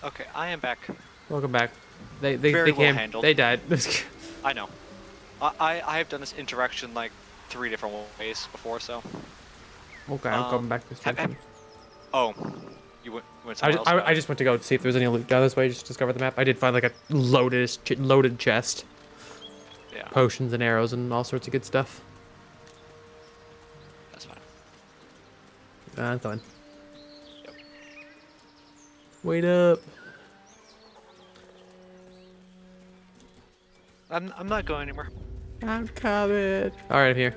Okay, I am back. Welcome back. They Very well came. handled. They died. I know. I have done this interaction like 3 different ways before, so. Okay, I'm coming back this time. Oh, you went somewhere else? I just went to go see if there's any loot down this way. Just discover the map. I did find like a loaded chest. Yeah. Potions and arrows and all sorts of good stuff. That's fine. That's fine. Yep. Wait up. I'm not going anywhere. I'm coming. All right, I'm here.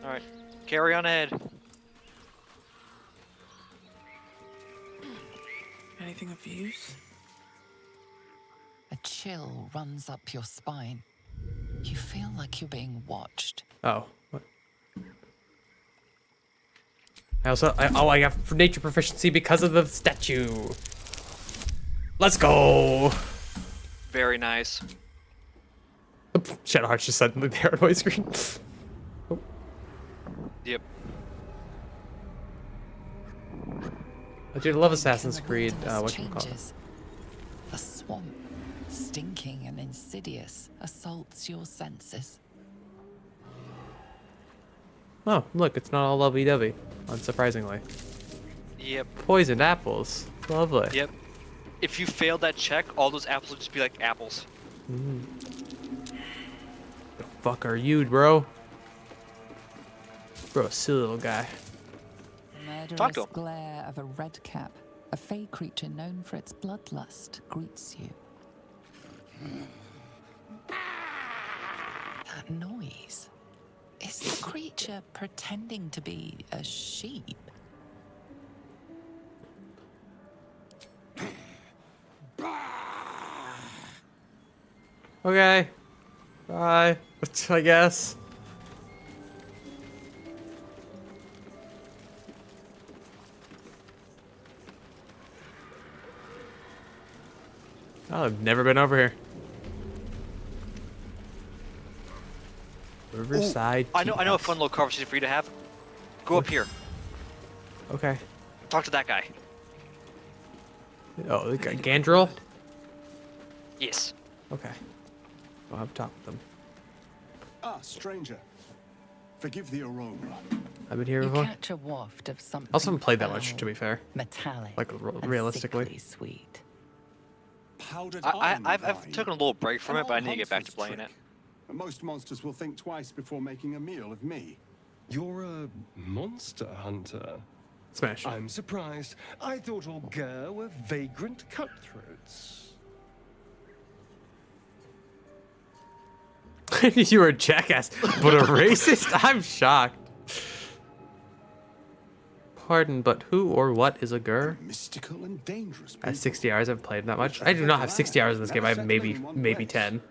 All right, carry on ahead. Anything of use? A chill runs up your spine. You feel like you're being watched. Oh. What? I have nature proficiency because of the statue. Let's go. Very nice. Shadowheart's just suddenly there on my screen. Oh. Yep. I do love Assassin's Creed. Whatchamacallit? Changes. A swamp, stinking and insidious, assaults your senses. Oh, look, it's not all lovey-dovey, unsurprisingly. Yep. Poisoned apples. Lovely. Yep. If you fail that check, all those apples would just be like apples. Mm. The fuck are you, bro? Bro, silly little guy. Murderous glare of a red cap, a fey creature known for its bloodlust, greets you. That noise. Is the creature pretending to be a sheep? Okay. Bye. I guess. Oh, I've never been over here. Riverside. Ooh, I know a fun little conversation for you to have. Go up here. Okay. Talk to that guy. Oh, the guy Gandrel? Yes. Okay. I'll have to talk with them. Ah, stranger. Forgive the aroma. I've been here You before. catch a waft of something I also haven't played that foul, much, to be fair. metallic, Like, and realistically. sickly sweet. Powdered I've taken a little break from it, but I need to get back to playing it. Most monsters will think twice before making a meal of me. You're a monster hunter. Smash. I'm surprised. I thought all Gur were vagrant cutthroats. You were a jackass, but a racist? I'm shocked. Pardon, but who or what is a Gur? Mystical and dangerous. I have 60 hours. I've played that much. I do not have 60 hours in this game. I have maybe 10.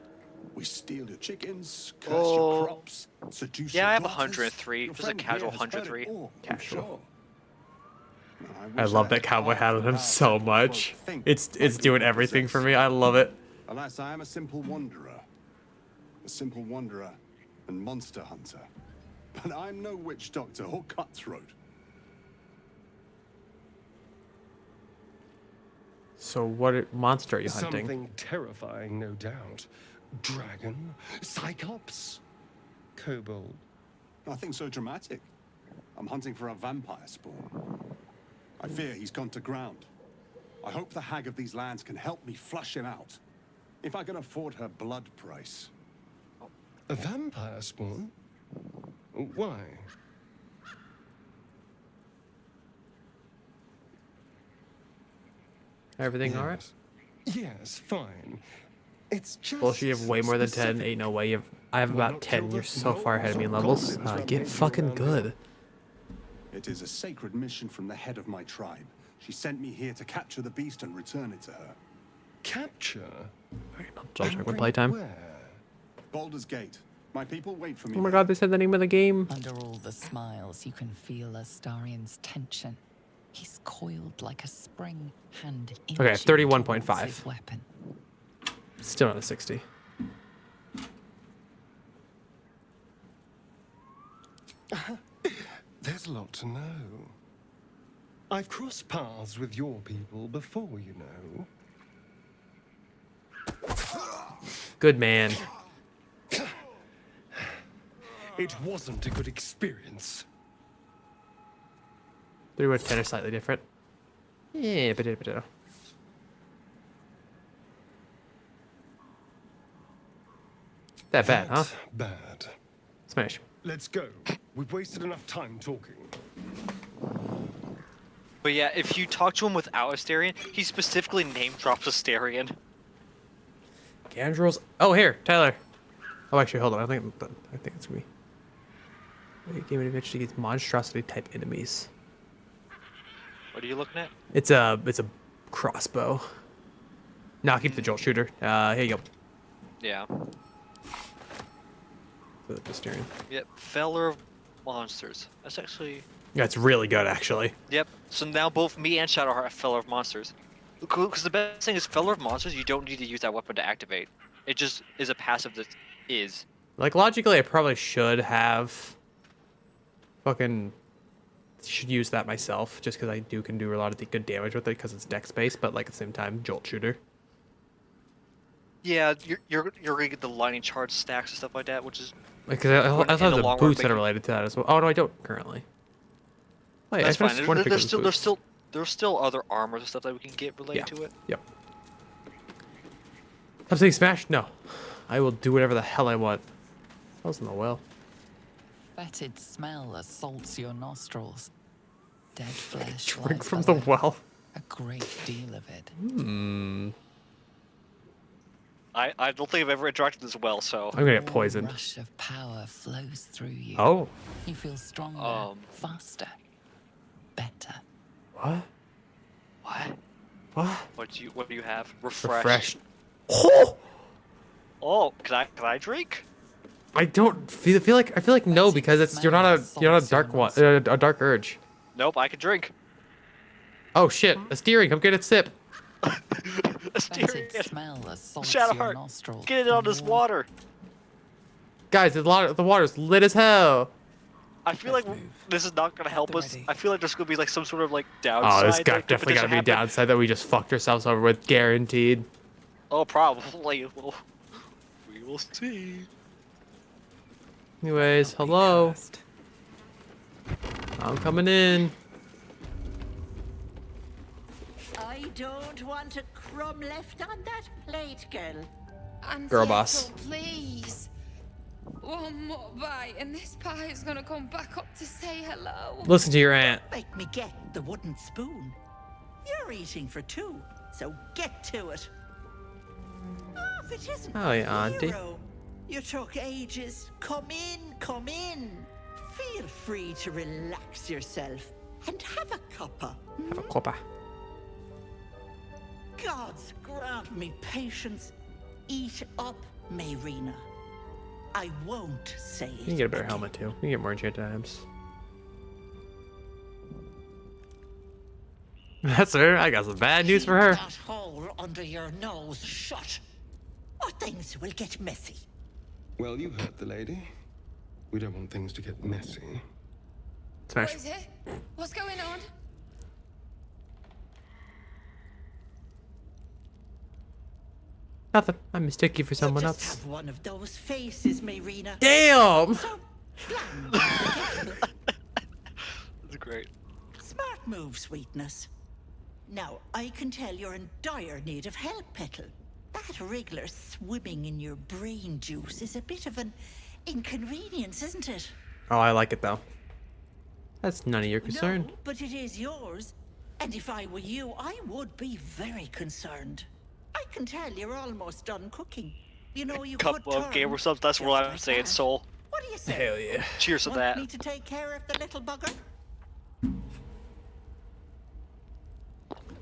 We steal your chickens, curse your crops, seduce Yeah, your I have daughters. 103. Your Just a friend casual here has heard it 103. all, I'm Casual. sure. I love that cowboy hat on him so much. It's doing everything for me. I love it. Alas, I am a simple wanderer. A simple wanderer and monster hunter. But I'm no witch doctor or cutthroat. So what monster are you hunting? Something terrifying, no doubt. Dragon? Cyclops? Kobold? Nothing so dramatic. I'm hunting for a vampire spawn. I fear he's gone to ground. I hope the hag of these lands can help me flush him out. If I can afford her blood price. A vampire spawn? Why? Everything alright? Yes, fine. It's just Bullshit, you have way more than 10. Ain't no way. I have about 10. You're so far ahead of me in levels. Get fucking good. It is a sacred mission from the head of my tribe. She sent me here to capture the beast and return it to her. Capture? I'll check my playtime. Baldur's Gate. My people wait for me. Oh my god, they said the name of the game. Under all the smiles, you can feel Astarion's tension. He's coiled like a spring, hand Okay, inching 31.5. towards his weapon. Still not a 60. There's a lot to know. I've crossed paths with your people before, you know. Good man. It wasn't a good experience. 3110 are slightly different. Yeah, but that bad, huh? Bad. Smash. Let's go. We've wasted enough time talking. But yeah, if you talk to him without Astarion, he specifically name drops Astarion. Gandrel's. Oh, here, Tyler. Oh, actually, hold on. I think it's me. Game adventure against monstrosity type enemies. What are you looking at? It's a crossbow. No, I'll keep the jolt shooter. Here you go. Yeah. the steering. Yep, Feller of Monsters. That's actually... Yeah, it's really good, actually. Yep, so now both me and Shadowheart have Feller of Monsters. Because the best thing is Feller of Monsters, you don't need to use that weapon to activate. It just is a passive that is. Like, logically, I probably should have should use that myself, just because I can do a lot of the good damage with it, because it's dex based, but like at the same time, jolt shooter. Yeah, you're gonna get the lightning charge stacks and stuff like that, which is... Because I also have the boots that are related to that as well. Oh, no, I don't currently. Wait, That's fine. There's There's still other armors and stuff that we can get related to it. Yep. I'm saying smash? No. I will do whatever the hell I want. I was in the well. Fetid smell assaults your nostrils. Dead flesh. Drink lies from the below. well. A great deal of it. I don't think I've ever interacted as well, so... I'm gonna get poisoned. A rush of power flows through you. Oh. You feel stronger, faster, better. What? What? What? What do you have? Refreshed. Oh, can I drink? I don't feel like no, because it's you're not a dark one, a dark urge. Nope, I can drink. Oh shit! A steering. Come get a sip. A steering. Smell assaults your Shadowheart, nostrils. get it on this water. Guys, the water's lit as hell. I feel like this is not gonna help us. I feel like there's gonna be like some sort of like downside. Oh, there's definitely gotta be a downside that we just fucked ourselves over with, guaranteed. Oh, probably. Well, we will see. Anyways, hello. I'm coming in. I don't want a crumb left on that plate, girl. Girl boss. Please. One more bite, and this pie is gonna come back up to say hello. Listen to your aunt. Make me get the wooden spoon. You're eating for two, so get to it. Oh, if it isn't Oh, yeah, auntie. Hero. You took ages. Come in, come in. Feel free to relax yourself and have a cuppa. Have a copper. Gods grant me patience. Eat up, Mayrina. I won't say it. You can get a better helmet too. You can get more enchanted items. That's her. I got some bad news for her. Keep that hole under your nose shut, or things will get messy. Well, you heard the lady. We don't want things to get messy. Smash. What is it? What's going on? Nothing. I mistook you for someone Just else. have one of those faces, Mayrina. Damn! That's great. Smart move, sweetness. Now, I can tell you're in dire need of help, Petal. That wriggler swimming in your brain juice is a bit of an inconvenience, isn't it? Oh, I like it though. That's none of your concern. No, but it is yours. And if I were you, I would be very concerned. I can tell you're almost done cooking. You know, you could Couple of game or something. That's what I'm saying, Soul. What do you say? Hell yeah. Cheers to Want that. me to take care of the little bugger?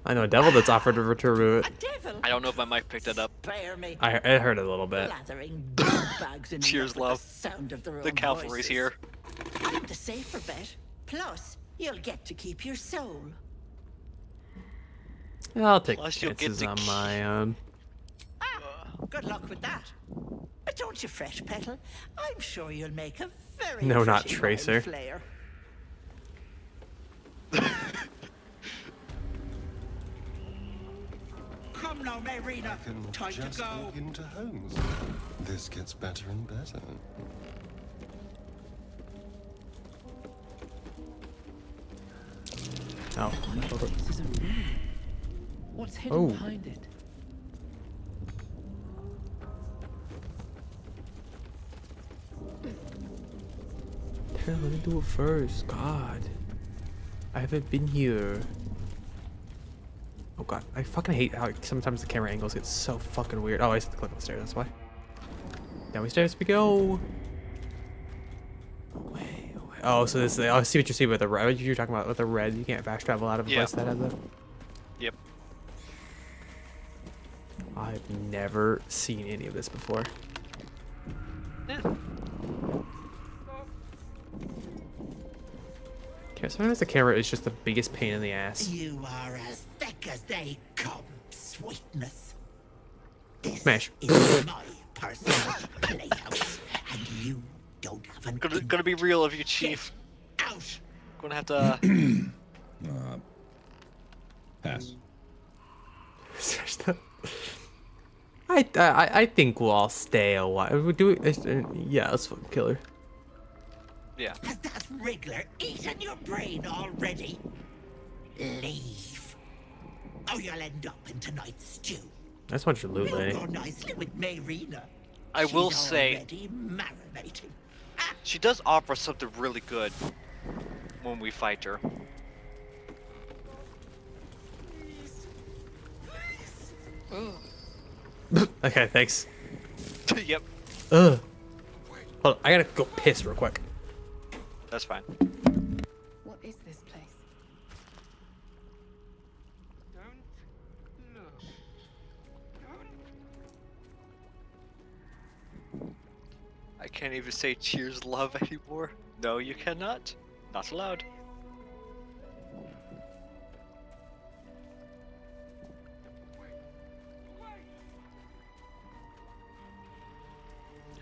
I know a devil that's offered to remove it. Devil? I don't know if my mic picked it up. Spare me. I heard it a little bit. Blathering bags in Cheers, me up love. with the sound of their The own cavalry's voices. here. I'm the safer bet. Plus, you'll get to keep your soul. I'll take Plus you'll get chances to on my own. Good luck with that. But don't you fret, Petal. I'm sure you'll make a very No, not pretty Tracer. mind flayer. Come now, Mayrina. Can Time to just go. walk into homes. This gets better and better. Oh. This is a room. What's hidden Oh. behind it? Let me do it first. God. I haven't been here. Oh god. I fucking hate how sometimes the camera angles get so fucking weird. Oh, I have to click on the stairs, that's why. Down the stairs we go. Away, away. Oh, so this I see what you're seeing with the red. You're talking about with the red. You can't fast travel out of a place that has that. Yep. I've never seen any of this before. Yeah. Yeah, sometimes the camera is just the biggest pain in the ass. You are as thick as they come, sweetness. This Smash. is my personal playhouse, and you don't have an Gonna be real of you, Chief. out. Gonna have to. Pass. I think we'll all stay a while. We do it. Yeah, let's fucking kill her. Yeah. Has that wriggler eaten your brain already? Leave. Or you'll end up in tonight's stew. That's what your loot, You'll lady. go nicely with Mayrina. I will She's say, already marinating. she does offer something really good when we fight her. Okay, thanks. Yep. Ugh. Hold on, I gotta go piss real quick. That's fine. What is this place? I can't even say cheers love anymore. No, you cannot. Not allowed.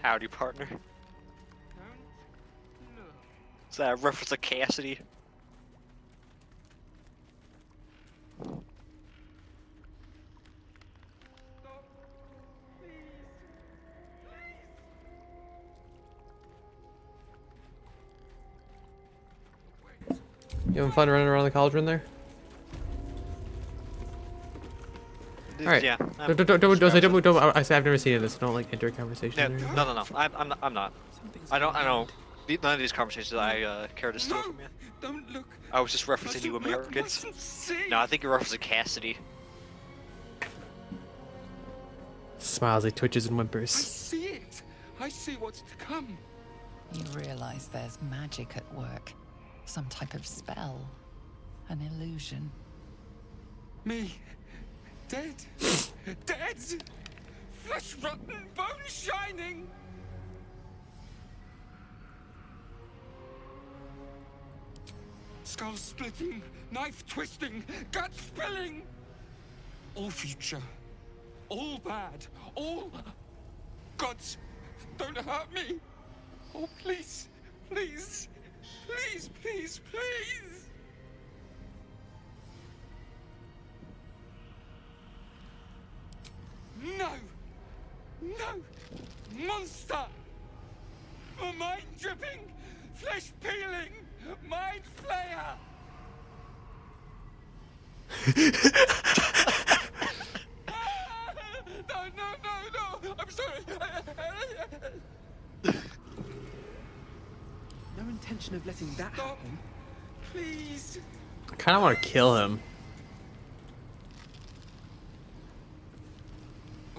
Howdy, partner. Is that a reference to Cassidy? You having fun running around the cauldron there? Alright. Yeah. I say I've never seen this. Don't like enter a conversation. Yeah, or anything. no. I'm not. I don't. None of these conversations I care to steal from you. Don't look. I was just referencing you Americans. No, I think you're referencing Cassidy. Smiles, he twitches and I whimpers. see it. I see what's to come. You realize there's magic at work. Some type of spell. An illusion. Me. Dead. Dead. Flesh rotten, bone shining. Skull splitting, knife twisting, gut spilling. All future. All bad. All. Gods, don't hurt me. Oh, please. Please. Please, please, please. No. No. Monster. For mind dripping, flesh peeling, mind flayer. No. I'm sorry. No intention of letting that happen. Please. I kind of want to kill him.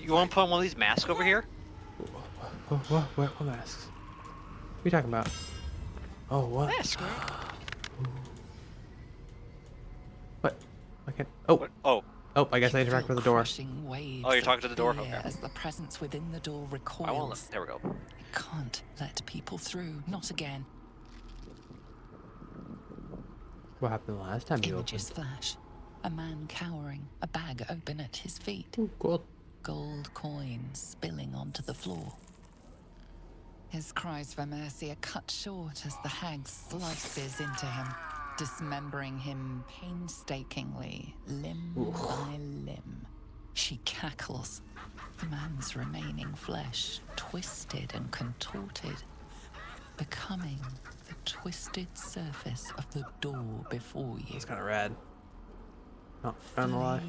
You want to put on one of these masks over here? What masks? What are you talking about? Oh, what? Mask. What? I can't. Oh. Oh. Oh, I guess I interact with the door. Oh, you're talking to the door? Okay. As the presence within the door recoils. I won't let. There we go. Can't let people through. Not again. What happened the last time you opened? Images flash. A man cowering, a bag open at his feet. Ooh, gold. Gold coins spilling onto the floor. His cries for mercy are cut short as the hag slices into him, dismembering him painstakingly, limb by limb. She cackles, the man's remaining flesh twisted and contorted, becoming the twisted surface of the door before you. It's kind of rad. Not gonna lie.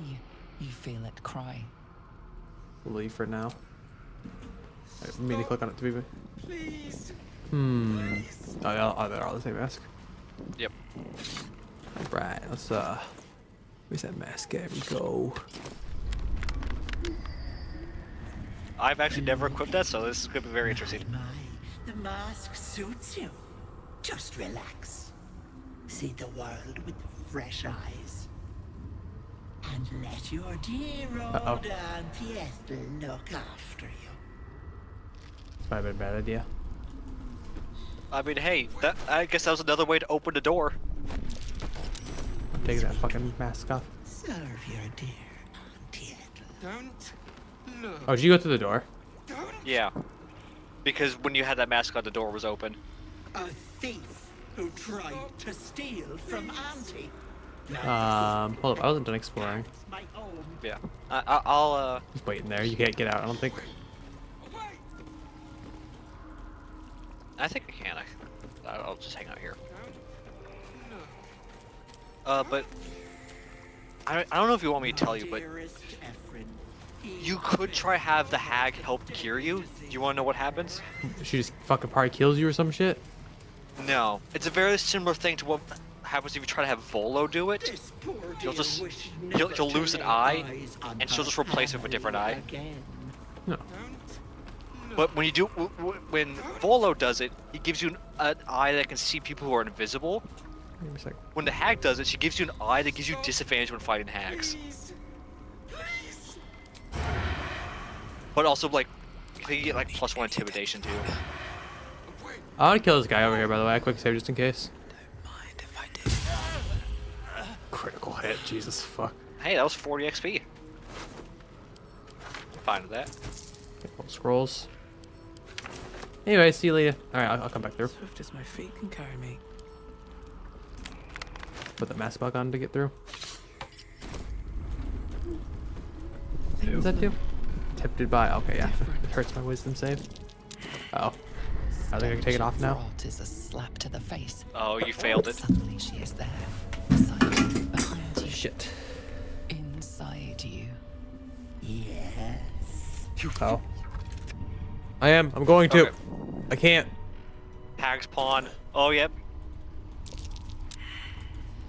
You feel it cry. We'll leave for now. I mean to click on it to be. Please. Oh, yeah, they're all the same mask. Yep. Right, let's where's that mask? There we go. I've actually never equipped that, so this is gonna be very interesting. The mask suits you. Just relax. See the world with fresh eyes. And let your dear old Auntie Ethel look after you. This might have been a bad idea. I mean, hey, I guess that was another way to open the door. taking that fucking mask off. Serve your dear Auntie Ethel. Don't look. Oh, did you go through the door? Yeah. Because when you had that mask on, the door was open. A thief who tried to steal from Auntie. Hold up, I wasn't done exploring. My own. Yeah. I'll Just waiting there. You can't get out, I don't think. I think I can. I'll just hang out here. But I don't know if you want me to tell you, but you could try have the hag help cure you. Do you want to know what happens? She just fucking probably kills you or some shit? No. It's a very similar thing to what happens if you try to have Volo do it. You'll lose an eye, and she'll just replace it with a different eye. No. But when you do, when Volo does it, he gives you an eye that can see people who are invisible. Give me a sec. When the hag does it, she gives you an eye that gives you disadvantage when fighting hags. But also, like, you can get like +1 intimidation too. I want to kill this guy over here, by the way. I quick save just in case. Critical hit, Jesus fuck. Hey, that was 40 XP. Fine with that. Couple scrolls. Anyway, see you later. Alright, I'll come back through. Swift as my feet can carry me. Put the mask back on to get through. What does that do? Tempted by. Okay, yeah. It hurts my wisdom save. Uh oh. I think I can take it off now. Rot is a slap to the face. Oh, you failed it. Suddenly she is there, beside you, behind you. Shit. Inside you. Yes. You fell. I am. I'm going to. Okay. I can't. Hag's pawn. Oh, yep.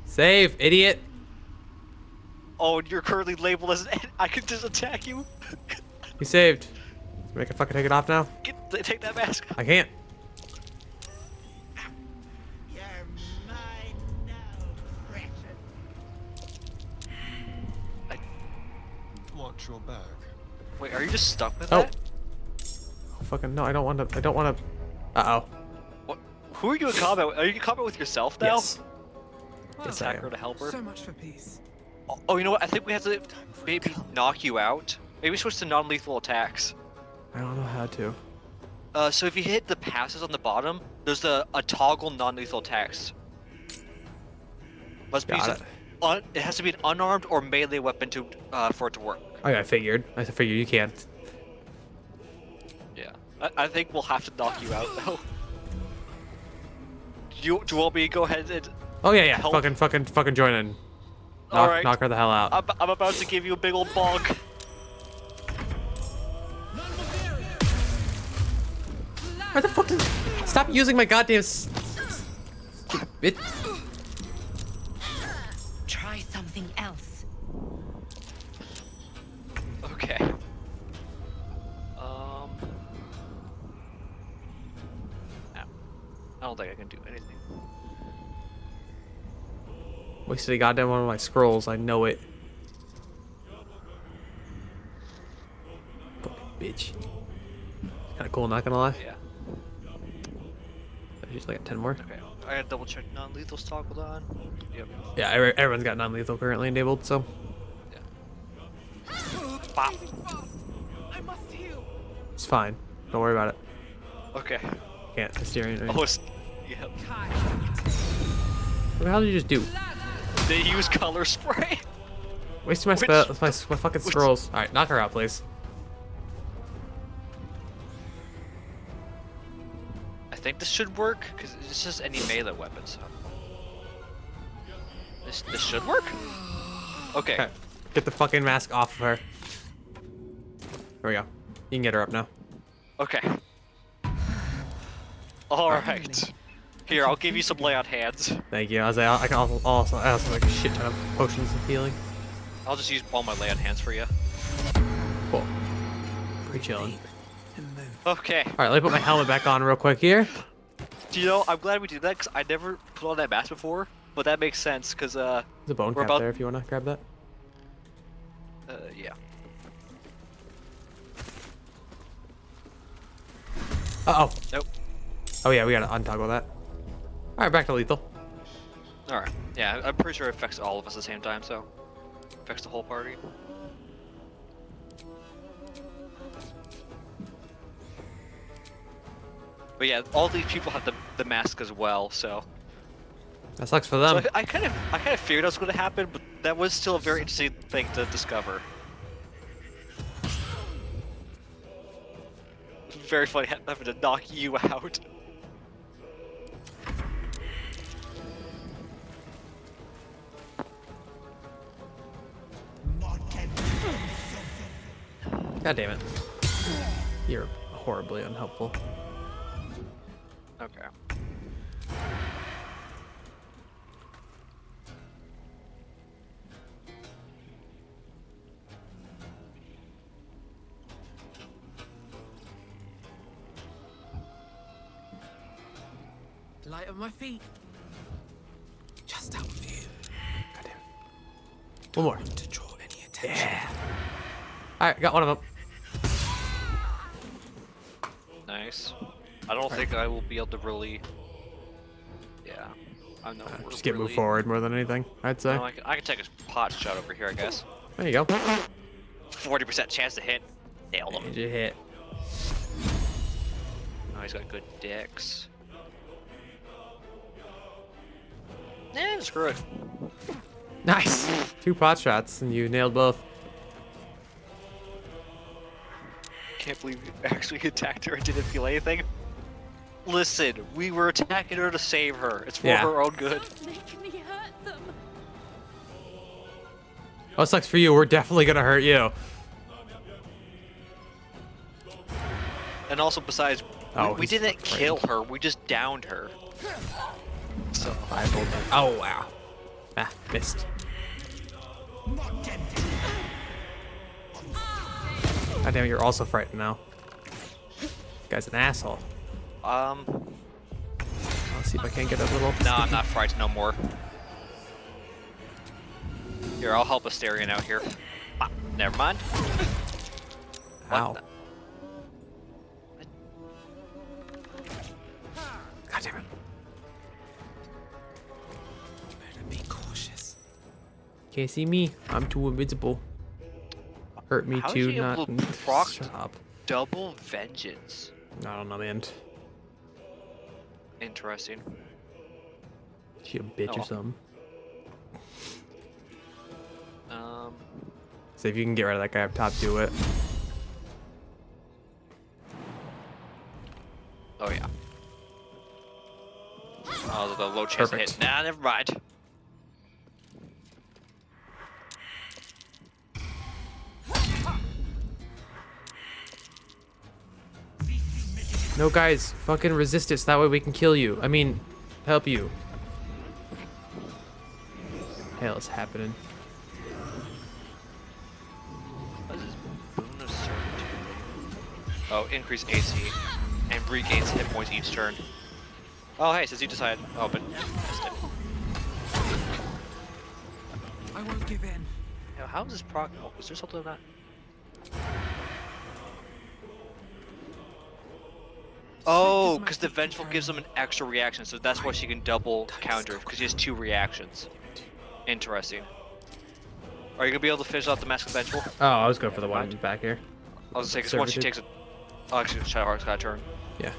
Save, idiot. Oh, you're currently labeled as an I could just attack you. You saved. Make a fucking take it off now. Take that mask. I can't. You're mine now, precious. Watch your back. Wait, are you just stuck with Oh. that? Oh, fucking no, I don't want to. I don't want to. Uh oh. What? Who are you in combat with? Are you in combat with yourself now? Yes. Yes, I Attack her am. to help her. So much for peace. Oh, you know what? I think we have to maybe knock you out. Maybe switch to non-lethal attacks. I don't know how to. So if you hit the passes on the bottom, there's a toggle non-lethal attacks. Must be Got it has to be an unarmed or melee weapon to for it to work. Oh yeah, I figured. I figured you can't. Yeah, I think we'll have to knock you out though. Do you want me to go ahead and? Oh yeah, yeah. Help? Fucking join in. All right. Knock her the hell out. I'm about to give you a big old bonk. Why the fuck did... Stop using my goddamn... It... Try something else. Okay. No. I don't think I can do anything. Wasted a goddamn one of my scrolls. I know it. Fucking bitch. Kind of cool, not gonna lie. Yeah. She's like at 10 more. Okay. I gotta double check non-lethal's toggled on. Yep. Yeah, everyone's got non-lethal currently enabled, so. Bop. I must heal. It's fine. Don't worry about it. Okay. Can't. Mysterian. Oh, it's... Yep. What the hell did you just do? They use color spray. Wasting my spell, my fucking scrolls. All right, knock her out, please. I think this should work because it's just any melee weapon. So this should work. Okay. Get the fucking mask off of her. There we go. You can get her up now. Okay. All right. Here, I'll give you some lay on hands. Thank you. I can also like a shit ton of potions of healing. I'll just use all my lay on hands for you. Cool. Pretty chilling. Okay. All right, let me put my helmet back on real quick here. Do you know? I'm glad we did that because I never put on that mask before, but that makes sense because There's a bone cap there if you want to grab that. Yeah. Uh oh. Nope. Oh yeah, we gotta untoggle that. All right, back to lethal. Alright. Yeah, I'm pretty sure it affects all of us at the same time, so. Affects the whole party. But yeah, all these people have the mask as well, so. That sucks for them. So I kind of figured that was going to happen, but that was still a very interesting thing to discover. Very funny having to knock you out. God damn it. You're horribly unhelpful. Okay. Light on my feet. Just out of view. God damn it. One more. To draw any attention. Yeah. Alright, got one of them. Nice. I don't think I will be able to really. Yeah. I know. Just get moved forward more than anything, I'd say. No, I can take a pot shot over here, I guess. There you go. 40% chance to hit. Nailed him. Did you hit? Oh, he's got good dicks. Eh, screw it. Nice. 2 pot shots and you nailed both. Can't believe you actually attacked her and didn't feel anything. Listen, we were attacking her to save her. It's for her own good. Make me hurt them. Oh, it sucks for you. We're definitely gonna hurt you. And also, besides, Oh, we didn't kill her. We just downed her. So. Oh, wow. Ah, missed. God damn it, you're also frightened now. This guy's an asshole. I'll see if I can't get a little. No, I'm not frightened no more. Here, I'll help Asterion out here. Ah, never mind. Ow. God damn it. Better be cautious. Can't see me. I'm too invincible. Hurt me How too, is he not. able to proc Shut up. double vengeance? I don't know, man. Interesting. She a bitch or something. So if you can get rid of that guy up top, do it. Oh yeah. Oh, the low chance hit. Nah, never mind. No, guys, fucking resist it so that way we can kill you. I mean, help you. Hell is happening. Oh, increase AC and regains hit points each turn. Oh, hey, since you decide. Oh, but missed it. I won't give in. Now, how is this proc? Oh, is there something on that? Oh, because the Vengeful gives them an extra reaction, so that's why she can double counter, because she has 2 reactions. Interesting. Are you going to be able to finish out the Mask of Vengeful? Oh, I was going for the one back here. I was going to say, because once she takes a... Oh, actually, Shadowheart's got a turn. Yeah.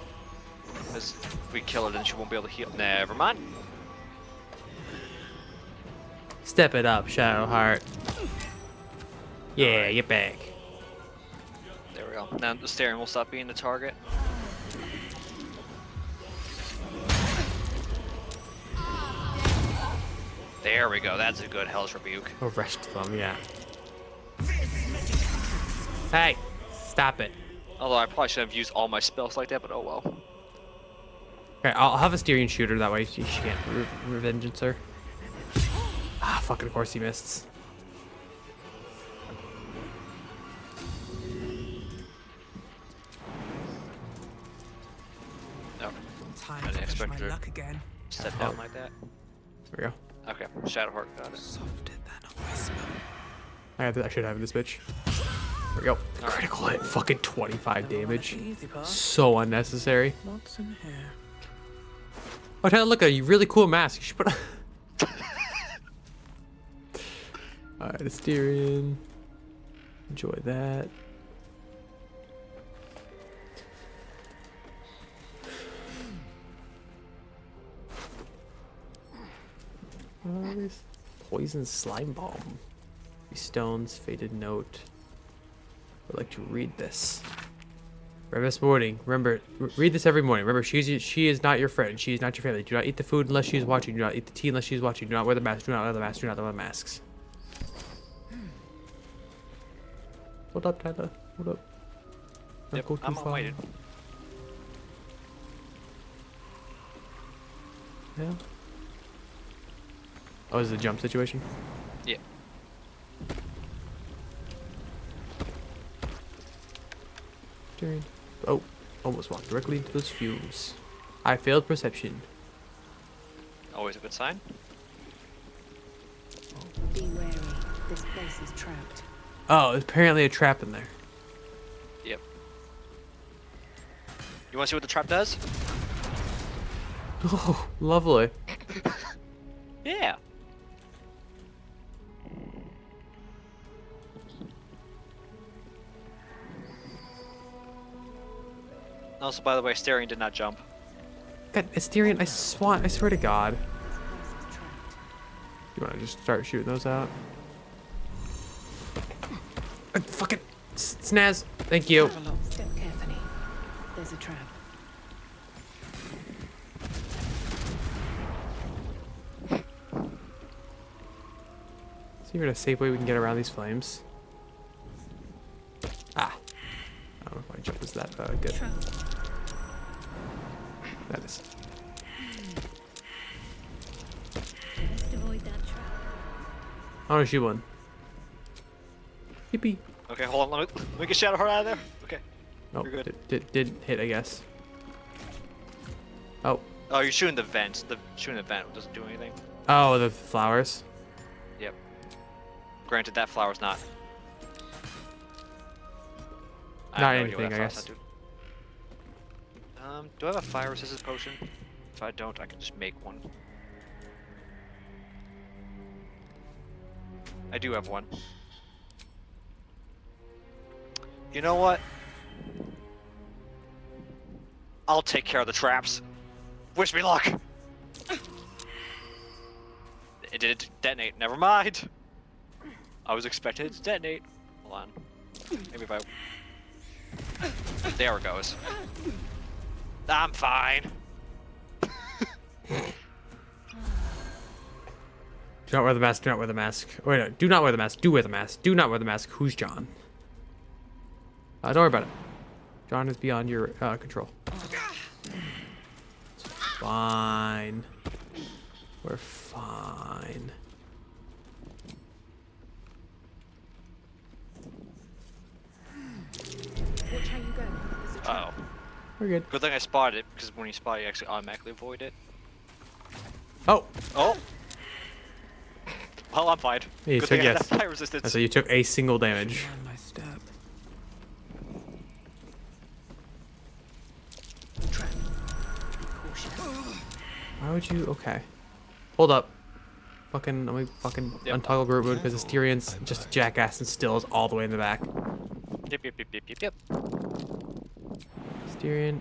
Because if we kill her, then she won't be able to heal. Never mind. Step it up, Shadowheart. Yeah, get back. There we go. Now the Asterion will stop being the target. There we go. That's a good Hell's Rebuke. Arrest them, yeah. Hey, stop it. Although I probably should have used all my spells like that, but oh well. Okay, I'll have a Asterion shooter, that way she can't revengeance her. Ah, fucking of course he missed. No. Time I didn't to push expect my her luck again. to step down like that. There we go. Okay, Shadowheart got it. Softer than a whisper. I should have this bitch. There we go. All Critical hit, fucking 25 damage. So unnecessary. What's in here? Oh, Tyler, look, a really cool mask. You should put Alright, Asterion. Enjoy that. Poison slime bomb. These stones, faded note. I'd like to read this. Breakfast morning. Remember, read this every morning. Remember, she is not your friend. She is not your family. Do not eat the food unless she is watching. Do not eat the tea unless she is watching. Do not wear the mask. Do not wear the mask. Do not wear the masks. Hold up, Tyler. Hold up. Yep, Go too I'm far. waiting. Yeah. Oh, is it a jump situation? Yeah. Oh, almost walked directly into those fumes. I failed perception. Always a good sign. Be wary. This place is trapped. Oh, there's apparently a trap in there. Yep. You want to see what the trap does? Oh, lovely. Yeah. Also, by the way, Asterion did not jump. God, Asterion, I swear to God. You want to just start shooting those out? Fucking snaz. Thank you. Step carefully. There's a trap. See if there's a safe way we can get around these flames. Ah. I don't know if my jump is that good. That is. Must avoid that trap. I want to shoot one. Yippee. Okay, hold on. Let me get Shadowheart out of there. Okay. Nope. You're good. Did hit, I guess. Oh. Oh, you're shooting the vent. Shooting the vent doesn't do anything. Oh, the flowers. Yep. Granted, that flower's not. Not anything, I guess. Do I have a fire resistance potion? If I don't, I can just make one. I do have one. You know what? I'll take care of the traps. Wish me luck. It did detonate. Never mind. I was expecting it to detonate. Hold on. Maybe if I... There it goes. I'm fine. Do not wear the mask. Do not wear the mask. Wait, no. Do not wear the mask. Do wear the mask. Do not wear the mask. Who's John? Don't worry about it. John is beyond your control. It's fine. We're fine. Watch how you go. There's a trap. Uh-oh. We're good. Good thing I spotted it, because when you spot it, you actually automatically avoid it. Oh. Oh. Well, I'm fine. Yeah, you Good took, thing I had yes. that fire resistance. So you took a single damage. My step. Why would you? Okay. Hold up. Fucking, let me fucking untoggle group mode because Asterian's just a jackass and still is all the way in the back. Yep, yep, yep, yep, yep, yep. Asterian.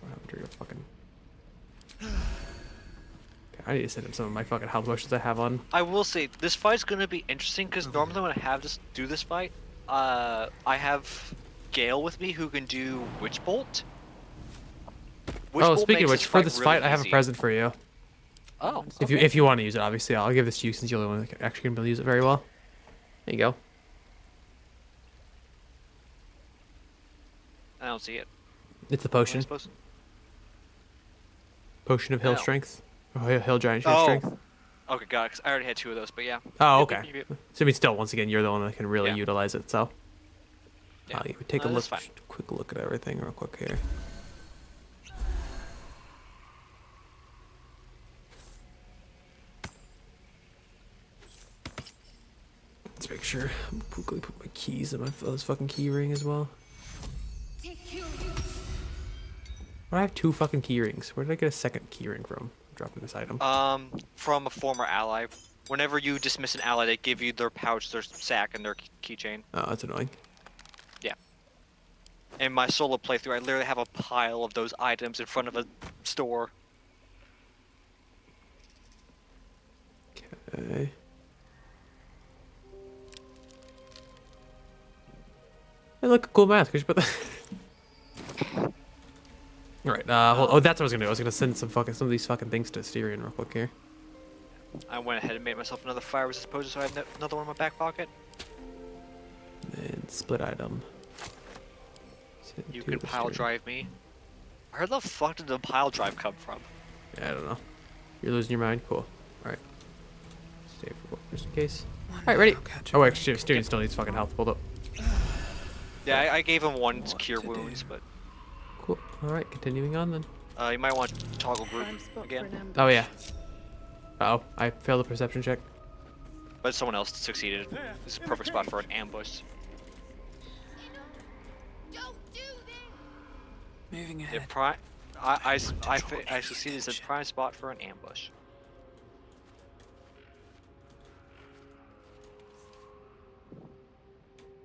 What happened to your fucking... Okay, I need to send him some of my fucking health potions I have on. I will say, this fight's gonna be interesting, because normally when I have do this fight, I have Gale with me who can do Witch Bolt. Witch Oh, Bolt speaking of makes which, for this really fight, I have a easy. present for you. Oh, If you want to use it, obviously, I'll give this to you since you're the only one that actually can be able to use it very well. There you go. I don't see it. It's the potion. Potion of Hill Oh. Strength. Oh, Hill Giant Oh. Strength. Okay, got it, 'cause I already had 2 of those, but yeah. Oh, Yep, okay. yep, yep, yep. So I mean, still, once again, you're the one that can really Yeah. utilize it. So, Yeah. you would take a No, look, that's fine. quick look at everything, real quick here. Let's make sure I'm quickly put my keys in my this fucking key ring as well. I have 2 fucking key rings. Where did I get a second key ring from? Dropping this item. From a former ally. Whenever you dismiss an ally, they give you their pouch, their sack, and their keychain. Oh, that's annoying. Yeah. In my solo playthrough, I literally have a pile of those items in front of a store. Okay. Hey, look, a cool mask. We should put that. All right. Oh, that's what I was gonna do. I was gonna send some of these fucking things to Styrian real quick here. I went ahead and made myself another fire resist potion, so I have another one in my back pocket. And split item. You can pile drive me. Where the fuck did the pile drive come from? Yeah, I don't know. You're losing your mind? Cool. Alright. Save for just in case. Alright, ready? Oh, wait, Styrian still needs fucking health. Hold up. Yeah, I gave him 1 cure wounds, but... Cool. Alright, continuing on then. You might want to toggle group again. Oh, yeah. Uh-oh, I failed a perception check. But someone else succeeded. This is a perfect spot for an ambush. Moving ahead. I succeeded as a prime spot for an ambush.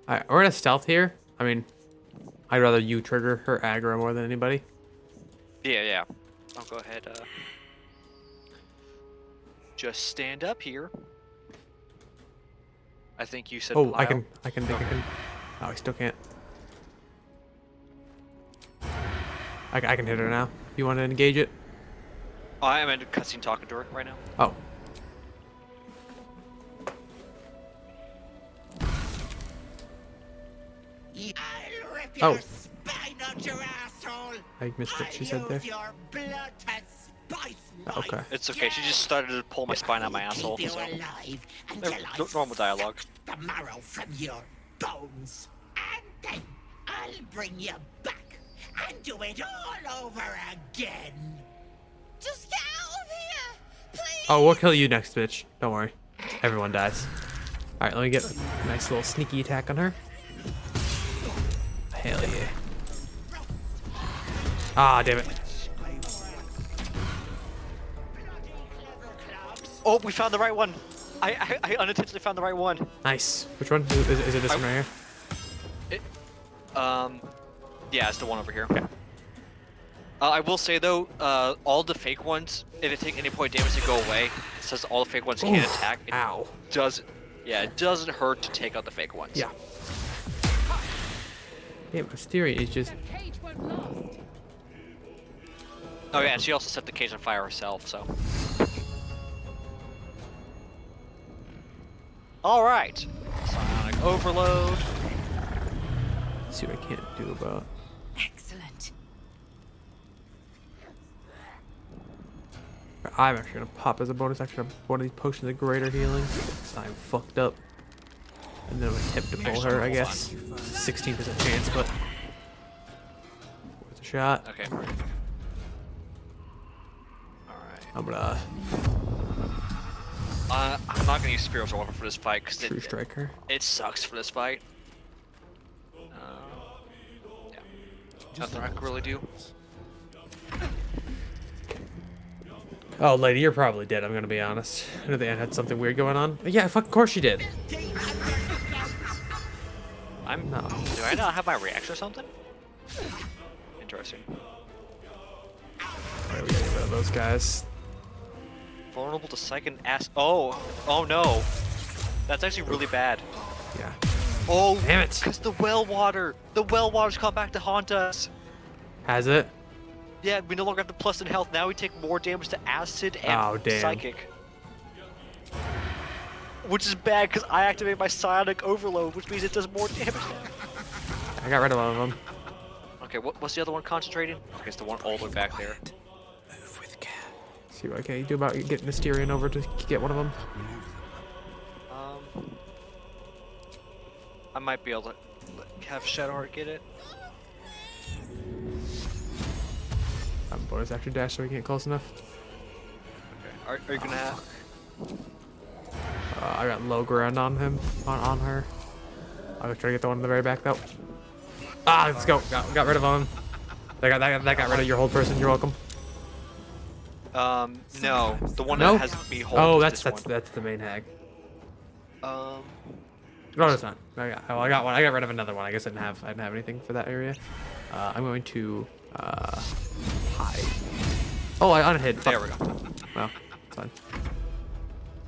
Alright, we're in a stealth here. I mean, I'd rather you trigger her aggro more than anybody. Yeah. I'll go ahead, just stand up here. I think you said. Oh, I can. Oh, I still can't. I can hit her now. You want to engage it? Oh, I'm in a cutscene talking to her right now. Oh. I'll rip your spine out your asshole. I missed what she said there. Your blood to spice Oh, okay. It's okay. She just started to pull my spine out my asshole. keep you So. alive until Normal dialogue. the marrow from your bones. And then I'll bring you back and do it all over again. Just get out of here, please. Oh, we'll kill you next, bitch. Don't worry. Everyone dies. Alright, let me get a nice little sneaky attack on her. Hell yeah. Ah, damn it. Oh, we found the right one. I unintentionally found the right one. Nice. Which one? Is it this one right here? Yeah, it's the one over here. Okay. I will say though, all the fake ones, if they take any point damage, they go away. It says all the fake ones can't attack. Ow. It doesn't hurt to take out the fake ones. Yeah. Yeah, but Styrian is just... Oh yeah, and she also set the cage on fire herself, so. Alright. Sonic overload. Let's see what I can't do about... Excellent. I'm actually gonna pop as a bonus action one of these potions of greater healing. Because I'm fucked up. And then I'm gonna attempt to pull her, I guess. 16% chance, but worth a shot. Okay. Alright. I'm gonna I'm not gonna use spiritual weapon for this fight because true striker. It sucks for this fight. Yeah. Nothing I can really do. Oh, lady, you're probably dead. I'm gonna be honest. I know the ant had something weird going on. Yeah, of course she did. Do I not have my reaction or something? Interesting. Alright, we gotta get rid of those guys. Vulnerable to second ass. Oh no. That's actually really bad. Yeah. Oh, damn it. Because the well water's come back to haunt us. Has it? Yeah, we no longer have the plus in health. Now we take more damage to acid and psychic. Which is bad because I activate my psionic overload, which means it does more damage. I got rid of one of them. Okay, what's the other one concentrating? Okay, it's the one all the way back there. See what I can do about getting the Styrian over to get one of them. I might be able to have Shadowheart get it. I'm bonus action dash so we can't get close enough. Okay, are you gonna have? I got low ground on him, on her. I'll try to get the one in the very back though. Ah, let's go. Got rid of him. That got rid of your hold person. You're welcome. No, the one No? that has me hold. Oh, is that's this one. the main hag. No, it's not. I got one. I got rid of another one. I guess I didn't have anything for that area. I'm going to hide. Oh, I unhid. There we go. Well, it's fine.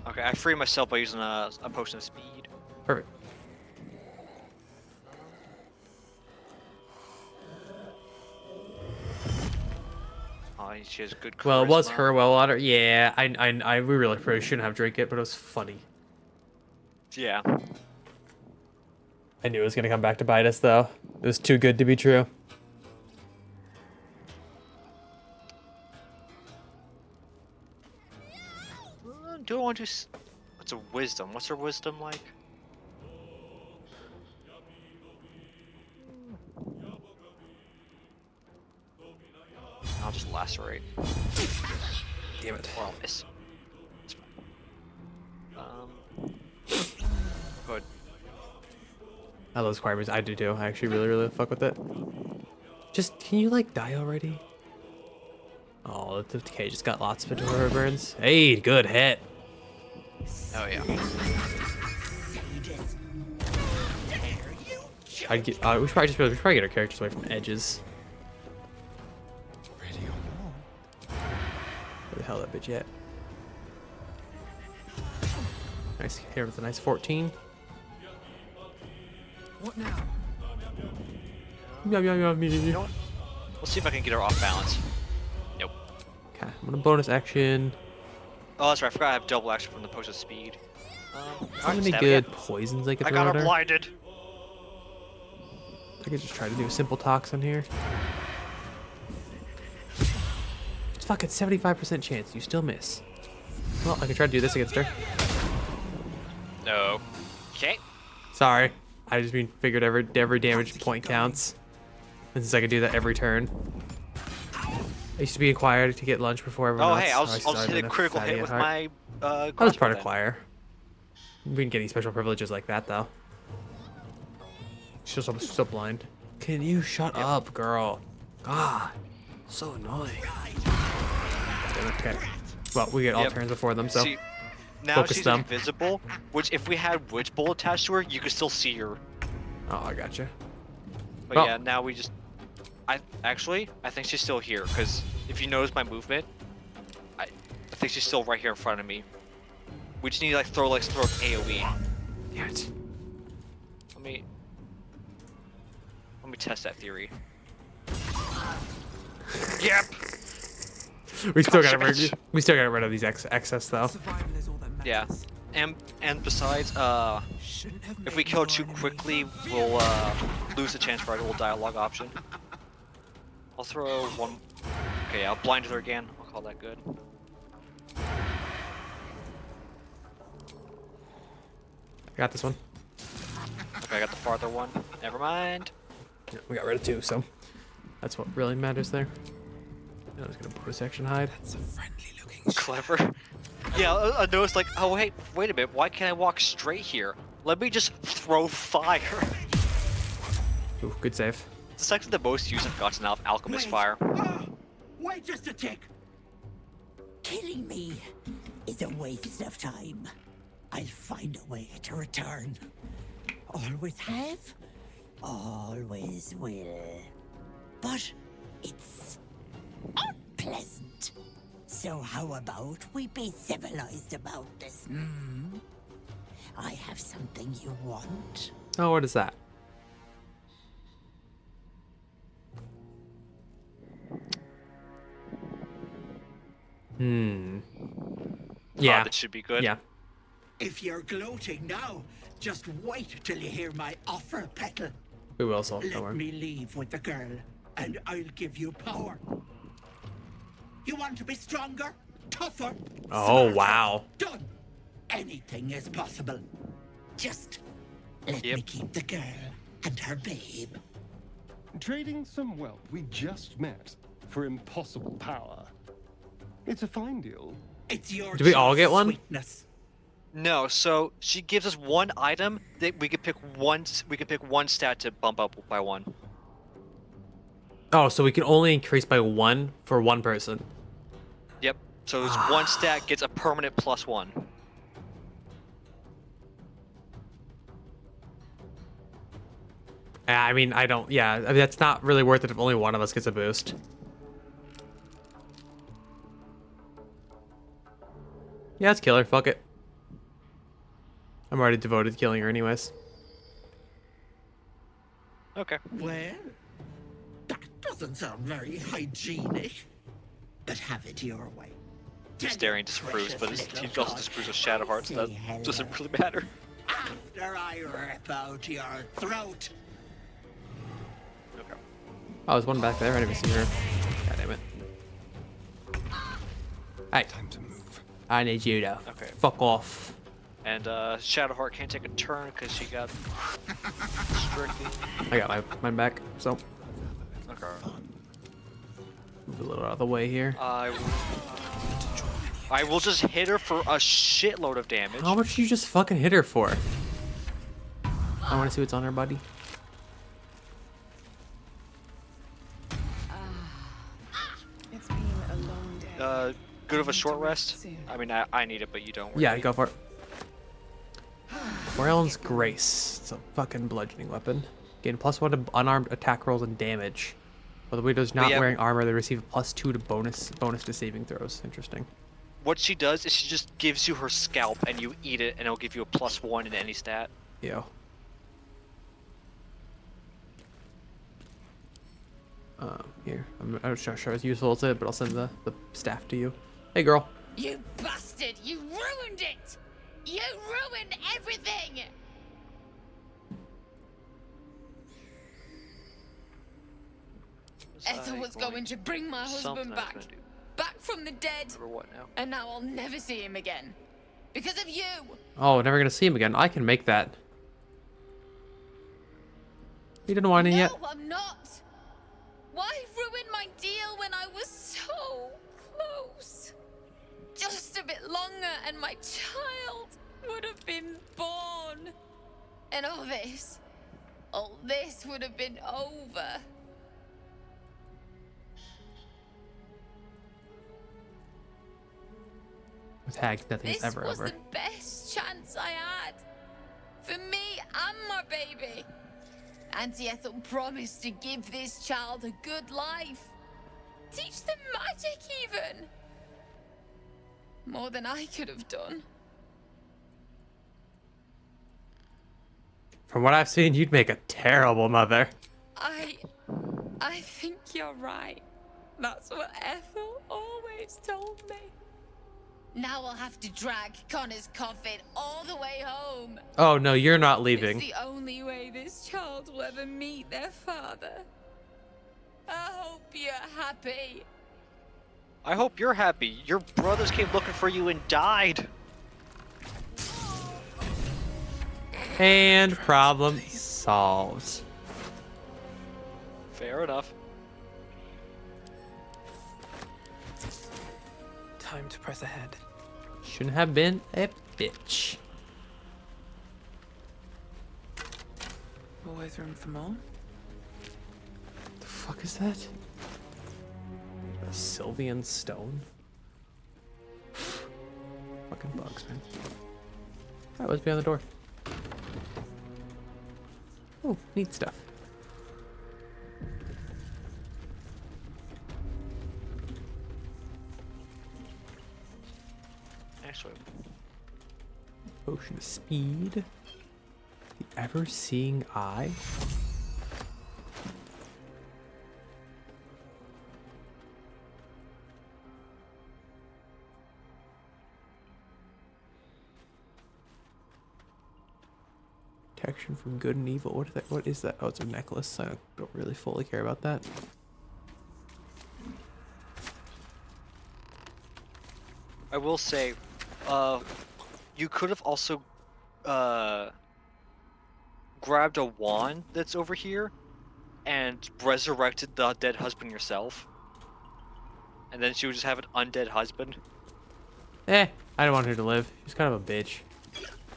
Okay, I free myself by using a potion of speed. Perfect. Oh, she has good charisma. Well, it was her well water. Yeah, we really probably shouldn't have drank it, but it was funny. Yeah. I knew it was gonna come back to bite us, though. It was too good to be true. Do I want to? What's a wisdom? What's her wisdom like? I'll just lacerate. Damn it. Or I'll miss. It's fine. Good. I love Squire Bears. I do too. I actually really fuck with it. Just, can you like die already? Oh, the decay just got lots of potential burns. Hey, good hit. Oh yeah. I'd get. We should probably get our characters away from edges. Where the hell that bitch yet? Nice. Here with a nice 14. What now? Yum, yum, yum, You know what? We'll see if I can get her off balance. Nope. Okay, I'm gonna bonus action. Oh, that's right. I forgot I have double action from the potion of speed. How many good poisons I could I throw got at her her? blinded. I could just try to do a simple toxin here. It's fucking 75% chance. You still miss. Well, I could try to do this against her. No. Okay. Sorry. I just figured every damage point counts. And since I could do that every turn. I used to be a choir to get lunch before everyone else. Oh, hey, I'll just hit a critical hit with my I was part of then. choir. We didn't get any special privileges like that, though. She's so blind. Can you shut up, girl? God. So annoying. Okay. Well, we get all turns before them, so See, now focus she's them. invisible, which if we had Witch Bolt attached to her, you could still see her. Oh, I gotcha. But Well- yeah, now we just... I think she's still here, because if you notice my movement, I think she's still right here in front of me. We just need to throw an AoE. Damn it. Let me test that theory. Yep. We still got to rid of these excess though. Yeah. And besides, if we kill her too quickly, we'll lose the chance for our little dialogue option. I'll throw one. Okay, I'll blind her again. I'll call that good. I got this one. Okay, I got the farther one. Never mind. Yeah, we got rid of 2, so that's what really matters there. I was gonna bonus action hide. That's a friendly looking. Clever. Yeah, I noticed oh hey, wait a minute. Why can't I walk straight here? Let me just throw fire. Ooh, good save. The section the most use I've gotten out of Alchemist Fire. Wait just a tick. Killing me is a waste of time. I'll find a way to return. Always have, always will. But it's unpleasant. So how about we be civilized about this, hmm? I have something you want. Oh, what is that? Yeah. That should be good. Yeah. If you're gloating now, just wait till you hear my offer, Petal. We will solve. Don't Let worry. me leave with the girl, and I'll give you power. You want to be stronger, tougher? Oh, smarter? wow. Done. Anything is possible. Just let me keep the girl and her babe. Trading some wealth we just met for impossible power. It's a fine deal. It's your Do we all get one? sweetness. No, so she gives us one item that we could pick one. We could pick one stat to bump up by 1. Oh, so we can only increase by 1 for 1 person. Yep. So it's one stat gets a permanent +1. I mean, I don't. Yeah, I mean, that's not really worth it if only one of us gets a boost. Yeah, let's kill her. Fuck it. I'm already devoted to killing her, anyways. Okay. Well, that doesn't sound very hygienic. But have it your way. He's staring disapproves, but he also disapproves of Shadowheart, so that doesn't really matter. After I rip out your throat. Okay. Oh, there's one back there. I didn't even see her. God damn it. Hey. Time to move. I need you to fuck off. And Shadowheart can't take a turn because she got strictly. I got mine back, so Okay. move a little out of the way here. I will just hit her for a shitload of damage. How much you just fucking hit her for? I want to see what's on her, buddy. It's been a long day. Good of a short rest? I mean, I need it, but you don't. Yeah, go for it. Morellen's Grace. It's a fucking bludgeoning weapon. Gain +1 to unarmed attack rolls and damage. While the widow's not wearing armor, they receive a +2 to bonus to saving throws. Interesting. What she does is she just gives you her scalp and you eat it, and it'll give you a +1 in any stat. Yeah. Here. I'm not sure as useful as it, but I'll send the staff to you. Hey, girl. You bastard! You ruined it! You ruined everything! Ethel was going to bring my husband back. Back from the dead. What now? And now I'll never see him again. Because of you! Oh, never gonna see him again. I can make that. You didn't want it yet? No, I'm not! Why ruin my deal when I was so close? Just a bit longer and my child would have been born. And all this would have been over. With Hag, nothing is ever This was over. the best chance I had. For me and my baby. Auntie Ethel promised to give this child a good life. Teach them magic even. More than I could have done. From what I've seen, you'd make a terrible mother. I think you're right. That's what Ethel always told me. Now I'll have to drag Connor's coffin all the way home. Oh no, you're not leaving. It's the only way this child will ever meet their father. I hope you're happy. I hope you're happy. Your brothers came looking for you and died. And problem solved. Fair enough. Time to press ahead. Shouldn't have been a bitch. Always room for more. The fuck is that? A Sylvian stone? Fucking bugs, man. Alright, what's behind the door? Oh, neat stuff. Actually, Potion of speed. The ever-seeing eye. Protection from good and evil. What is that? What is that? Oh, it's a necklace. I don't really fully care about that. I will say, you could have also grabbed a wand that's over here and resurrected the dead husband yourself. And then she would just have an undead husband. I don't want her to live. She's kind of a bitch.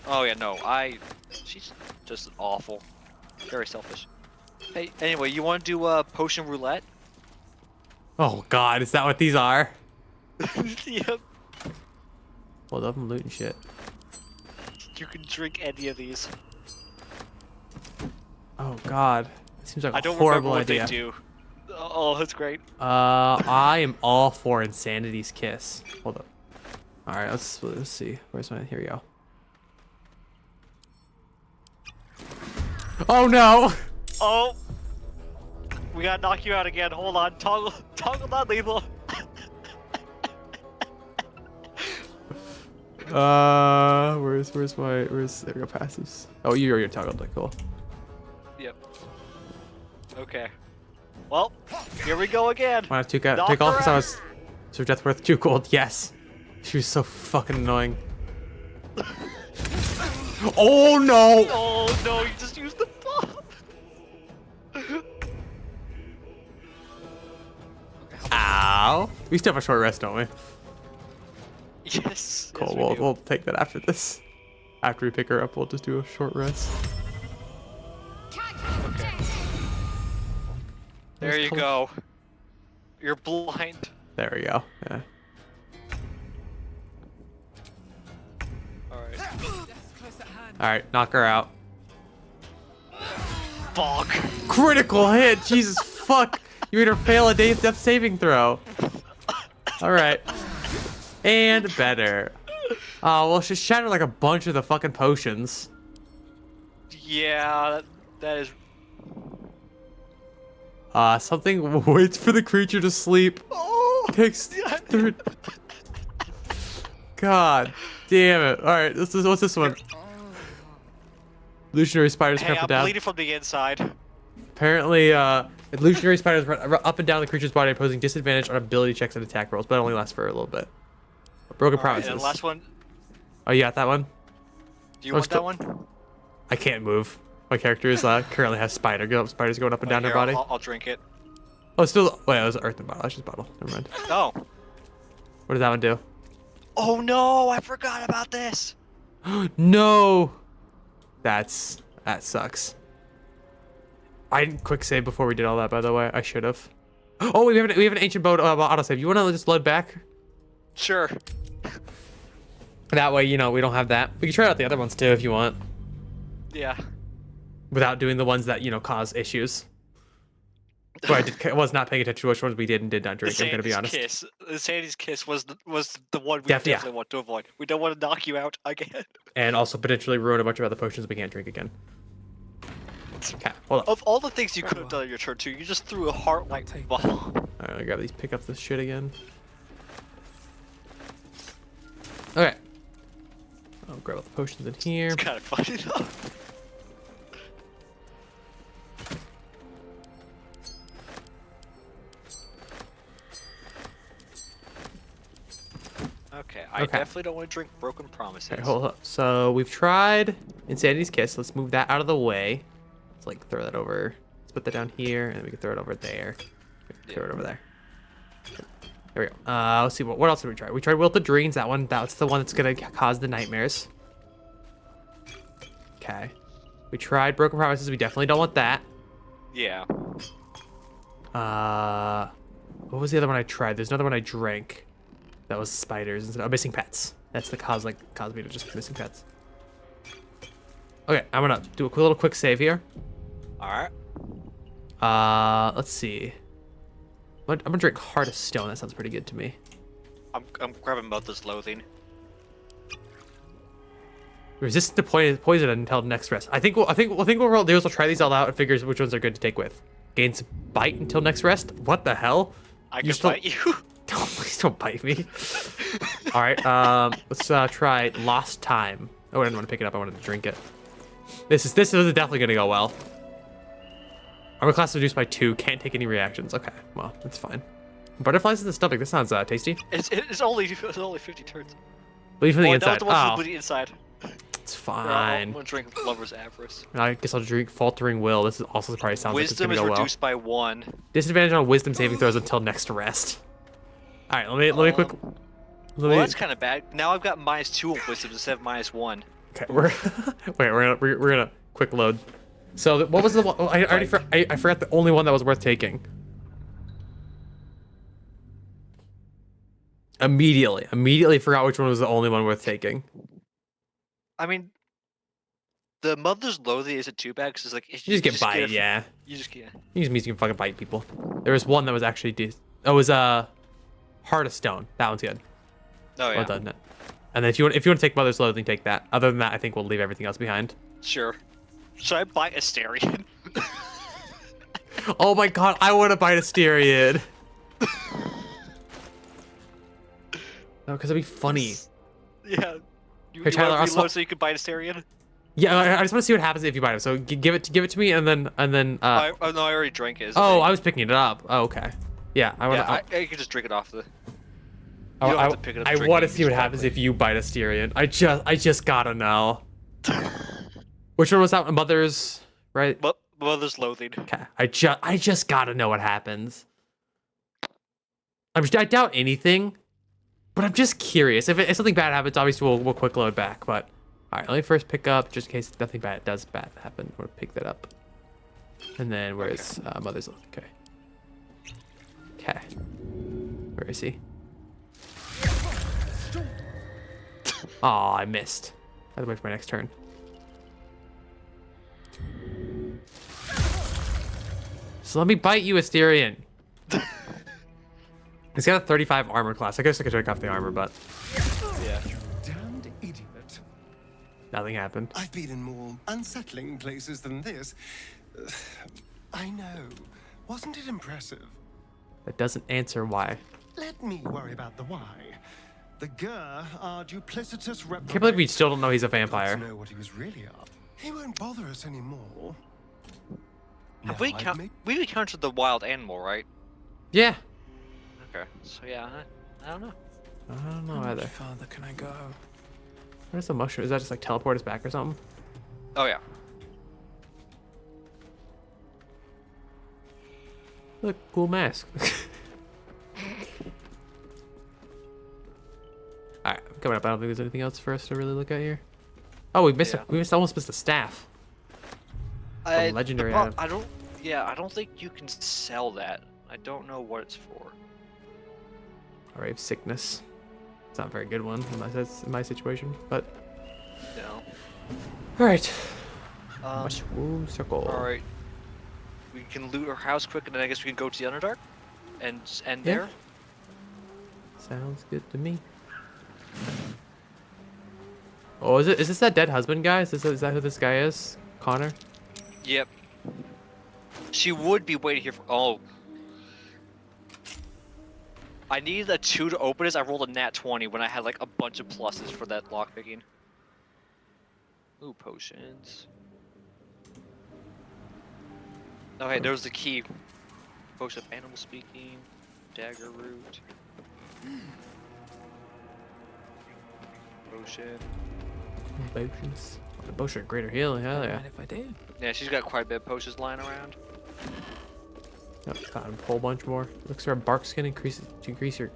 Oh yeah, no, she's just awful. Very selfish. Hey, anyway, you want to do potion roulette? Oh God, is that what these are? Yep. Hold up, I'm looting shit. You can drink any of these. Oh God, it seems like I a don't horrible remember what idea. they do. Oh, that's great. I am all for Insanity's Kiss. Hold up. All right, let's see. Where's my? Here we go. Oh no! Oh, we gotta knock you out again. Hold on, toggle that lethal. Where's there we go, passives. Oh, you already toggled it. Cool. Yep. Okay. Well, here we go again. Want to take off because I was so death worth 2 gold. Yes. She was so fucking annoying. Oh no! Oh no! You just used the bomb. Ow! We still have a short rest, don't we? Yes. Cool. Yes, We'll take that after this. After we pick her up, we'll just do a short rest. Okay. There you go. You're blind. There we go. Yeah. Alright. All right, knock her out. Fuck. Critical hit. Jesus fuck. You made her fail a death saving throw. All right. And better. Oh, well, she shattered like a bunch of the fucking potions. Yeah, that is. Something waits for the creature to sleep. Oh, takes 3. God damn it. All right, what's this one? Illusionary spiders Hey, up I'm and down. bleeding from the inside. Apparently, illusionary spiders run up and down the creature's body, posing disadvantage on ability checks and attack rolls, but it only lasts for a little bit. Broken promises. And the last one. Oh, you got that one? Do you want that one? I can't move. My character is currently has spiders going up and down her Here, body. I'll drink it. Oh, it's still. Wait, it was an earthen bottle. That's just bottle. Never mind. Oh. What does that one do? Oh no! I forgot about this. No. That sucks. I didn't quick save before we did all that. By the way, I should have. Oh, we have an ancient boat autosave. You want to just load back? Sure. That way, we don't have that. We can try out the other ones too if you want. Yeah. Without doing the ones that cause issues. But I was not paying attention to which ones we did and did not drink. I'm gonna be honest. Sandy's kiss was the one we definitely want to avoid. We don't want to knock you out again. And also potentially ruin a bunch of other potions we can't drink again. Okay, hold up. Of all the things you could have done on your turn 2, you just threw a heart-like bomb. Alright, I grab these, pick up this shit again. Okay. I'll grab all the potions in here. It's kind of funny though. Okay, I definitely don't want to drink Broken Promises. Okay, hold up. So we've tried Insanity's Kiss. Let's move that out of the way. Let's throw that over. Let's put that down here, and we can throw it over there. Throw it over there. There we go. Let's see what else did we try? We tried Wilted Dreams. That's the one that's gonna cause the nightmares. Okay. We tried Broken Promises. We definitely don't want that. Yeah. What was the other one I tried? There's another one I drank. That was spiders instead of missing pets. That's the caused me to just missing pets. Okay, I'm gonna do a little quick save here. All right. Let's see. I'm gonna drink Heart of Stone. That sounds pretty good to me. I'm grabbing Mother's Loathing. Resistant to poison until next rest. I think what we'll do is we'll try these all out and figure which ones are good to take with. Gains bite until next rest. What the hell? I can bite you. Please don't bite me. All right. Let's try Lost Time. Oh, I didn't want to pick it up. I wanted to drink it. This is definitely gonna go well. Armor class reduced by 2. Can't take any reactions. Okay, well that's fine. Butterflies in the stomach. This sounds tasty. It's only 50 turns. Leave from the inside. That was the one from the inside. It's fine. I'm gonna drink Lover's Avarice. I guess I'll drink Faltering Will. This is also probably sounds like it's gonna go well. Wisdom is reduced by 1. Disadvantage on Wisdom saving throws until next rest. All right, let me quick. Well, that's kind of bad. Now I've got -2 on Wisdom instead of -1. Okay, we're gonna quick load. So what was the one? I forgot the only one that was worth taking. Immediately forgot which one was the only one worth taking. I mean, the Mother's Loathing isn't too bad because it's like You just get bite, yeah. You just get. You just means you can fucking bite people. There was one that was actually it was Heart of Stone. That one's good. Oh yeah. Well done. And then if you want to take Mother's Loathing, take that. Other than that, I think we'll leave everything else behind. Sure. Should I buy Asterion? Oh my god, I want to bite Asterion. No, because it'd be funny. Yeah. You, Hey, Tyler, want to reload so you can buy Asterion? Yeah, I just want to see what happens if you bite him. So give it to me, and then. Oh, no, I already drank it. Oh, I was picking it up. Oh, okay. Yeah, I want to. Yeah, you can just drink it off the. I want to see what happens if you bite Asterion. I just gotta know. Which one was that? Mother's, right? Mother's Loathing. Okay. I just gotta know what happens. I doubt anything, but I'm just curious. If something bad happens, obviously we'll quick load back. But all right, let me first pick up just in case nothing bad happen. We'll pick that up. And then where's Mother's Loathing? Okay. Okay. Where is he? Oh, I missed. I have to wait for my next turn. So let me bite you, Asterion. He's got a 35 armor class. I guess I could take off the armor, but yeah. You damned idiot. Nothing happened. I've been in more unsettling places than this. I know. Wasn't it impressive? That doesn't answer why. Let me worry about the why. The Gur are duplicitous reprobates. Can't believe we still don't know he's a vampire. Know what he was really up. He won't bother us anymore. Have we encountered the wild animal, right? Yeah. Okay. So yeah, I don't know. I don't know How either. much farther can I go? Where's the mushroom? Is that just like teleport us back or something? Oh yeah. Look, cool mask. Alright, coming up. I don't think there's anything else for us to really look at here. Oh, we almost missed a staff. Legendary item. I don't think you can sell that. I don't know what it's for. Array of Sickness. It's not a very good one in my situation, but. No. Alright. Mushroom circle. Alright. We can loot our house quick, and then I guess we can go to the Underdark and end there. Sounds good to me. Oh, is this that dead husband guy? Is that who this guy is? Connor? Yep. She would be waiting here for. Oh. I needed a 2 to open this. I rolled a nat 20 when I had like a bunch of pluses for that lockpicking. Ooh, potions. Oh, hey, there's the key. Potion of animal speaking. Dagger root. Potion. Potions. The potion of greater healing, hell yeah. If I do. Yeah, she's got quite a bit of potions lying around. Yep, found a whole bunch more. Looks for a bark skin to increase your.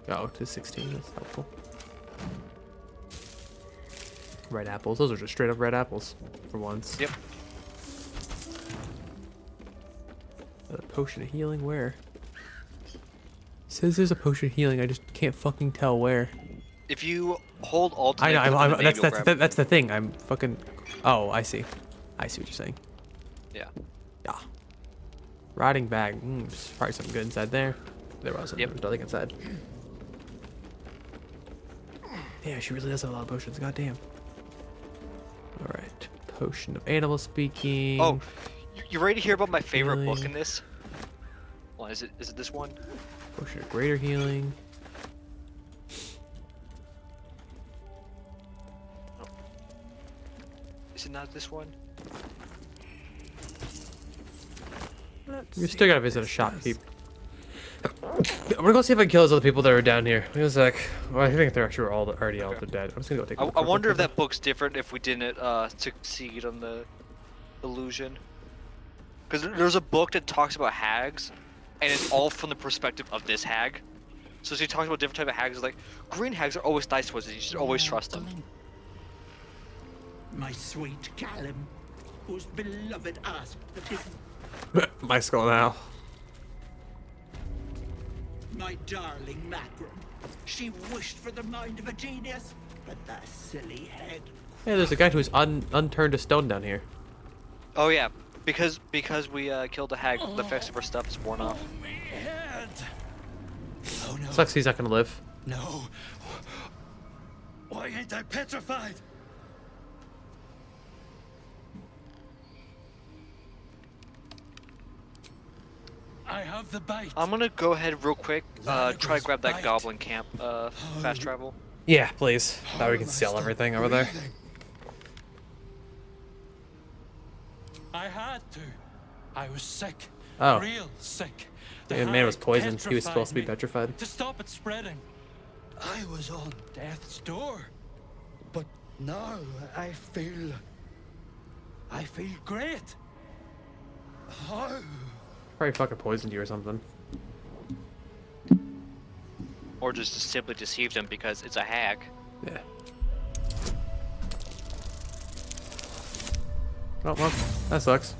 Oh, to 16. That's helpful. Red apples. Those are just straight up red apples for once. Yep. A potion of healing where? Says there's a potion of healing. I just can't fucking tell where. If you hold alt, I know. That's the thing. I'm fucking. Oh, I see. I see what you're saying. Yeah. Yeah. Rotting bag. There's probably something good inside there. There wasn't. There was nothing inside. Yeah, she really does have a lot of potions. Goddamn. All right. Potion of animal speaking. Oh, you ready to hear about my favorite book in this? Well, is it this one? Potion of greater healing. Oh. Is it not this one? You still gotta visit a shopkeep. I'm gonna go see if I can kill those other people that are down here. It was like, well, I think they're actually already all dead. I'm just gonna go take a look. I wonder if that book's different if we didn't succeed on the illusion. Because there's a book that talks about hags, and it's all from the perspective of this hag. So she talks about different type of hags. Like green hags are always nice towards you. You should always trust them. My sweet Callum, whose beloved asked that his My skull now. my darling Macron, She wished for the mind of a genius, but that silly head. Hey, there's a guy who's unturned to stone down here. Oh yeah, because we killed a hag, the effects of her stuff is worn off. Oh no. Sucks he's not gonna live. No. Why ain't I petrified? I have the bite. I'm gonna go ahead real quick, try to grab that goblin camp, fast travel. Yeah, please. That way we can sell everything over there. I had to. I was sick. Oh. Real sick. The man was poisoned. He was supposed to be petrified. To stop it spreading. I was on death's door. But now I feel great. How? Probably fucking poisoned you or something. Or just simply deceived him because it's a hag. Yeah. Oh, well, that sucks.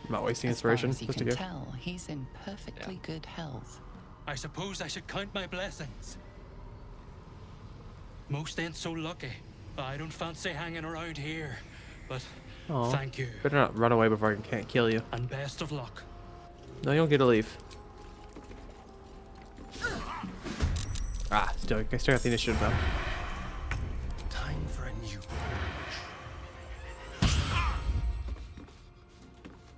I'm not wasting inspiration. As far as Just to you go. can tell, he's in perfectly good health. I suppose I should count my blessings. Most ain't so lucky. I don't fancy hanging around here, but Aw. thank you. Better not run away before I can't kill you. And best of luck. No, you don't get to leave. Ah, still, I still got the initiative though. Time for a new.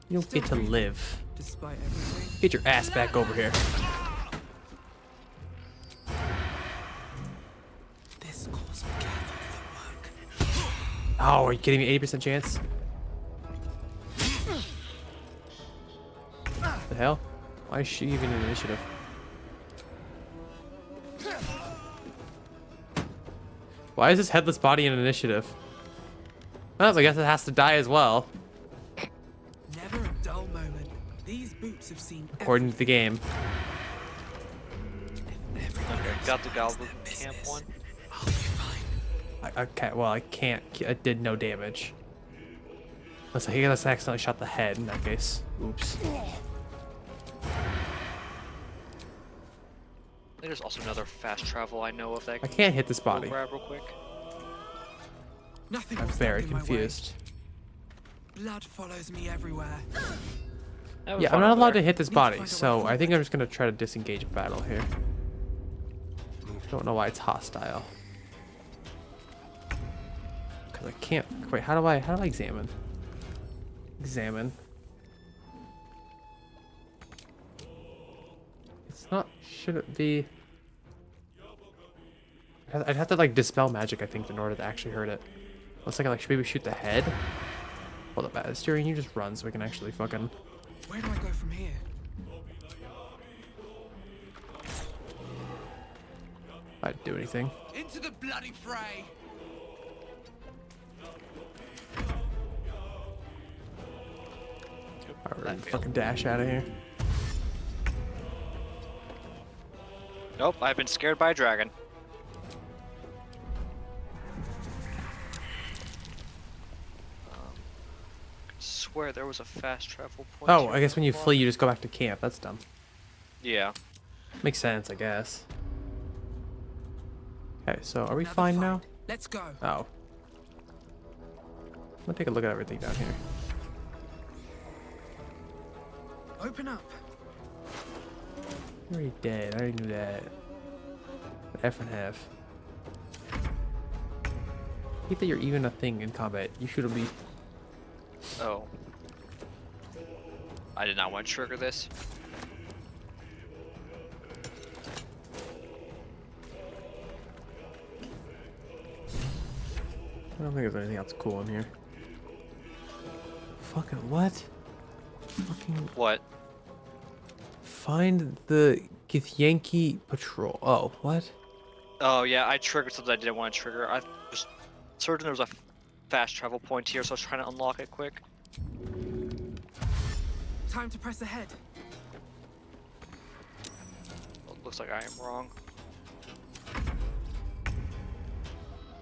You don't get to live. Despite everything. Get your ass back over here. This calls for careful footwork. Oh, are you kidding me? 80% chance? The hell? Why is she even in initiative? Why is this headless body in initiative? Well, I guess it has to die as well, Never a dull moment. These boots have seen according to the game. Got the goblin camp one. Okay, well, I can't. I did no damage. Unless I guess I accidentally shot the head in that case. Oops. There's also another fast travel I know of that. I can't hit this we'll body. grab real quick. Nothing I'm will very stand in my way. confused. Blood follows me everywhere. Yeah, I'm not allowed to hit this body, so I think I'm just gonna try to disengage battle here. Don't know why it's hostile. Cause I can't. Wait, how do I examine? Examine. It's not. Should it be? I'd have to like dispel magic, I think, in order to actually hurt it. Unless I can like maybe shoot the head. Hold up, Asterion, you just run so we can actually fucking. Where do I go from here? I'd do anything. Into the bloody fray. Alright, fucking dash out of here. Nope, I've been scared by a dragon. Swear there was a fast travel point. Oh, here I guess when you before. flee, you just go back to camp. That's dumb. Yeah. Makes sense, I guess. Okay, so are we fine now? Let's go. Oh. I'm gonna take a look at everything down here. Open up. You're already dead. I already knew that. F and half. I hate that you're even a thing in combat. You shouldn't be. Oh. I did not want to trigger this. I don't think there's anything else cool in here. Fucking what? Fucking What? find the Githyanki patrol. Oh, what? Oh yeah, I triggered something I didn't want to trigger. I was certain there was a fast travel point here, so I was trying to unlock it quick. Time to press ahead. Well, looks like I am wrong.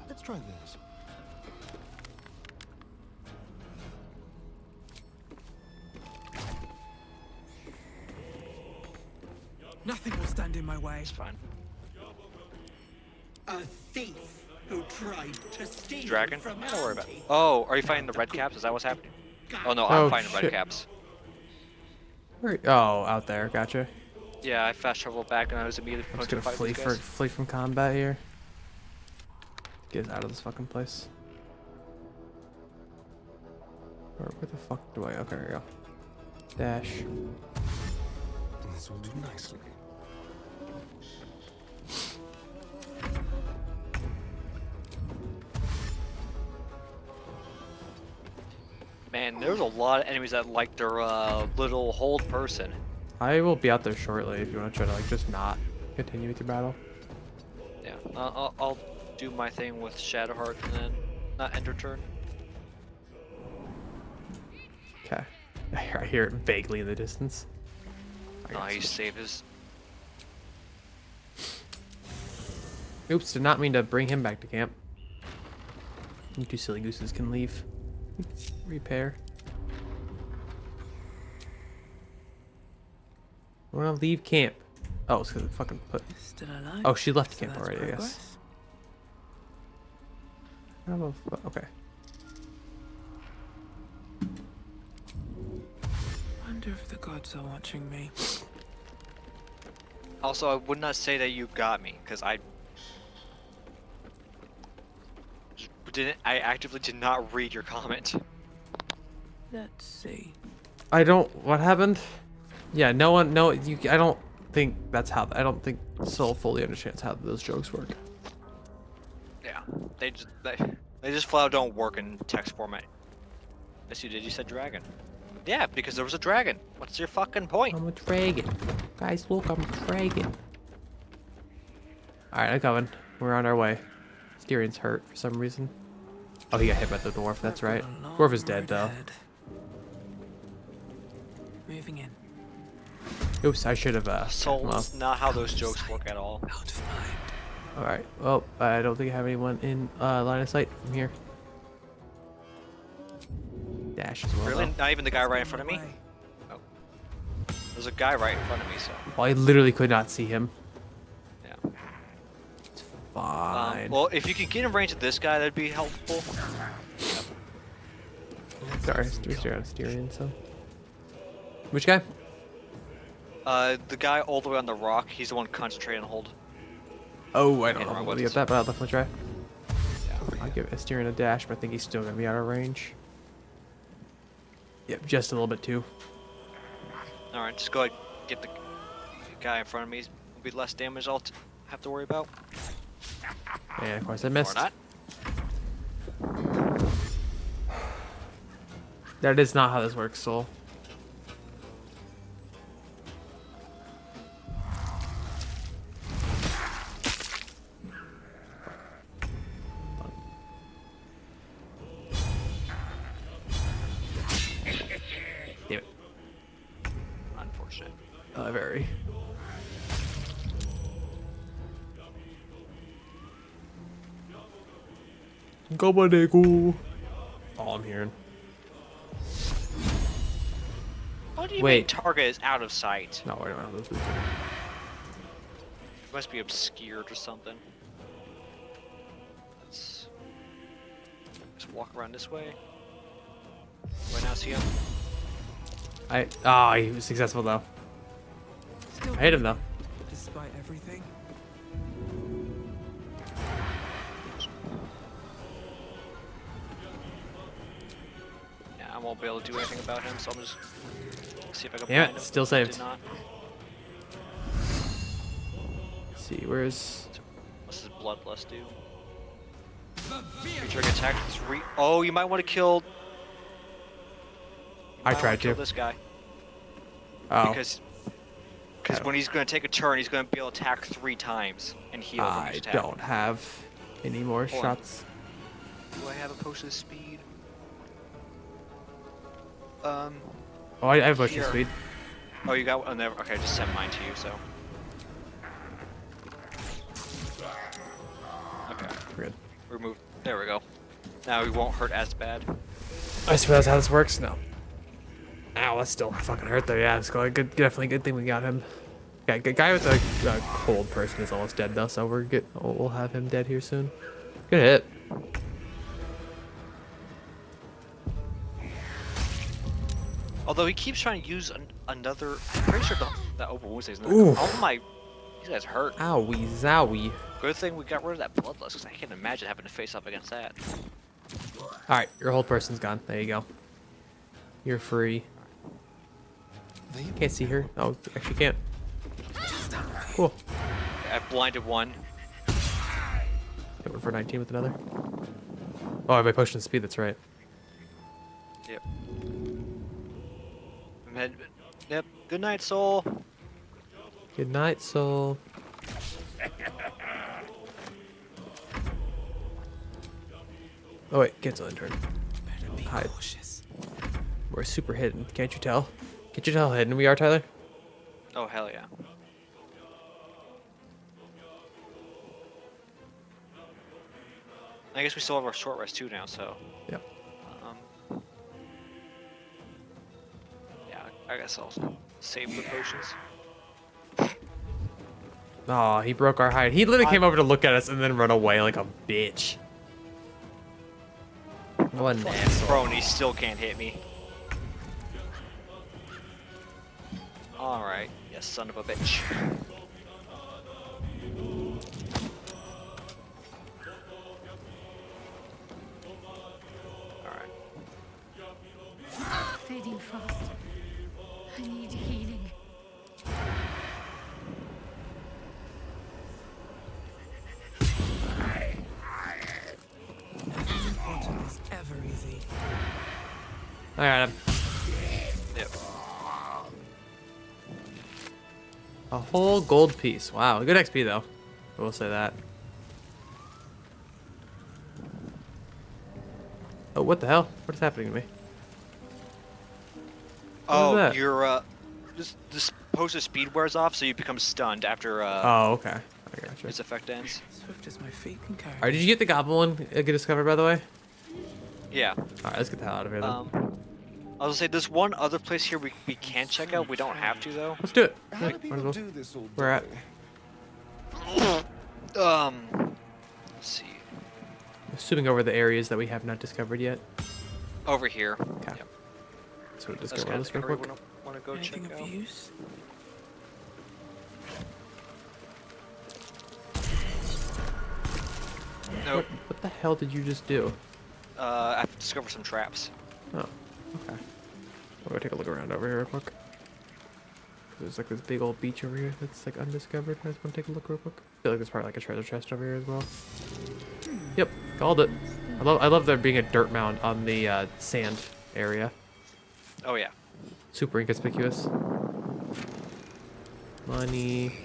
Let's try this. Nothing will stand in my way. It's fine. A thief who tried to steal Dragon? from Don't worry about Auntie. it. Oh, are you fighting the red caps? Is that what's happening? Oh no, Oh, I'm fighting the red shit. caps. Oh, out there. Gotcha. Yeah, I fast traveled back and I was immediately I'm just supposed to gonna fight these guys. flee from combat here. Get out of this fucking place. Where the fuck do I? Okay, here we go. Dash. This will do nicely. Man, there's a lot of enemies that like their little hold person. I will be out there shortly if you want to try to like just not continue with your battle. Yeah, I'll do my thing with Shadowheart and then not end your turn. Okay. I hear it vaguely in the distance. Nice, save his. Oops, did not mean to bring him back to camp. You two silly gooses can leave. Repair. I want to leave camp. Oh, it's because it fucking put. Still alive? Oh, she left So camp that's already, I guess. progress. I don't know if, okay. Wonder if the gods are watching me. Also, I would not say that you got me, because I didn't. I actively did not read your comment. Let's see. I don't. What happened? Yeah, no one. No, you. I don't think that's how. I don't think Soul fully understands how those jokes work. Yeah, they just flat out don't work in text format. Yes, you did. You said dragon. Yeah, because there was a dragon. What's your fucking point? I'm a dragon. Guys, look, I'm a dragon. Alright, I'm coming. We're on our way. Styrion's hurt for some reason. Oh, he got hit by the dwarf, that's right. Dwarf is dead, though. Moving in. Oops, I should have, Soul's not how those jokes work at all. Alright, well, I don't think I have anyone in line of sight from here. Dash as well. Really? Though. Not even the guy right in front of me? Oh. There's a guy right in front of me, so. Well, I literally could not see him. Yeah. It's fine. Well, if you could get in range of this guy, that'd be helpful. Sorry, we still got Styrian, so. Which guy? The guy all the way on the rock, he's the one concentrating on hold. Oh, I don't know wrong what to buttons. get that, but I'll definitely try. Yeah. I'll give Styrian a dash, but I think he's still gonna be out of range. Yep, just a little bit too. Alright, just go ahead, get the guy in front of me. It'll be less damage I'll have to worry about. And of course I missed. Or not. That is not how this works, Soul. Damn it. Unfortunate. Very. Go. All I'm hearing. What do you Wait. mean target is out of sight? No, I don't have those boots. It must be obscured or something. Let's just walk around this way. Do I now see him? He was successful though. I hit him though. Despite everything. Yeah, I won't be able to do anything about him, so I'm just see if I can Damn find it, him. still saved. Did not. Let's see, where's... What's his bloodlust do? Featuring attack 3. Oh, you might want to kill. I tried kill to. this guy. Oh. Because when he's going to take a turn, he's going to be able to attack 3 times and heal. from I each attack. don't have any more Hold on. shots. Do I have a potion of speed? Oh, I have motion here. speed. Oh, you got one? Okay, I just sent mine to you, so. Okay. We're good. Remove. There we go. Now he won't hurt as bad. I suppose that's how this works? No. Ow, that still fucking hurt though. Yeah, it's good. Definitely good thing we got him. Yeah, guy with a cold person is almost dead though, so we'll have him dead here soon. Good hit. Although he keeps trying to use another. I'm pretty sure that open wound saves another. Oof. Oh my, these guys hurt. Owie zowie. Good thing we got rid of that bloodlust, because I can't imagine having to face up against that. All right, your whole person's gone. There you go. You're free. Can't see her. Oh, actually can't. Cool. I blinded one. Hit one for 19 with another. Oh, I have my potion of speed. That's right. Yep. Yep. Good night, soul. Good night, soul. Oh wait, cancel intern. Hide. We're super hidden. Can't you tell? Can't you tell how hidden we are, Tyler? Oh hell yeah. I guess we still have our short rest too now, so. Yep. Yeah, I guess I'll save the potions. Oh, he broke our hide. He literally came over to look at us and then run away like a bitch. What an asshole. Bro, and he still can't hit me. Alright, you son of a bitch. Alright. Fading fast. I need healing. Nothing important is ever easy. I got him. Yep. A whole gold piece. Wow, good XP though. I will say that. Oh, what the hell? What is happening to me? Oh, you're this post of speed wears off, so you become stunned after Oh, okay. I gotcha. its effect ends. Swift as my feet can carry. Alright, did you get the goblin one get discovered by the way? Yeah. Alright, let's get the hell out of here then. I was gonna say there's one other place here we can check out. We don't have to though. Let's do it. How do people do this all We're day? at. Let's see. Assuming over the areas that we have not discovered yet. Over here. Okay. Yep. So we'll That's discover kind this of real area quick. wanna go check Anything of out. use? Nope. What the hell did you just do? I have to discover some traps. Oh, okay. I'm gonna take a look around over here real quick. There's like this big old beach over here that's like undiscovered. I just want to take a look real quick. I feel like there's probably like a treasure chest over here as well. Yep, called it. I love there being a dirt mound on the sand area. Oh yeah. Super inconspicuous. Money.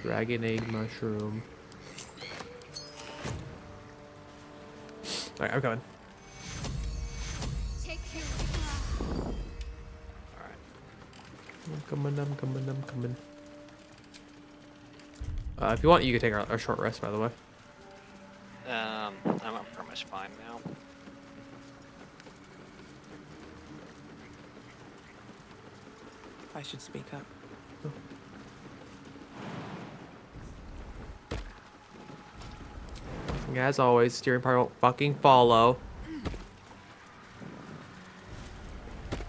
Dragon egg mushroom. Alright, I'm coming. I'm coming. If you want, you can take our short rest, by the way. I'm pretty much fine now. I should speak up. As always, steering part won't fucking follow.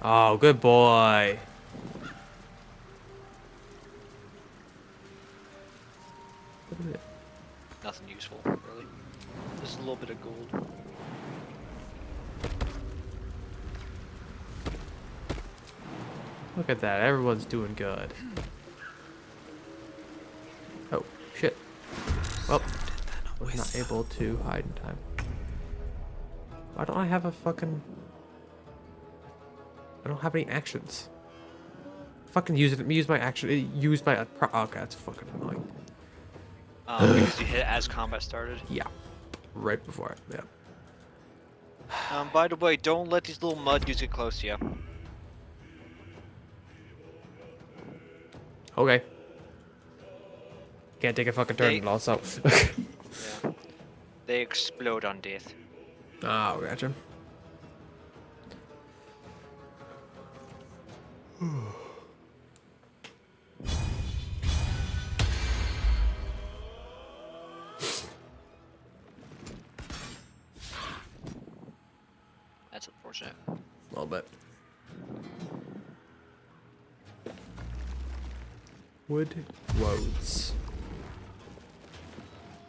Oh, good boy. Nothing useful, really. Just a little bit of gold. Look at that. Everyone's doing good. Oh, shit. Well, was not able to hide in time. Why don't I have a fucking... I don't have any actions. Fucking use my action. Use my... okay, that's fucking annoying. Because you hit it as combat started? Yeah. Right before it, yeah. By the way, don't let these little mud dudes get close to you. Okay. Can't take a fucking turn and also. Yeah. They explode on death. Oh, gotcha. unfortunate. A little bit. Wood roads.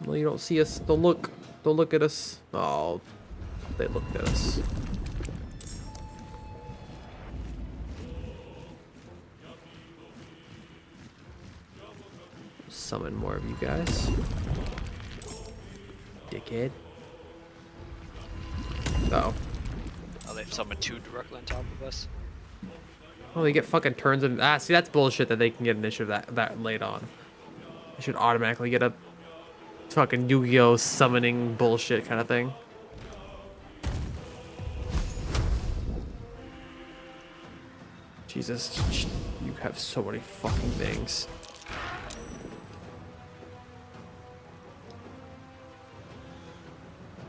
Well, you don't see us. Don't look. Don't look at us. Oh, they looked at us. Summon more of you guys. Dickhead. Uh oh. Oh, they've summoned 2 directly on top of us. Oh, they get fucking turns and see that's bullshit that they can get initiative that late on. They should automatically get a fucking Yu-Gi-Oh summoning bullshit kind of thing. Jesus, you have so many fucking things.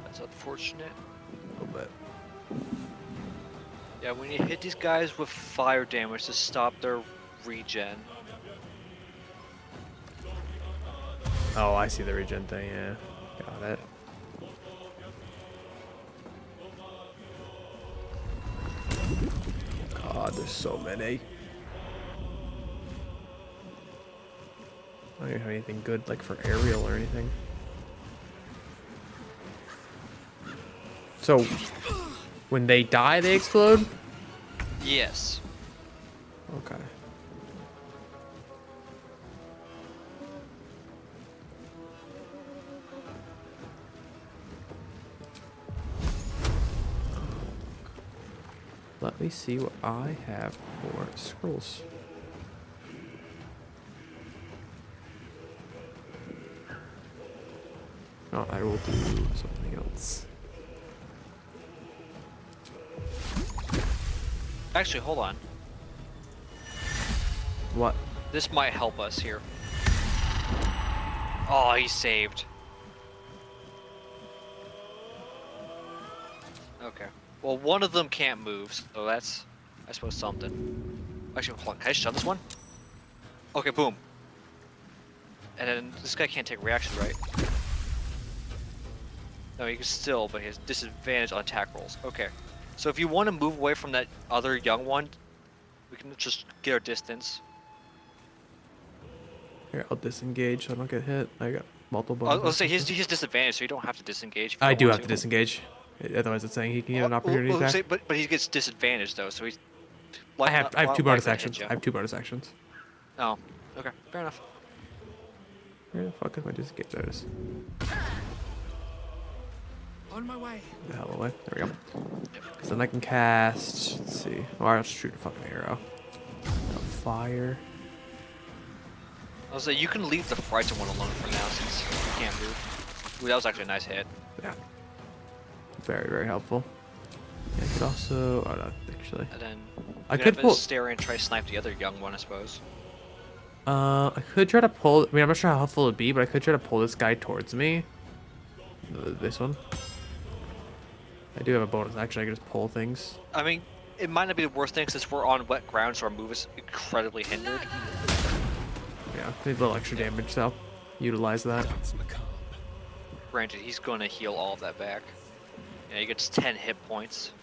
That's unfortunate. A little bit. Yeah, when you hit these guys with fire damage to stop their regen. Oh, I see the regen thing, yeah. Got it. God, there's so many. I don't even have anything good, like, for aerial or anything. So, when they die, they explode? Yes. Okay. Let me see what I have for scrolls. Oh, I will do something else. Actually, hold on. What? This might help us here. Oh, he saved. Okay. Well, one of them can't move, so that's, I suppose, something. Actually, hold on. Can I shut this one? Okay, boom. And then this guy can't take reaction, right? No, he can still, but he has disadvantage on attack rolls. Okay. So if you want to move away from that other young one, we can just get our distance. Here, I'll disengage so I don't get hit. I got multiple. I'll say he's disadvantage, so you don't have to disengage. If you I don't do want have to disengage. Otherwise, it's saying he can get an opportunity Well, attack. say, but he gets disadvantage though, so he's. I have 2 bonus likely to hit actions. you. I have 2 bonus actions. Oh, okay, fair enough. Where the fuck is my disengage? There it is. On my way. The hell away. There we go. Because then I can cast. Let's see. Oh, I'll shoot a fucking arrow. Fire. I was like, you can leave the frightened one alone for now since you can't move. Ooh, that was actually a nice hit. Yeah. Very, very helpful. I could also. Oh no, actually. And then I you could have pull. to stare and try to snipe the other young one, I suppose. I could try to pull. I mean, I'm not sure how helpful it'd be, but I could try to pull this guy towards me. This one. I do have a bonus action. I can just pull things. I mean, it might not be the worst thing since we're on wet ground, so our move is incredibly hindered. Yeah, need a little extra damage, so utilize that. Granted, he's going to heal all of that back. Yeah, he gets 10 hit points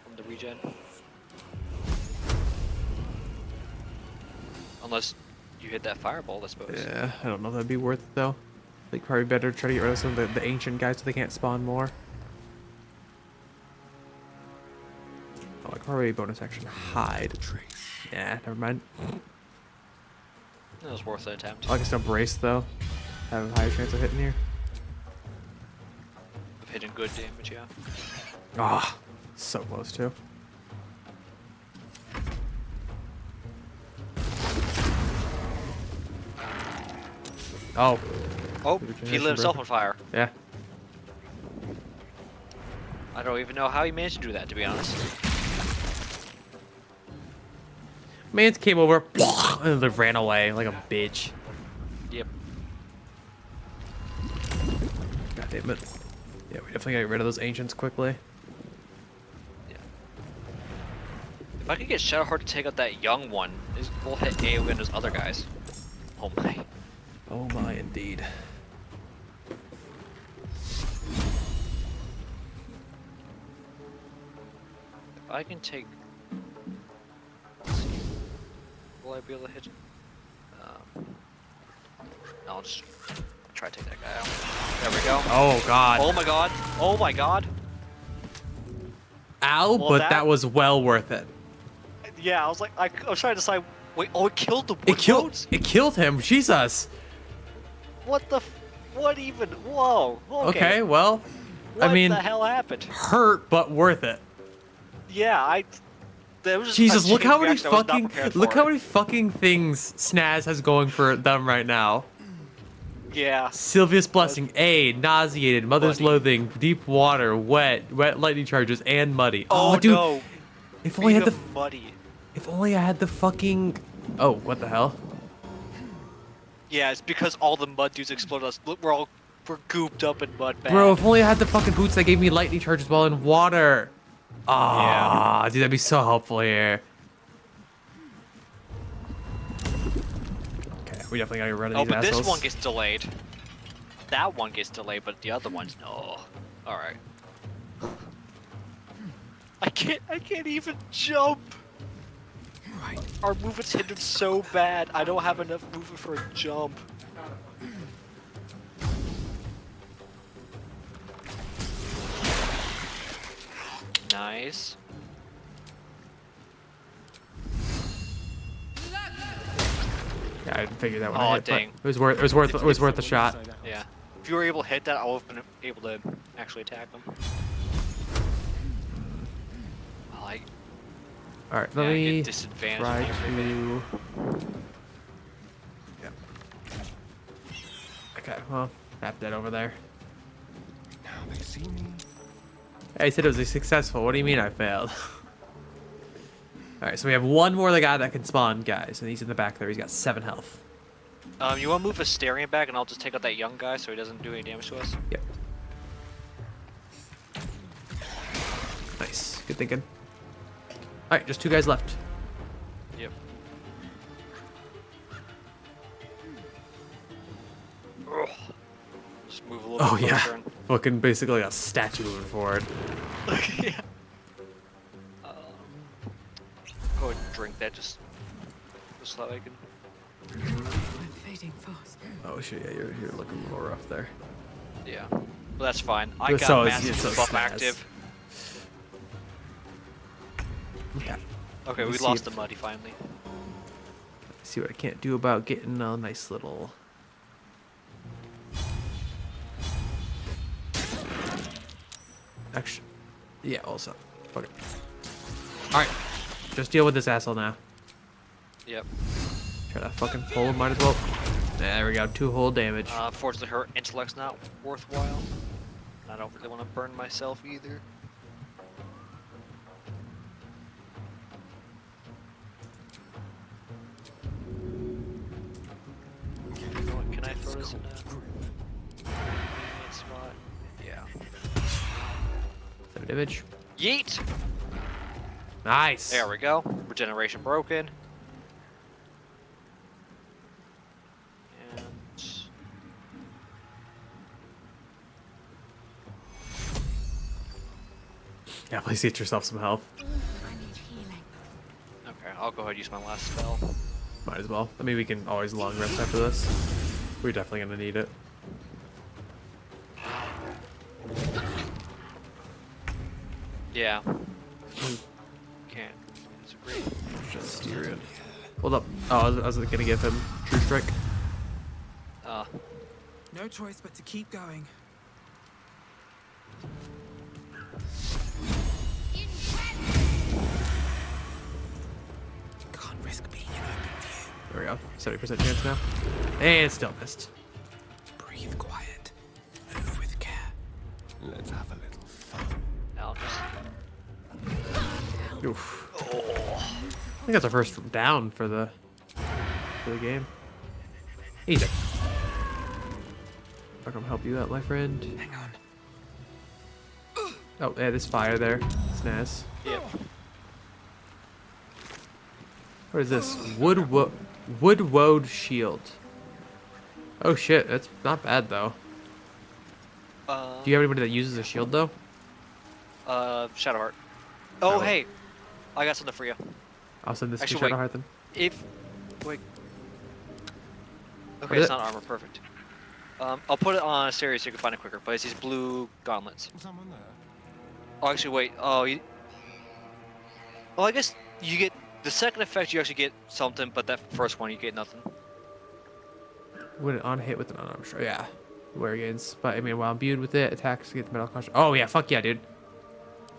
from the regen. Unless you hit that firebolt, I suppose. Yeah, I don't know if that'd be worth it though. I think probably better to try to get rid of some of the ancient guys so they can't spawn more. Oh, I could probably bonus action hide. Yeah, never mind. It was worth an attempt. I can still brace though. Have a higher chance of hitting here. Of hitting good damage, yeah. Ah, so close too. Oh. Oh, he lit himself on fire. Yeah. I don't even know how he managed to do that, to be honest. Mans came over and they ran away like a bitch. Yep. God damn it. Yeah, we definitely gotta get rid of those ancients quickly. If I could get Shadowheart to take out that young one, we'll hit AoE and those other guys. Oh my. Oh my, indeed. I can take. Let's see. Will I be able to hit? I'll just try to take that guy out. There we go. Oh god. Oh my god. Oh my god. Ow, Well, but that was well worth it. Yeah, I was like, I was trying to decide. Wait, oh, it killed the wood It killed him. Jesus. What the? What even? Whoa. Okay, well, What I mean, the hell happened? hurt but worth it. Yeah, That was just Jesus, a look how chain many reaction. I was not fucking prepared look for how it. many fucking things Snaz has going for them right now. Yeah. Sylvia's blessing, nauseated, mother's loathing, deep water, wet lightning charges, and muddy. Oh, dude, no. if only I had the muddy. if only I had the fucking. Oh, what the hell? Yeah, it's because all the mud dudes exploded us. Look, we're gooped up in mud. Bad. Bro, if only I had the fucking boots that gave me lightning charges while in water. Ah, dude, that'd be so helpful here. Okay, we definitely gotta get rid of these but assholes. this one gets delayed. That one gets delayed, but the other ones, no. All right. I can't even jump. Right. Our movement's hindered so bad. I don't have enough movement for a jump. Nice. Yeah, I figured that one. Oh, hit, but dang. It was worth the shot. Yeah. If you were able to hit that, I would have been able to actually attack them. Well, All right, let I me get disadvantage try on everybody. to. Yeah. Okay, well, wrap that over there. Now they see me. I said it was a successful. What do you mean I failed? All right, so we have one more the guy that can spawn, guys, and he's in the back there. He's got 7 health. You want to move Asterion back, and I'll just take out that young guy so he doesn't do any damage to us? Yep. Nice. Good thinking. All right, just 2 guys left. Yep. Ugh. Just move a little Oh bit yeah, closer. looking basically like a statue moving forward. Yeah. Go ahead and drink that just so I can. I'm fading fast. Oh shit, yeah, you're looking a little rough there. Yeah. Well, that's fine. I But got so is- massive so is buff Snaz. active. Okay. Okay, we Let's lost see the muddy finally. See what I can't do about getting a nice little. Actually, yeah. Also, fuck it. All right, just deal with this asshole now. Yep. Try to fucking pull him. Might as well. There we go. 2 whole damage. Unfortunately, her intellect's not worthwhile. I don't really want to burn myself either. Can I throw this in a spot? Yeah. 7 damage. Yeet! Nice. There we go. Regeneration broken. And Yeah, please get yourself some health. okay, I'll go ahead and use my last spell. Might as well. I mean, we can always long rest after this. We're definitely gonna need it. Yeah. Can't disagree. Just steer it. Hold up. Oh, I was gonna give him True Strike. No choice but to keep going. Can't risk being in open view. There we go. 70% chance now. And still missed. Breathe quiet. Move with care. Let's have a little fun. I'll just... Oof. I think that's our first down for the game. Easy. I'll come help you out, my friend. Hang on. Oh, yeah, there's fire there. Snaz. Yep. What is this? Wood woad shield. Oh shit, that's not bad though. Do you have anybody that uses a shield though? Shadowheart. Oh, Oh. hey. I got something for you. I'll send this to Actually, Shadowheart then. Wait. What Okay, is it's it? not armor. Perfect. I'll put it on a series so you can find it quicker. But it's these blue gauntlets. Someone there. Oh, actually, wait. Oh, I guess you get the second effect. You actually get something, but that first one you get nothing. When on hit with an unarmed strike, yeah. Wear gains. But I mean, while imbued with it, attacks get the metal construct. Oh yeah, fuck yeah, dude.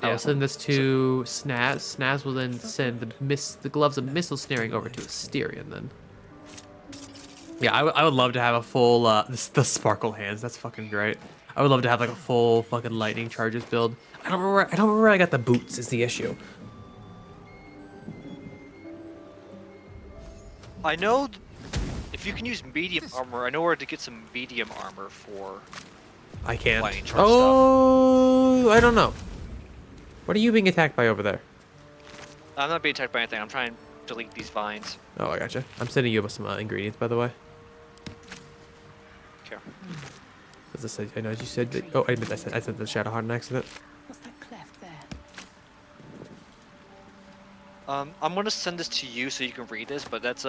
I will send this to Snaz. Snaz will then send the gloves of missile snaring over to Asterion then. Yeah, I would love to have a full the sparkle hands. That's fucking great. I would love to have like a full fucking lightning charges build. I don't remember where I got the boots is the issue. I know if you can use medium armor. I know where to get some medium armor for. I can't. Lightning charge Oh, I don't know. What are you being attacked by over there? I'm not being attacked by anything. I'm trying to delete these vines. Oh, I gotcha. I'm sending you some ingredients, by the way. Okay. As I said, I know you said that. Oh, I said the Shadowheart on accident. What's that cleft there? I'm gonna send this to you so you can read this, but that's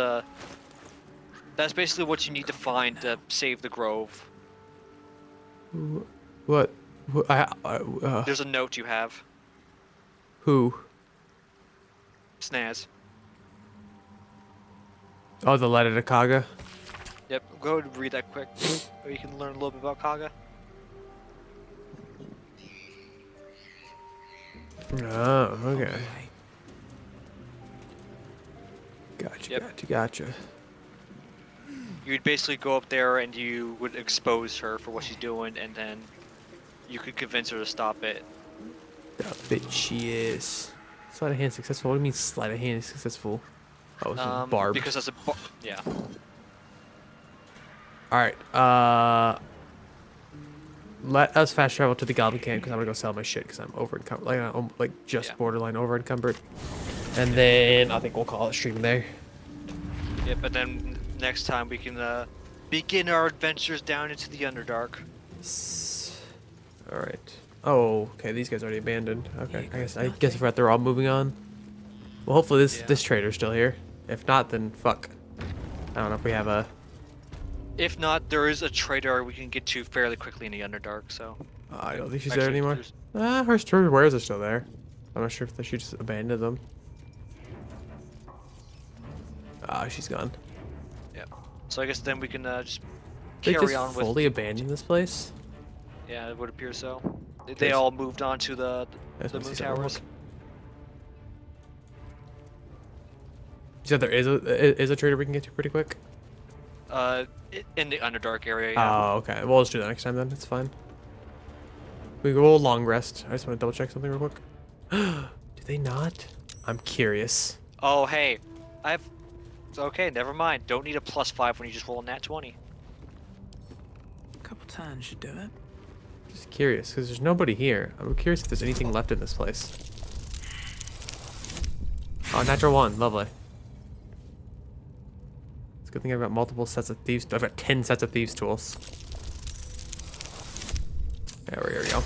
basically what you need to find to save the grove. What? There's a note you have. Who? Snaz. Oh, the letter to Kaga. Yep, go ahead and read that quick, so you can learn a little bit about Kaga. Oh, okay. Gotcha, Yep. gotcha. You'd basically go up there and you would expose her for what she's doing, and then you could convince her to stop it. The bitch she is. Sleight of hand successful. What do you mean sleight of hand successful? Oh, it's barbed. Because that's yeah. Alright, let us fast travel to the Goblin Camp because I'm gonna go sell my shit because I'm over encumbered, like just borderline over encumbered. And then I think we'll call it stream there. Yep, and then next time we can begin our adventures down into the Underdark. Alright. Oh, okay, these guys already abandoned. Okay, I guess I forgot they're all moving on. Well, hopefully this trader's still here. If not, then fuck. I don't know if we have a... If not, there is a trader we can get to fairly quickly in the Underdark, so... I don't think she's there anymore. Her wares are still there. I'm not sure if she just abandoned them. Ah, she's gone. Yeah. So I guess then we can just They carry just on with... fully abandoned this place? Yeah, it would appear so. They all moved on to the moon towers. You said there is a trader we can get to pretty quick? In the Underdark area, yeah. Oh, okay. We'll just do that next time then. It's fine. We go a long rest. I just want to double check something real quick. Do they not? I'm curious. Oh, hey. It's okay, never mind. Don't need a +5 when you just roll a nat 20. A couple turns should do it. Just curious, because there's nobody here. I'm curious if there's anything left in this place. Oh, natural 1. Lovely. It's a good thing I've got multiple sets of thieves. I've got 10 sets of thieves tools. There we go.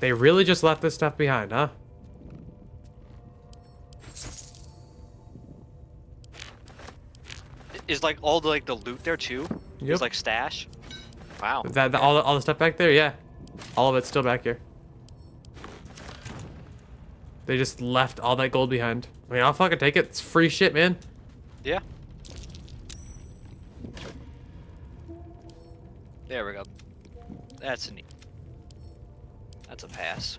They really just left this stuff behind, huh? Is like all the loot there too? Yep. It's like stash? Wow. All the stuff back there? Yeah. All of it's still back here. They just left all that gold behind. I mean, I'll fucking take it. It's free shit, man. Yeah. There we go. That's a pass.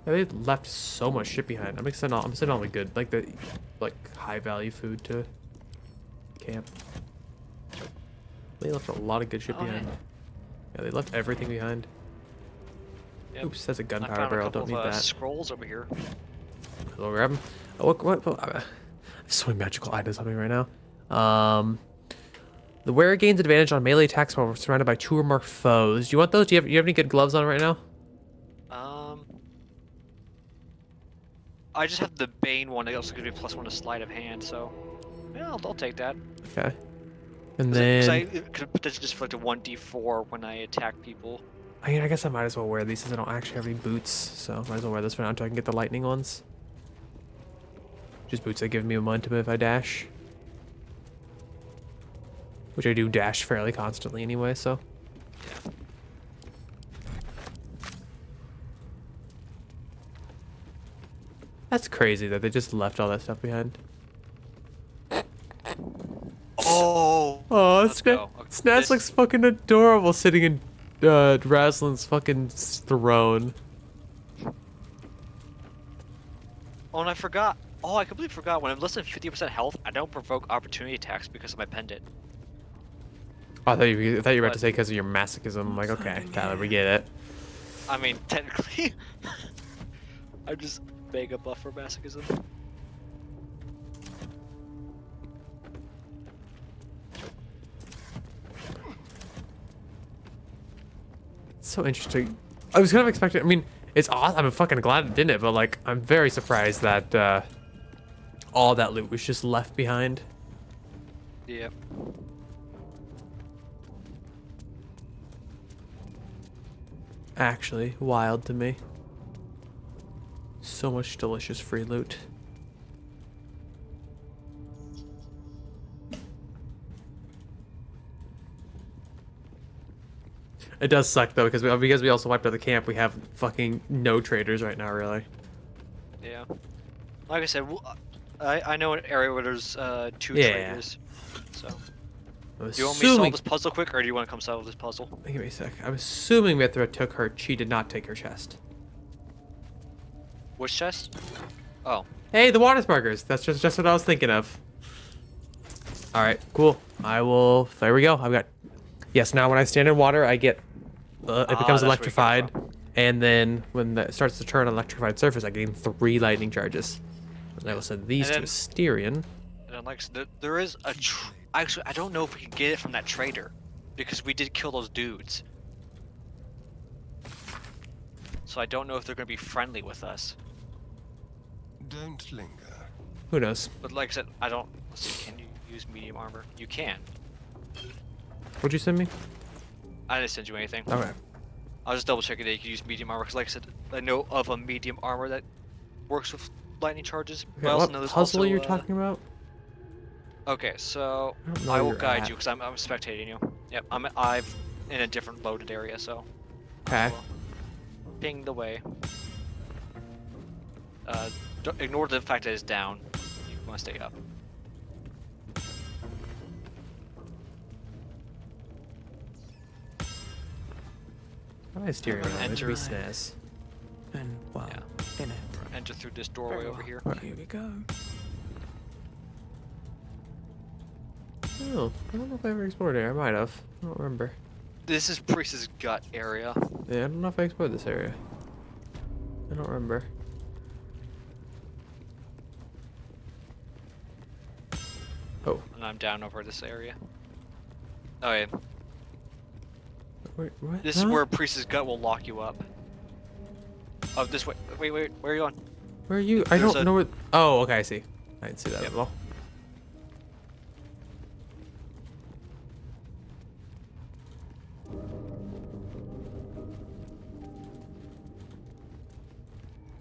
Yeah, they left so much shit behind. I'm sending all the good, like high value food to camp. They left a lot of good shit behind. Yeah, they left everything behind. Yep. Oops, that's a I gunpowder found a barrel. couple Don't need of, that. Scrolls over here. We'll grab them. Oh, what? I have so many magical items on me right now. The wearer gains advantage on melee attacks while surrounded by 2 or more foes. Do you want those? Do you have any good gloves on right now? I just have the Bane one. It also gives me +1 to sleight of hand, so yeah, I'll take that. Okay. And Because I then could potentially just inflict a 1d4 when I attack people. I mean, I guess I might as well wear these since I don't actually have any boots, so might as well wear this for now until I can get the lightning ones. Just boots that give me momentum if I dash. Which I do dash fairly constantly anyway, so. Yeah. That's crazy that they just left all that stuff behind. Oh! Oh, Let's go. Okay, Snaz looks fucking adorable sitting in Razlin's fucking throne. Oh, and I forgot. Oh, I completely forgot. When I'm less than 50% health, I don't provoke opportunity attacks because of my pendant. Oh, I thought you were about to say because of your masochism. I'm like, okay, Tyler, we get it. I mean, technically, I'm just mega buff for masochism. It's so interesting. I was kind of expecting. I mean, it's awesome. I'm fucking glad it didn't, but like, I'm very surprised that all that loot was just left behind. Yep. Actually, wild to me. So much delicious free loot. It does suck though, because we also wiped out the camp. We have fucking no traders right now, really. Yeah. Like I said, I know an area where there's 2 Yeah. traders. So. I'm Do you want me to solve assuming- this puzzle quick, or do you want to come solve this puzzle? Give me a sec. I'm assuming Mithra took her. She did not take her chest. Which chest? Oh. Hey, the water sparkers. That's just what I was thinking of. All right, cool. I will. There we go. I've got. Yes. Now when I stand in water, I get. It becomes that's where you get it electrified, and then when it starts to turn on electrified surface, I gain 3 lightning charges. And I will send these And to then- Asterion. And then, like, there is a. Actually, I don't know if we can get it from that trader, because we did kill those dudes. So I don't know if they're gonna be friendly with us. Don't linger. Who knows? But like I said, I don't. Let's see, can you use medium armor? You can. What'd you send me? I didn't send you anything. Okay. I was just double checking that you could use medium armor, because like I said, I know of a medium armor that works with lightning charges. Okay, But I also what know there's puzzle also, you're talking about? Okay, so I don't know I will where you're guide at. you because I'm spectating you. Yep, I'm in a different loaded area, so Okay. ping the way. Ignore the fact that it's down. You want to stay up. Why is Asterion on? It should be Snaz. And well, in it. Enter through this doorway over here. Here we go. Oh, I don't know if I ever explored it. I might have. I don't remember. This is Priest's gut area. Yeah, I don't know if I explored this area. I don't remember. Oh. And I'm down over this area. Oh yeah. Wait, what? This is where Priest's gut will lock you up. Oh, this way. Wait, where are you going? Where are you? I There's don't know where. Oh, okay, I see. I didn't see that at all.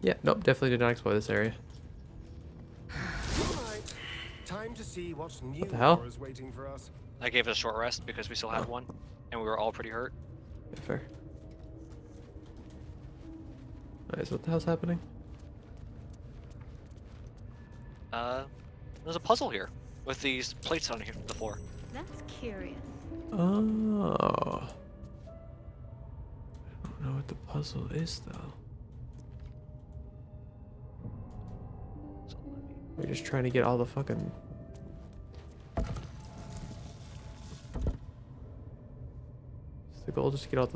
Yeah, nope, definitely did not explore this area. Alright, time to see what's new the hell? is waiting for us. I gave it a short rest because we still had one, and we were all pretty hurt. Yeah, fair. Alright, so what the hell's happening? There's a puzzle here with these plates on here the floor. That's curious. Oh. I don't know what the puzzle is, though. We're just trying to get all the fucking... Is the goal just to get all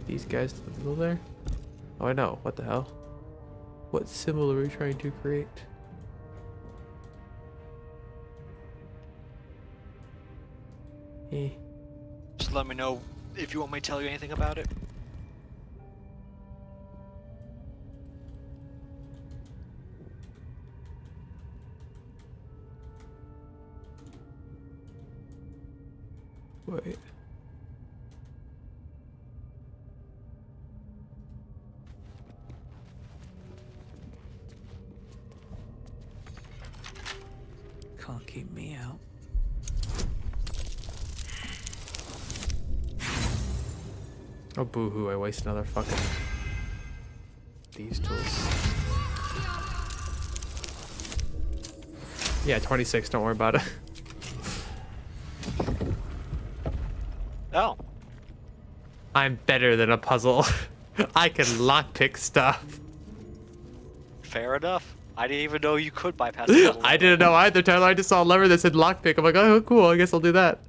these guys to the middle there? Oh, I know. What the hell? What symbol are we trying to create? Eh. Just let me know if you want me to tell you anything about it. Wait. Can't keep me out. Oh, boo-hoo, I waste another fucking... these tools. Yeah, 26, don't worry about it. Oh. I'm better than a puzzle. I can lockpick stuff. Fair enough. I didn't even know you could bypass the puzzle. I didn't know either, Tyler. I just saw a lever that said lockpick. I'm like, oh, cool. I guess I'll do that.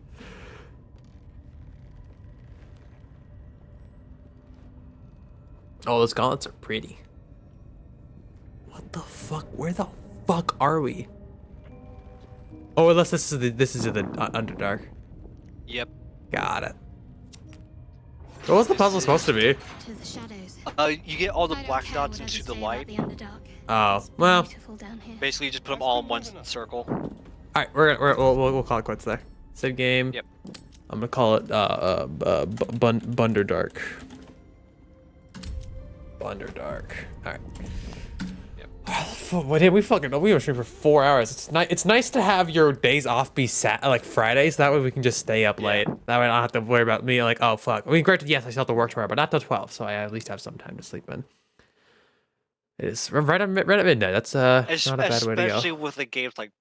Oh, those gauntlets are pretty. What the fuck? Where the fuck are we? Oh, unless this is the Underdark. Yep. Got it. What was the puzzle supposed to be? To the shadows. You get all the black dots into the light. Oh, well. Basically, you just put them all in one circle. All right, we'll call it quits there. Save game. Yep. I'm gonna call it Bunderdark. Bunderdark. All right. What did we were streaming for 4 hours. It's nice to have your days off be like Fridays. That way we can just stay up late. That way I don't have to worry about me like, oh fuck. I mean, granted, yes, I still have to work tomorrow, but not till 12, so I at least have some time to sleep in. It is right at midnight. That's not a bad way to go. Especially with the games like